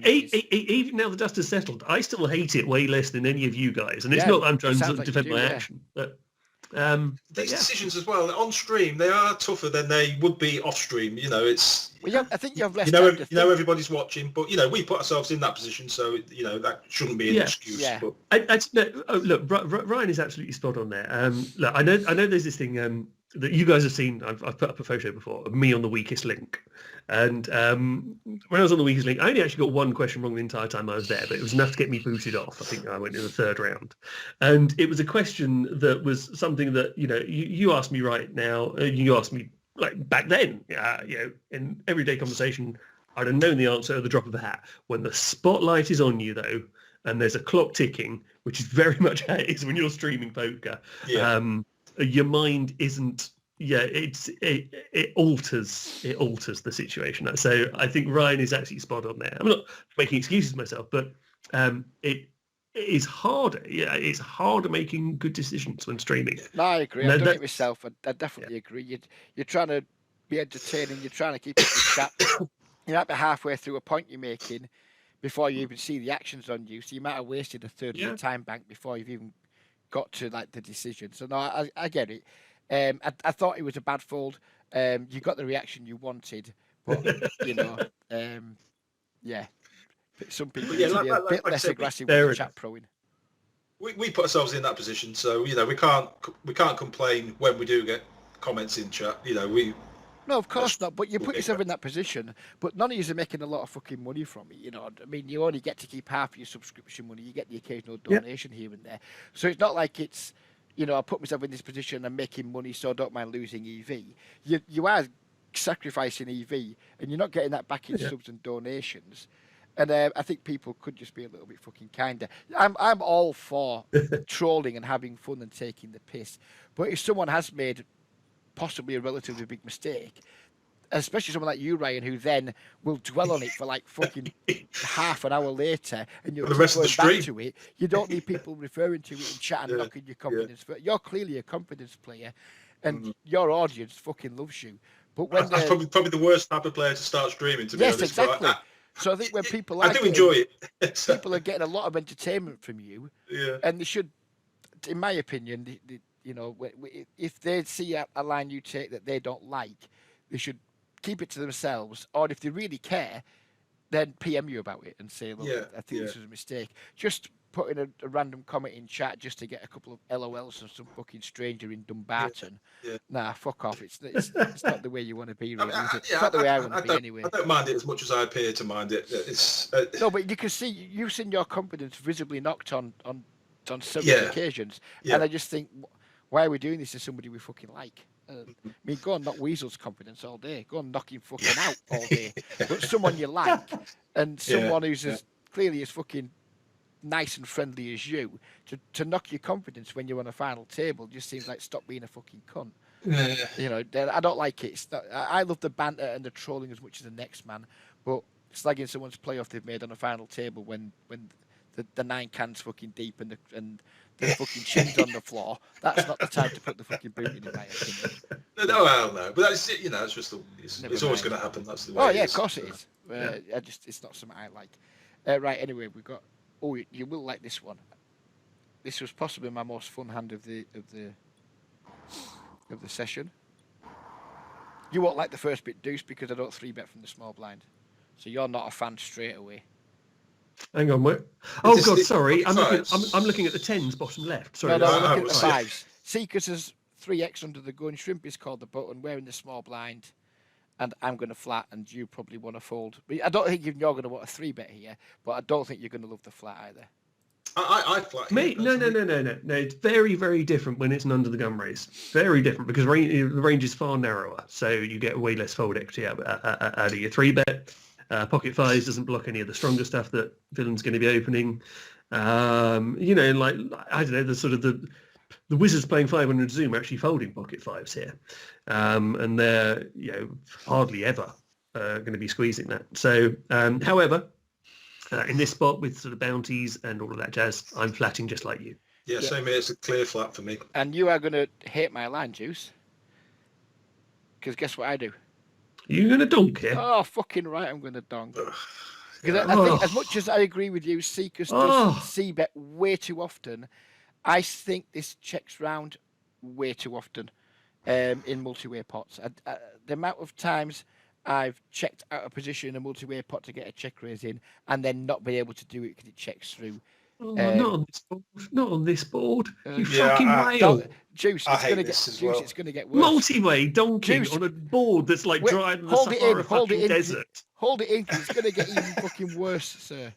even now the dust has settled, I still hate it way less than any of you guys, and it's not that I'm trying to defend my action, but. These decisions as well on stream, they are tougher than they would be off stream. You know, it's. Well, I think you have less. You know, everybody's watching, but you know, we put ourselves in that position, so you know that shouldn't be an excuse. Yeah. But... Look, Ryan is absolutely spot on there. Look, I know there's this thing that you guys have seen. I've put up a photo before of me on the weakest link, and when I was on the weakest link, I only actually got one question wrong the entire time I was there, but it was enough to get me booted off. I think I went in the 3rd round, and it was a question that was something that you asked me right now. You asked me like back then, in everyday conversation, I'd have known the answer at the drop of a hat. When the spotlight is on you, though, and there's a clock ticking, which is very much how it is when you're streaming poker. Yeah. Your mind isn't. Yeah, it alters the situation. So I think Ryan is actually spot on there. I'm not making excuses myself, but it is harder. Yeah, it's harder making good decisions when streaming. No, I agree. I've done it myself. I definitely agree. You're trying to be entertaining. You're trying to keep up the chat. You might be halfway through a point you're making before you even see the actions on you. So you might have wasted a third of your time bank before you've even got to like the decision. So no, I get it. I thought it was a bad fold. You got the reaction you wanted, but some people need to be a bit less aggressive with the chat proing. We put ourselves in that position, so you know we can't complain when we do get comments in chat. You know No, of course not. But you put yourself in that position. But none of you are making a lot of fucking money from it. You know, I mean, you only get to keep half your subscription money. You get the occasional donation here and there. So it's not like it's, I put myself in this position and I'm making money, so I don't mind losing EV. You are sacrificing EV, and you're not getting that back in subs and donations. And I think people could just be a little bit fucking kinder. I'm all for trolling and having fun and taking the piss. But if someone has made possibly a relatively big mistake, especially someone like you, Ryan, who then will dwell on it for like fucking half an hour later, and you're going back to it. You don't need people referring to it in chat and knocking your confidence. But you're clearly a confidence player, and your audience fucking loves you. But when that's probably the worst type of player to start streaming. To be honest, exactly. So I think when people I do enjoy it. People are getting a lot of entertainment from you, and they should, in my opinion, if they see a line you take that they don't like, they should keep it to themselves. Or if they really care, then PM you about it and say, look, I think this was a mistake. Just putting a random comment in chat just to get a couple of LOLs from some fucking stranger in Dumbarton. Nah, fuck off. It's not the way you want to be, really. It's not the way I want to be anyway. I don't mind it as much as I appear to mind it. It's no, but you can see, you've seen your confidence visibly knocked on several occasions. And I just think, why are we doing this to somebody we fucking like? I mean, go and knock Weasel's confidence all day. Go and knock him fucking out all day. But someone you like, and someone who's as clearly as fucking nice and friendly as you to knock your confidence when you're on a final table just seems like stop being a fucking cunt. Yeah. You know, I don't like it. It's not, I love the banter and the trolling as much as the next man, but slagging someone's playoff they've made on a final table when the 9 cans fucking deep and the fucking chin's on the floor, that's not the time to put the fucking boot in my opinion. No, well, no, but that's you know, it's just it's always going to happen. That's the way. Oh yeah, of course it is. It's not something I like. Right, anyway, we've got. Oh, you will like this one. This was possibly my most fun hand of the session. You won't like the first bit, Deuce, because I don't 3-bet from the small blind. So you're not a fan straight away. Hang on, wait. Oh God, sorry. I'm looking at the 10s bottom left. Sorry. No, I'm looking at the 5s. Seekers has 3x under the gun. Shrimp is called the button. We're in the small blind. And I'm going to flat, and you probably want to fold. But I don't think you're going to want a 3-bet here, but I don't think you're going to love the flat either. I flat. Mate, no. It's very, very different when it's an under the gun raise. Very different because the range is far narrower, so you get way less fold equity out of your 3-bet. Pocket 5s doesn't block any of the stronger stuff that Villain's going to be opening. You know, like I don't know, the sort of the Wizards playing 500 Zoom are actually folding pocket 5s here, and they're hardly ever going to be squeezing that. So, however. In this spot with sort of bounties and all of that jazz, I'm flatting just like you. Yeah, same here. It's a clear flat for me. And you are going to hate my line, Juice. Because guess what I do? You're going to donk here? Oh, fucking right, I'm going to donk. Because I think as much as I agree with you, Seekers does C-bet way too often. I think this checks round way too often in multi-way pots. The amount of times I've checked out a position in a multi-way pot to get a check raise in and then not be able to do it because it checks through. Not on this board. Not on this board. You fucking whale. Juice, it's going to get worse. Multi-way donking on a board that's like dry in the Sahara fucking desert. Hold it in because it's going to get even fucking worse, sir.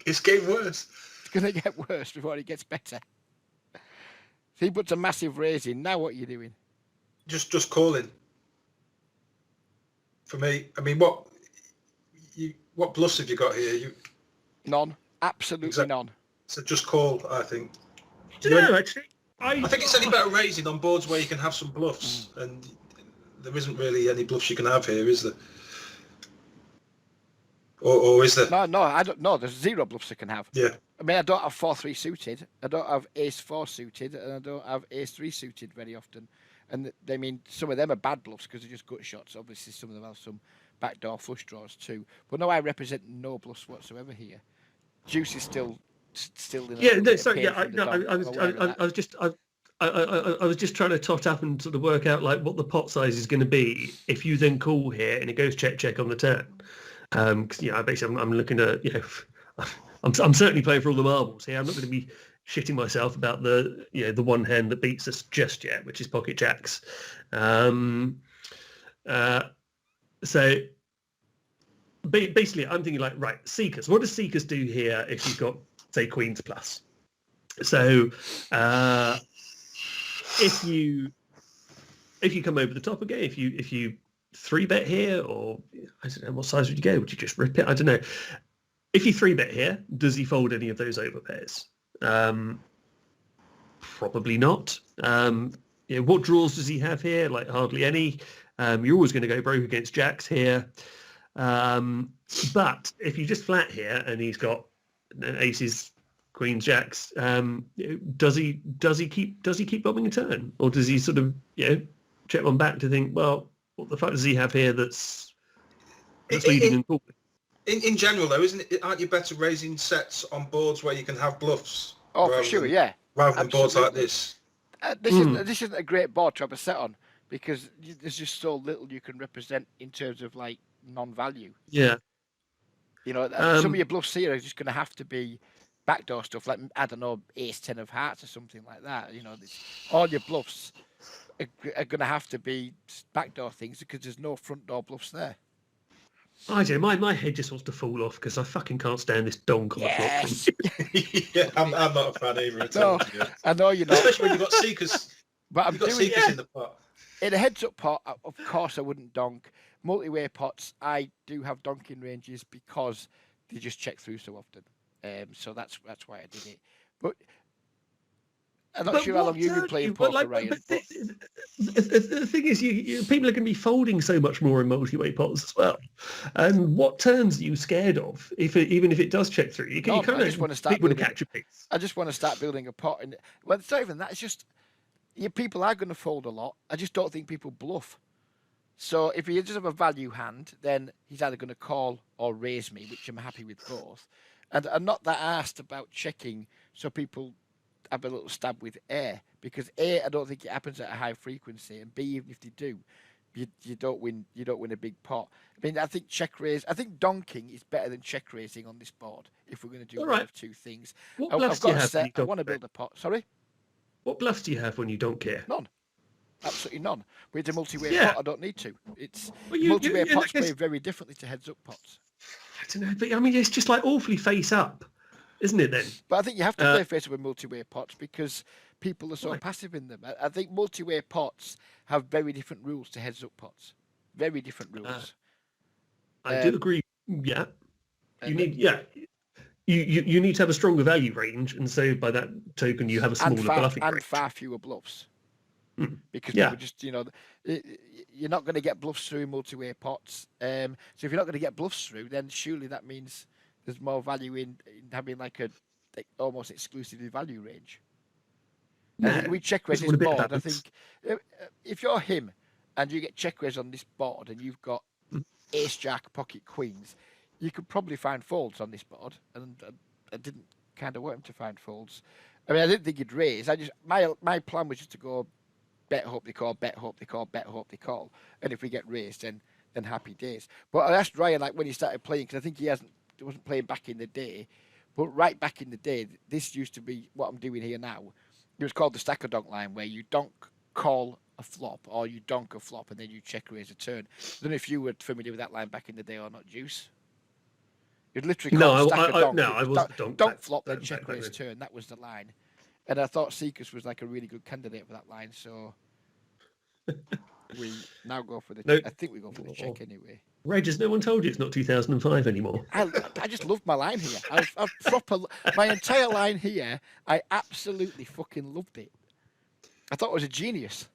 It's getting worse. It's going to get worse before it gets better. So he puts a massive raise in. Now what are you doing? Just calling. For me, I mean, what bluffs have you got here? None, absolutely none. So just call, I think. Actually, I think it's only better raising on boards where you can have some bluffs, and there isn't really any bluffs you can have here, is there? Or is there? No, I don't know. There's 0 bluffs I can have. Yeah. I mean, I don't have 4-3 suited. I don't have ace-4 suited, and I don't have ace-3 suited very often. And I mean, some of them are bad bluffs because they're just gut shots. Obviously, some of them have some backdoor flush draws too. But no, I represent no bluffs whatsoever here. Juice is still in. Yeah, no, sorry. Yeah, I was just trying to tot up and sort of work out like what the pot size is going to be if you then call here and it goes check on the turn. Because basically I'm looking at I'm certainly playing for all the marbles here. I'm not going to be shitting myself about the one hand that beats us just yet, which is pocket jacks. So basically, I'm thinking like, right, Seekers. What does Seekers do here if you've got, say, Queens plus? So if you come over the top again, if you 3-bet here, or I don't know, what size would you go? Would you just rip it? I don't know. If you 3-bet here, does he fold any of those overpairs? Probably not. What draws does he have here? Like hardly any. You're always going to go broke against jacks here. But if you just flat here and he's got aces, queens, jacks, does he keep bombing a turn, or does he sort of check one back to think, well, what the fuck does he have here that's leading and calling? In general, though, aren't you better raising sets on boards where you can have bluffs? Oh, for sure, yeah. Rather than boards like this. This isn't a great board to have a set on because there's just so little you can represent in terms of like non-value. Yeah. Some of your bluffs here are just going to have to be backdoor stuff, like I don't know, ace 10 of hearts or something like that. All your bluffs are going to have to be backdoor things because there's no front door bluffs there. I do. My head just wants to fall off because I fucking can't stand this donk on the flop. Yeah, I'm not a fan either. No, I know you're not. Especially when you've got Seekers. But you've got Seekers in the pot. In a heads-up pot, of course, I wouldn't donk. Multi-way pots, I do have donking ranges because they just check through so often. So that's why I did it. But I'm not But sure how long what you've been turns playing you? poker, But Ryan. But the thing is, people are going to be folding so much more in multi-way pots as well. And what turns are you scared of? Even if it does check through, you none. kind I of just want to start people to building. catch a piece. I just want to start building a pot, and well, it's not even that. It's just people are going to fold a lot. I just don't think people bluff. So if he just have a value hand, then he's either going to call or raise me, which I'm happy with both. And I'm not that asked about checking, so people have a little stab with air, because A, I don't think it happens at a high frequency, and B, even if they do, you don't win a big pot. I mean, I think check raise. I think donking is better than check raising on this board. If we're going to do All one right. of two things, What I've bluffs do you got a have when set. you I don't want to care? build a pot. Sorry, What bluffs do you have when you don't care? none. Absolutely none. With a multi-way Yeah. pot, I don't need to. It's Well, multi-way in that pots case- play very differently to heads-up pots. I don't know, but I mean, it's just like awfully face up, isn't it? Then But I think you have to play face with multi-way pots because people are so Right. passive in them. I think multi-way pots have very different rules to heads-up pots. Very different rules. I do agree. Yeah, you and- need you need to have a stronger value range, and so by that token, you have a smaller bluffing range. far fewer bluffs. Because Yeah. people just, you're not going to get bluffs through multi-way pots. So if you're not going to get bluffs through, then surely that means there's more value in having like almost exclusively value range. I think we check raise just this want a bit of board. I balance. think if you're him and you get check raise on this board and you've got ace jack pocket queens, you could probably find folds on this board. And I didn't kind of want him to find folds. I mean, I didn't think he'd raise. My plan was just to go bet, hope they call, bet, hope they call, bet, hope they call. And if we get raised, then happy days. But I asked Ryan like when he started playing, because I think he wasn't playing back in the day. But right back in the day, this used to be what I'm doing here now. It was called the stacker donk line, where you donk call a flop or you donk a flop and then you check raise a turn. I don't know if you were familiar with that line back in the day or not, Juice. You'd literally call the stacker donk. I wasn't donk. Donk flop, then back check then. raise turn. That was the line. And I thought Seekers was like a really good candidate for that line, so we now go for the. No. I think we go for the check anyway. Reg, has no one told you it's not 2005 anymore? I just love my line here. I've my entire line here. I absolutely fucking loved it. I thought it was a genius.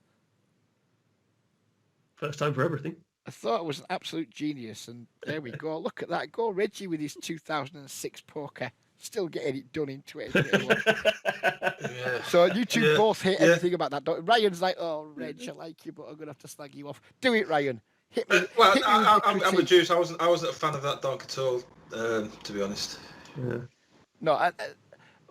First time for everything. I thought it was an absolute genius, and there we go. Look at that. Go Reggie with his 2006 poker. Still getting it done in 2021. Yeah. So you two Yeah. both hate Yeah. everything about that. Ryan's like, oh, Reg, I like you, but I'm going to have to slag you off. Do it, Ryan. Hit me. Well, hit me with I'm your a critique. Juice. I wasn't a fan of that donk at all, to be honest. Yeah. No,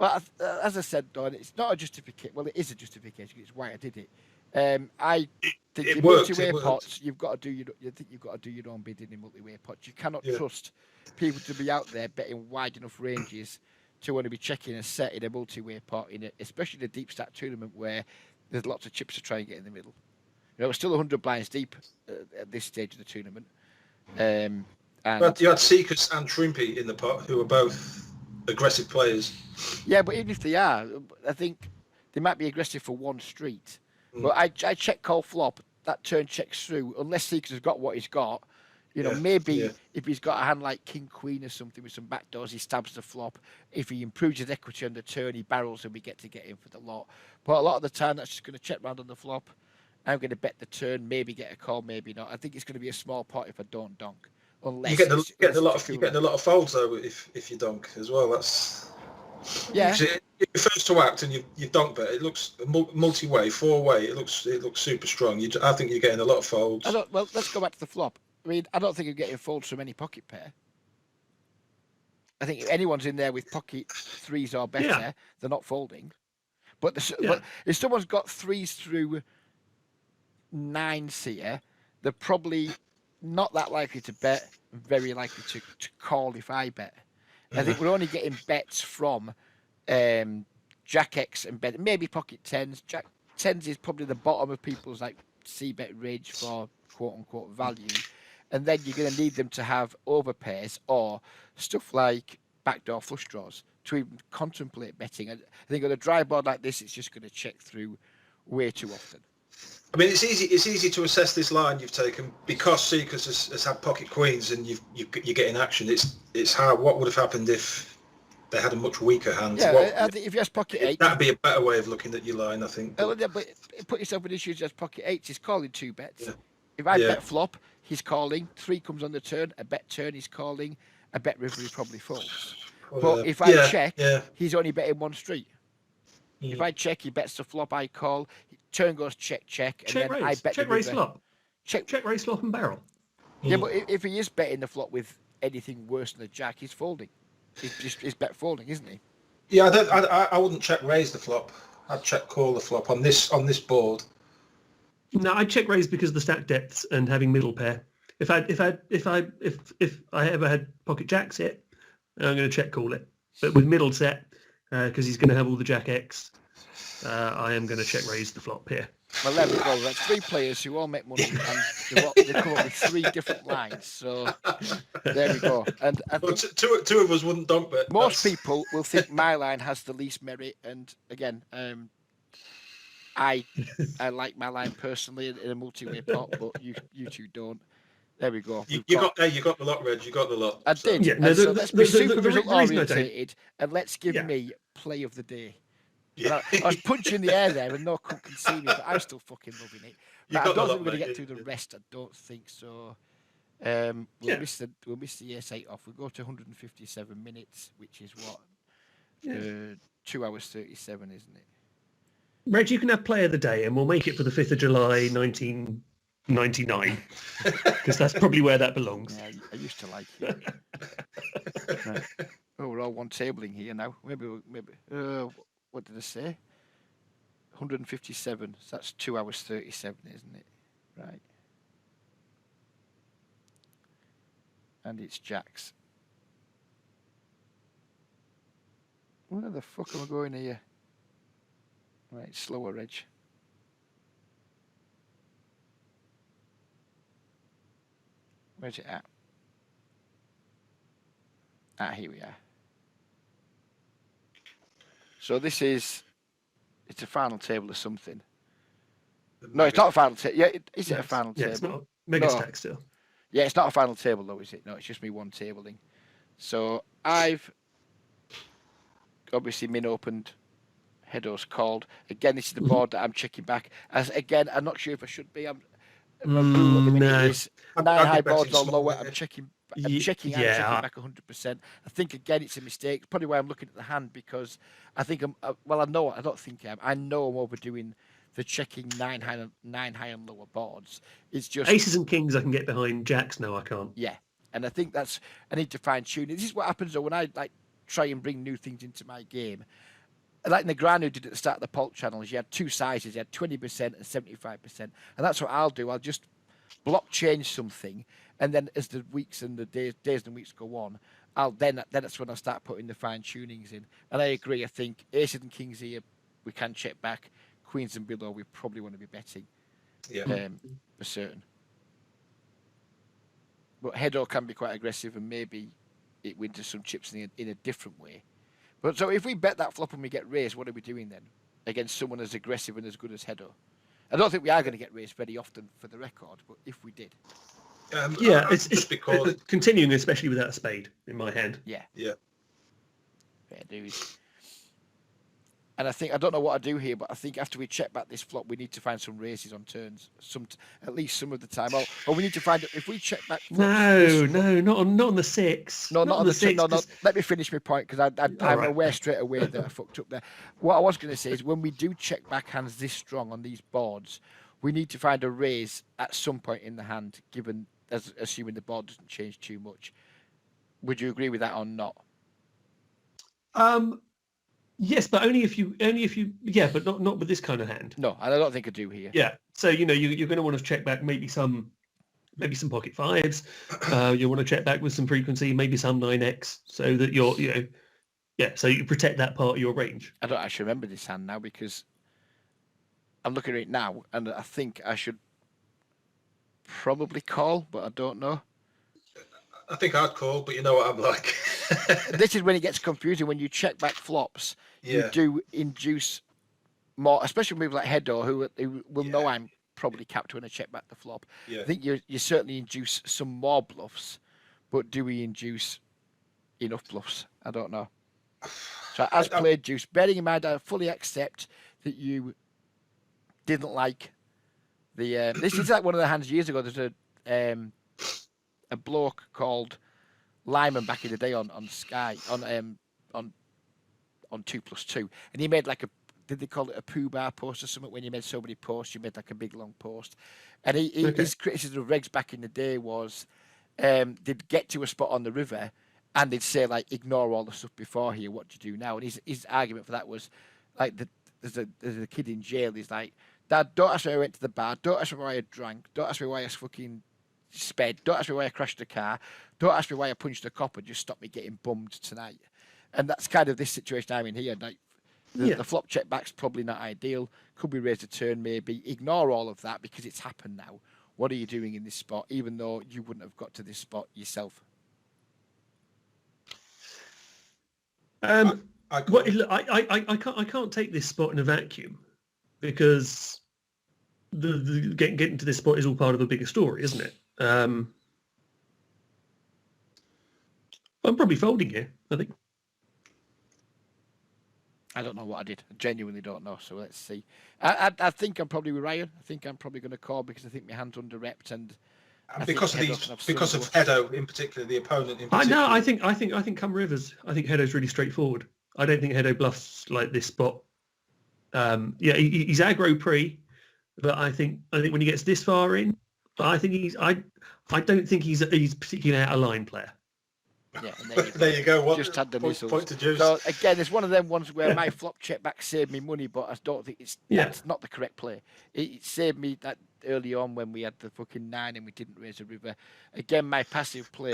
as I said, Don, it's not a justification. Well, it is a justification. It's why I did it. I think It in worked, multi-way it worked. pots, you've got to do your own bidding in multi-way pots. You cannot trust people to be out there betting wide enough ranges to want to be checking a set in a multi-way pot, especially in a deep stack tournament where there's lots of chips to try and get in the middle. We're still 100 blinds deep at this stage of the tournament. And But you had Seekers and Shrimpy in the pot, who were both aggressive players. yeah, but even if they are, I think they might be aggressive for one street. But I check call flop, that turn checks through, unless Seekers has got what he's got. Maybe if he's got a hand like King Queen or something with some backdoors, he stabs the flop. If he improves his equity on the turn, he barrels and we get in for the lot. But a lot of the time, that's just going to check round on the flop. I'm going to bet the turn, maybe get a call, maybe not. I think it's going to be a small pot if I don't donk. Unless You're getting a lot of of folds though if you donk as well. That's yeah. You're first to act and you donk bet. It looks multi-way, 4-way. It looks super strong. I think you're getting a lot of folds. Well, let's go back to the flop. I mean, I don't think you're getting folds from any pocket pair. I think if anyone's in there with pocket threes or better, they're not folding. But if someone's got threes through nines here, they're probably not that likely to bet, very likely to call if I bet. I think we're only getting bets from Jack X and bet, maybe pocket tens. Jack tens is probably the bottom of people's like C-bet range for quote unquote value. And then you're going to need them to have overpairs or stuff like backdoor flush draws to even contemplate betting. I think on a dry board like this, it's just going to check through way too often. I mean, it's easy to assess this line you've taken because Seekers has had pocket queens and you're getting action. It's how what would have happened if they had a much weaker hand. Yeah, I think if you has pocket eight, that'd be a better way of looking at your line, I think. But put yourself in issues as pocket eight. He's calling 2 bets. Yeah. If I Yeah. bet flop, he's calling. 3 comes on the turn. A bet turn, he's calling. A bet river, he probably folds. But if I check, he's only betting 1 street. If I check, he bets the flop. I call. Turn goes check, and check then raise. I bet check the raise river. flop. Check raise flop and barrel. Yeah, but if he is betting the flop with anything worse than a jack, he's folding. He's bet folding, isn't he? Yeah, I wouldn't check raise the flop. I'd check call the flop on this board. No, I'd check raise because of the stack depths and having middle pair. If I ever had pocket jacks set, I'm going to check call it. But with middle set, because he's going to have all the jack X, I am going to check raise the flop here. Well, there we go. That's 3 players who all make money, and they come up with 3 different lines. So there we go. And I think two of us wouldn't dump it. most people will think my line has the least merit. And again, I like my line personally in a multi-way pot, but you two don't. There we go. You got the lot, Reg. You got the lot. I did. Yeah, And so let's be super result reason I don't- orientated, and let's give me play of the day. Yeah. I was punching the air there, and no cunt can see me, but I'm still fucking loving it. But I don't think we're going to get through the rest. I don't think so. We'll miss the ES8 off. We'll go to 157 minutes, which is what 2 hours 37, isn't it? Reg, you can have play of the day, and we'll make it for the 5th of July, 1999, because that's probably where that belongs. Yeah, I used to like it. Right. Oh, we're all one tabling here now. Maybe. What did I say? 157. So that's 2 hours 37, isn't it? Right. And it's jacks. Where the fuck am I going here? Right, slower, Reg. Where's it at? Ah, here we are. So it's a final table or something. No, it's not a final table. Yeah, is it a final table? It's not mega stack still. Yeah, it's not a final table though, is it? No, it's just me one tabling. So I've obviously min opened, Hedo's called. Again, this is the board that I'm checking back. As again, I'm not sure if I should be. My rule at the minute is 9 high boards or lower. I'm checking. I'm checking back 100%. I think again it's a mistake. Probably why I'm looking at the hand, because I think I'm. I don't think I am. I know I'm overdoing the checking 9 high and lower boards. It's just aces and kings I can get behind. Jacks, no, I can't. Yeah, and I think I need to fine tune it. This is what happens though when I try and bring new things into my game. Like Negreanu did at the start of the Pulp channels, you had 2 sizes. You had 20% and 75%, and that's what I'll do. I'll just block change something, and then as the weeks and the days and weeks go on, that's when I'll start putting the fine tunings in. And I agree. I think aces and kings here we can check back. Queens and below we probably want to be betting. Yeah. For certain. But Hedo can be quite aggressive, and maybe it wins some chips in a different way. But so if we bet that flop and we get raised, what are we doing then against someone as aggressive and as good as Hedo? I don't think we are going to get raised very often for the record, but if we did. It's just because continuing, especially without a spade in my hand. Yeah. Yeah. Fair dues. And I think I don't know what I do here, but I think after we check back this flop, we need to find some raises on turns, at least some of the time. Or we need to find if we check back. Flops, not on the 6. No, not on the 6. No. Let me finish my point, because I'm right. aware straight away that I fucked up there. What I was going to say is when we do check back hands this strong on these boards, we need to find a raise at some point in the hand, assuming the board doesn't change too much. Would you agree with that or not? Yes, but only if you but not with this kind of hand. No, and I don't think I do here. Yeah, so you're going to want to check back maybe some pocket 5s. You want to check back with some frequency, maybe some 9x, so that so you protect that part of your range. I don't actually remember this hand now, because I'm looking at it now, and I think I should probably call, but I don't know. I think I'd call, but you know what I'm like. This is when it gets confusing. When you check back flops, you do induce more, especially with people like Hedo, who will know Yeah. I'm probably capped when I check back the flop. Yeah. I think you certainly induce some more bluffs, but do we induce enough bluffs? I don't know. So as I, played juice, bearing in mind I fully accept that you didn't like the. This is like one of the hands years ago. There's a bloke called Lyman back in the day on Sky on 2+2, and he made like a. Did they call it a poo bar post or something? When you made so many posts, you made like a big long post. And his criticism of regs back in the day was they'd get to a spot on the river and they'd say like, ignore all the stuff before here. What do you do now? And his argument for that was like, there's a kid in jail. He's like, Dad, don't ask me why I went to the bar. Don't ask me why I drank. Don't ask me why I fucking sped. Don't ask me why I crashed the car. Don't ask me why I punched a cop and just stop me getting bummed tonight. And that's kind of this situation I'm in here. Like, the flop check back's probably not ideal. Could we raise a turn maybe? Ignore all of that because it's happened now. What are you doing in this spot, even though you wouldn't have got to this spot yourself? I can't take this spot in a vacuum because the getting to this spot is all part of a bigger story, isn't it? I'm probably folding here, I think. I don't know what I did. I genuinely don't know. So let's see. I think I'm probably with Ryan. I think I'm probably going to call because I think my hand's under repped and because of Hedo in particular, the opponent in particular. I think come rivers. I think Hedo's really straightforward. I don't think Hedo bluffs like this spot. He's aggro pre, but I think when he gets this far in, I think I don't think he's particularly out of line player. Yeah, there you go. Just had the missiles. Point to juice. So again, it's one of them ones where my flop check back saved me money, but I don't think that's not the correct play. It saved me that early on when we had the fucking 9 and we didn't raise a river. Again, my passive play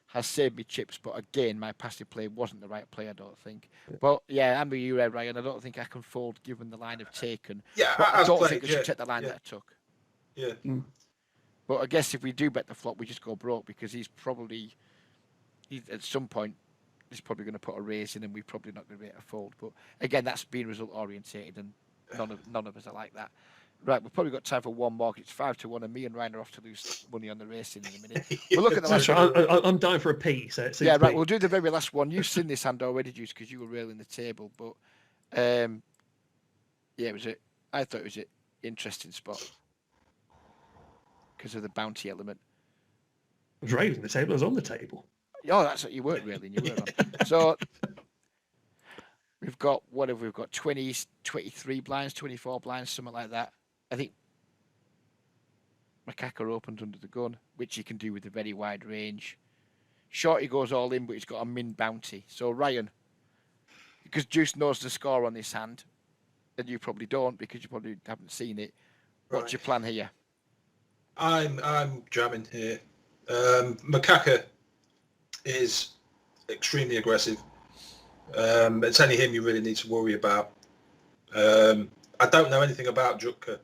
has saved me chips, but again, my passive play wasn't the right play, I don't think. But yeah, I'm with you, Ryan. I don't think I can fold given the line I've taken. Yeah, I don't think I should take the line that I took. Yeah. But I guess if we do bet the flop, we just go broke because he's at some point he's probably going to put a raise in and we're probably not going to be able to fold. But again, that's being result orientated and none of us are like that. Right, we've probably got time for one more. It's 5-1 and me and Ryan are off to lose money on the racing in a minute. We'll look at the last one. I'm dying for a pee. So we'll do the very last one. You've seen this hand already, Juice, because you were railing the table. But I thought it was an interesting spot because of the bounty element. I was railing the table. I was on the table. Oh, that's what you weren't railing. You were on. So we've got 20, 23 blinds, 24 blinds, something like that. I think Macaca opened under the gun, which he can do with a very wide range. Shorty goes all in, but he's got a min bounty. So Ryan, because Juice knows the score on this hand, and you probably don't because you probably haven't seen it. What's your plan here? I'm jamming here. Macaca is extremely aggressive. It's only him you really need to worry about. I don't know anything about Jutka.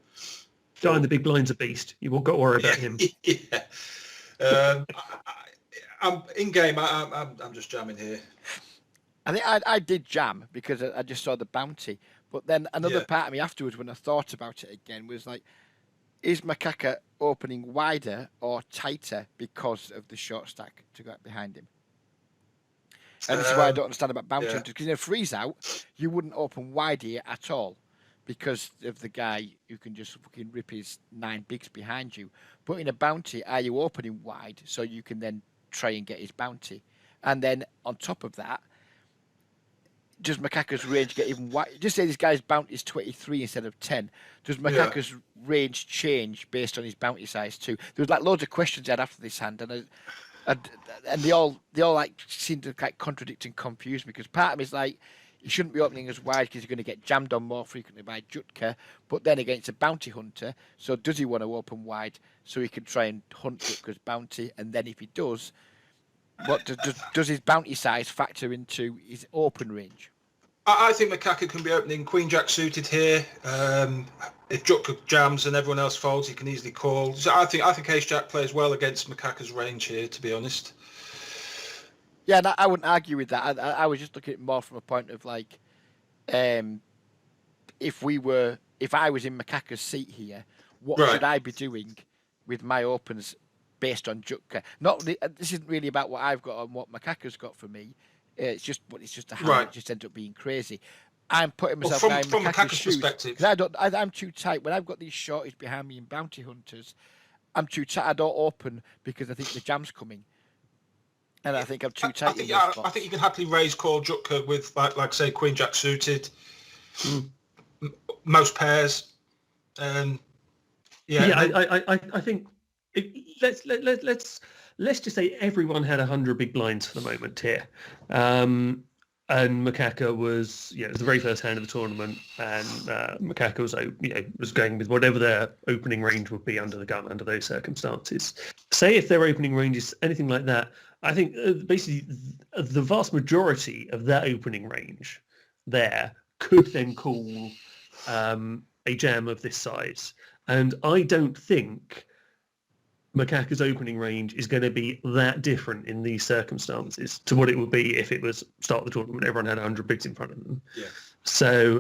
Giant the big blind's a beast. You won't got to worry about him. Yeah. I'm in game. I'm just jamming here. I think I did jam because I just saw the bounty. But then another part of me afterwards, when I thought about it again, was like, is Macaca opening wider or tighter because of the short stack to go behind him? And this is why I don't understand about bounty hunters, because in a freeze out, you wouldn't open wide here at all because of the guy who can just fucking rip his 9 bigs behind you. But in a bounty, are you opening wide so you can then try and get his bounty? And then on top of that, does Macaca's range get even wide? Just say this guy's bounty is 23 instead of 10. Does Macaca's range change based on his bounty size too? There was like loads of questions I had after this hand, and they all like seem to like contradict and confuse me because part of me is like, you shouldn't be opening as wide because you're going to get jammed on more frequently by Jutka, but then again it's a bounty hunter, so does he want to open wide so he can try and hunt Jutka's bounty? And then if he does, what does his bounty size factor into his open range? I think Macaca can be opening Queen Jack suited here. If Jutka jams and everyone else folds, he can easily call. So I think Ace Jack plays well against Macaca's range here, to be honest. Yeah, I wouldn't argue with that. I was just looking at it more from a point of like, if I was in Makaka's seat here, what Right. should I be doing with my opens based on Jutka? This isn't really about what I've got and what Makaka's got for me. It's just a hand Right. that just ends up being crazy. I'm putting Well, myself from in Makaka's Makaka's shoes perspective, because I'm too tight. When I've got these shorties behind me in bounty hunters, I'm too tight. I don't open because I think the jam's coming, and I think I'm too tight in those spots. I think you can happily raise call Jutka with like say Queen Jack suited, most pairs, and I think let's just say everyone had 100 big blinds for the moment here, and Makaka was it was the very first hand of the tournament, and Makaka was going with whatever their opening range would be under the gun under those circumstances. Say if their opening range is anything like that, I think basically the vast majority of that opening range there could then call a jam of this size. And I don't think Makaka's opening range is going to be that different in these circumstances to what it would be if it was start of the tournament, everyone had 100 bigs in front of them. Yeah. So,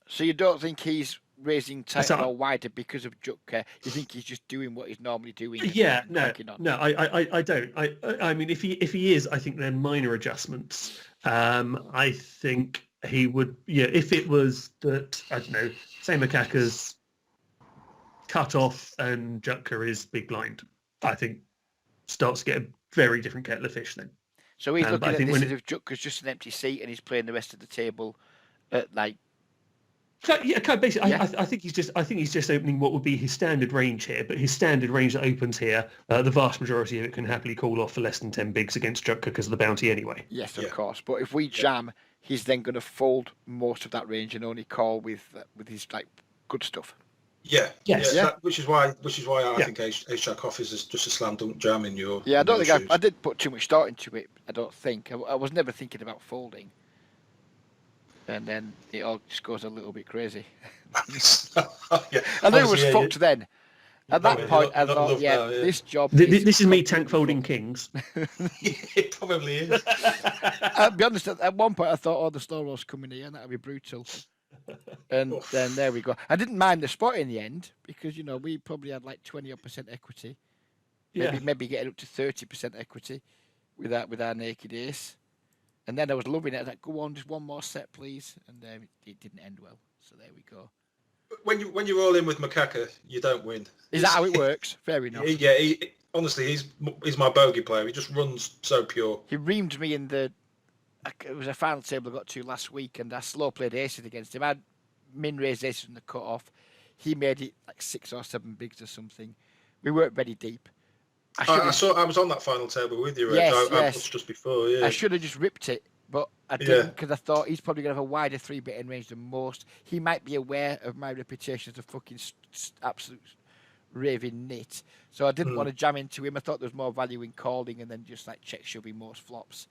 so you don't think he's raising tighter or wider because of Jutka? You think he's just doing what he's normally doing? Yeah, no, I don't. I mean, if he is, I think they're minor adjustments. I think he would, if it was that, I don't know, say Makaka's cut off and Jutka is big blind, I think starts to get a very different kettle of fish then. So he's looking at this as if Jutka's just an empty seat and he's playing the rest of the table at like. Basically, yeah. I think he's just opening what would be his standard range here, but his standard range that opens here, the vast majority of it can happily call off for less than 10 bigs against Jutka because of the bounty anyway. Yes, of course. But if we jam, he's then going to fold most of that range and only call with his like good stuff. Yeah. Yes. Yeah. Which is why I think Ace Jack off is just a slam dunk jam in your. Yeah, I don't think I did put too much thought into it. I don't think I was never thinking about folding, and then it all just goes a little bit crazy. Yeah. I knew it was fucked then. At that point, I thought, this job. This is me tank folding kings. It probably is. I'll be honest. At one point, I thought, the slow roll's coming here, and that'd be brutal. And then there we go. I didn't mind the spot in the end because we probably had like 20% equity, maybe getting up to 30% equity with our naked ace. And then I was loving it. I was like, go on, just one more set, please. And it didn't end well. So there we go. When you roll in with Makaka, you don't win. Is that how it works? Fair enough. Honestly, he's my bogey player. He just runs so pure. He reamed me in the. It was a final table I got to last week, and I slow played aces against him. I had min raised aces from the cut off. He made it like 6 or 7 bigs or something. We weren't very deep. I was on that final table with you, Reg. Yes. Just before. Yeah. I should have just ripped it, but I didn't because I thought he's probably going to have a wider 3-betting range than most. He might be aware of my reputation as a fucking absolute raving nit, so I didn't want to jam into him. I thought there was more value in calling and then just like check shoving most flops,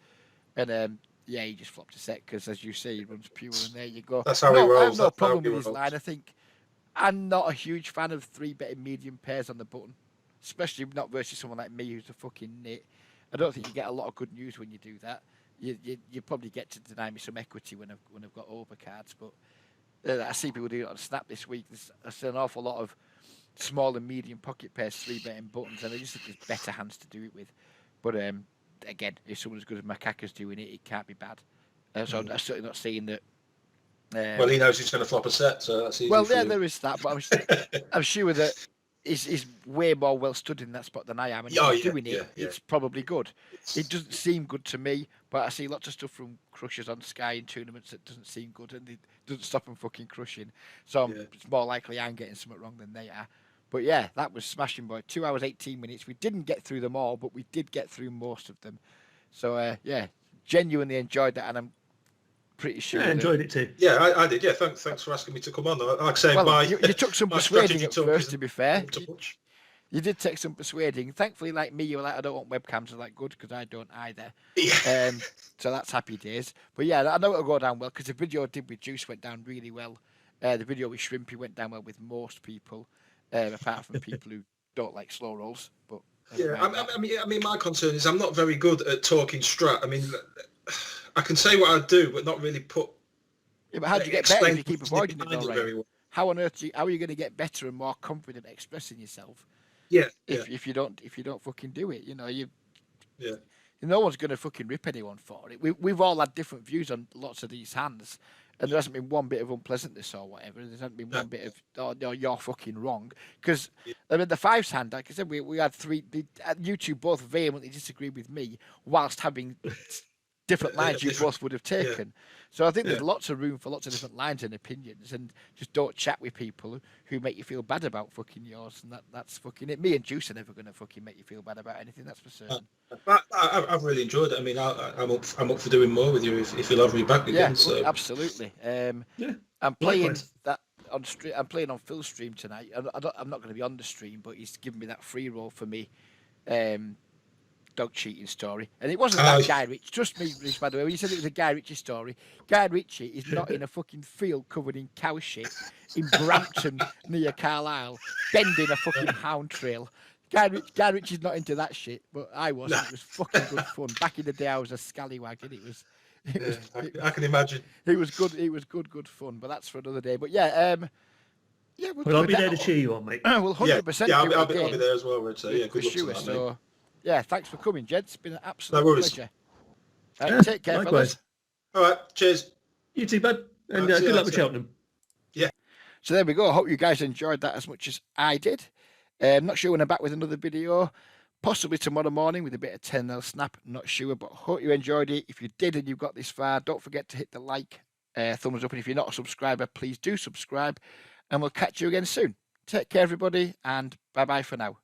and he just flopped a set because, as you say, he runs pure, and there you go. That's how he rolls. I have no problem with his line. I think I'm not a huge fan of 3-betting medium pairs on the button, especially not versus someone like me who's a fucking nit. I don't think you get a lot of good news when you do that. You probably get to deny me some equity when I've got overcards, but I see people do it on Snap this week. There's an awful lot of small and medium pocket pairs 3-betting buttons, and I just think there's better hands to do it with. But again, if someone as good as Makaka's doing it, it can't be bad. So I'm certainly not saying that. Well, he knows he's going to flop a set, so that's easy. Well, there is that, but I'm sure that he's way more well stood in that spot than I am, and he's doing it. It's probably good. It doesn't seem good to me, but I see lots of stuff from crushers on Sky in tournaments that doesn't seem good, and it doesn't stop them fucking crushing. So it's more likely I'm getting something wrong than they are. But yeah, that was smashing, boy. 2 hours, 18 minutes. We didn't get through them all, but we did get through most of them. So genuinely enjoyed that, and I'm pretty sure. I enjoyed it too. Yeah, I did. Yeah, thanks for asking me to come on. Like I say, you took some persuading at first, to be fair. You did take some persuading. Thankfully, like me, you were like, I don't want webcams. I was like, good, because I don't either. Yeah. So that's happy days. But yeah, I know it'll go down well, because the video I did with Juice went down really well. The video with Shrimpy went down well with most people, apart from people who don't like slow rolls. But I mean, my concern is I'm not very good at talking strat. I mean, I can say what I do, but not really put Yeah, but how do you get better if you keep explain avoiding it, behind though, it Ryan? very well. How on earth how are you going to get better and more confident at expressing yourself Yeah, if you don't fucking do it? You know, yeah. no one's going to fucking rip anyone for it. We've all had different views on lots of these hands, and there hasn't been one bit of unpleasantness or whatever. There hasn't been one bit of, oh, no, you're fucking wrong. Because, I mean, the fives hand, like I said, we had three, you two both vehemently disagreed with me whilst having different lines you both would have taken. So I think there's lots of room for lots of different lines and opinions, and just don't chat with people who make you feel bad about fucking yours, and that's fucking it. Me and Juice are never going to fucking make you feel bad about anything, that's for certain. I've really enjoyed it. I mean, I'm up for doing more with you if you'll have me back again. So absolutely. I'm playing that on stream. I'm playing on Phil's stream tonight. I'm not going to be on the stream, but he's given me that free roll for me. Dog cheating story, and it wasn't that Guy Ritchie. Trust me, Rich, by the way, when you said it was a Guy Ritchie story, Guy Ritchie is not in a fucking field covered in cow shit in Brampton near Carlisle, bending a fucking hound trail. Guy Ritchie's not into that shit, but I was. It was fucking good fun. Back in the day, I was a scallywag, and it was. I can imagine. It was good. It was good fun. But that's for another day. But yeah, I'll be there to cheer you on, mate. We'll 100%. Yeah, I'll be there as well, Rich. So yeah, good luck to that, so, mate. yeah, thanks for coming, gents. It's been an absolute pleasure. Take care, likewise. Fellas. All right, cheers. You too, bud. And good luck with Cheltenham. Yeah. So there we go. I hope you guys enjoyed that as much as I did. I'm not sure when I'm back with another video. Possibly tomorrow morning with a bit of 10-0 snap. Not sure, but hope you enjoyed it. If you did and you've got this far, don't forget to hit the like, thumbs up. And if you're not a subscriber, please do subscribe. And we'll catch you again soon. Take care, everybody, and bye-bye for now.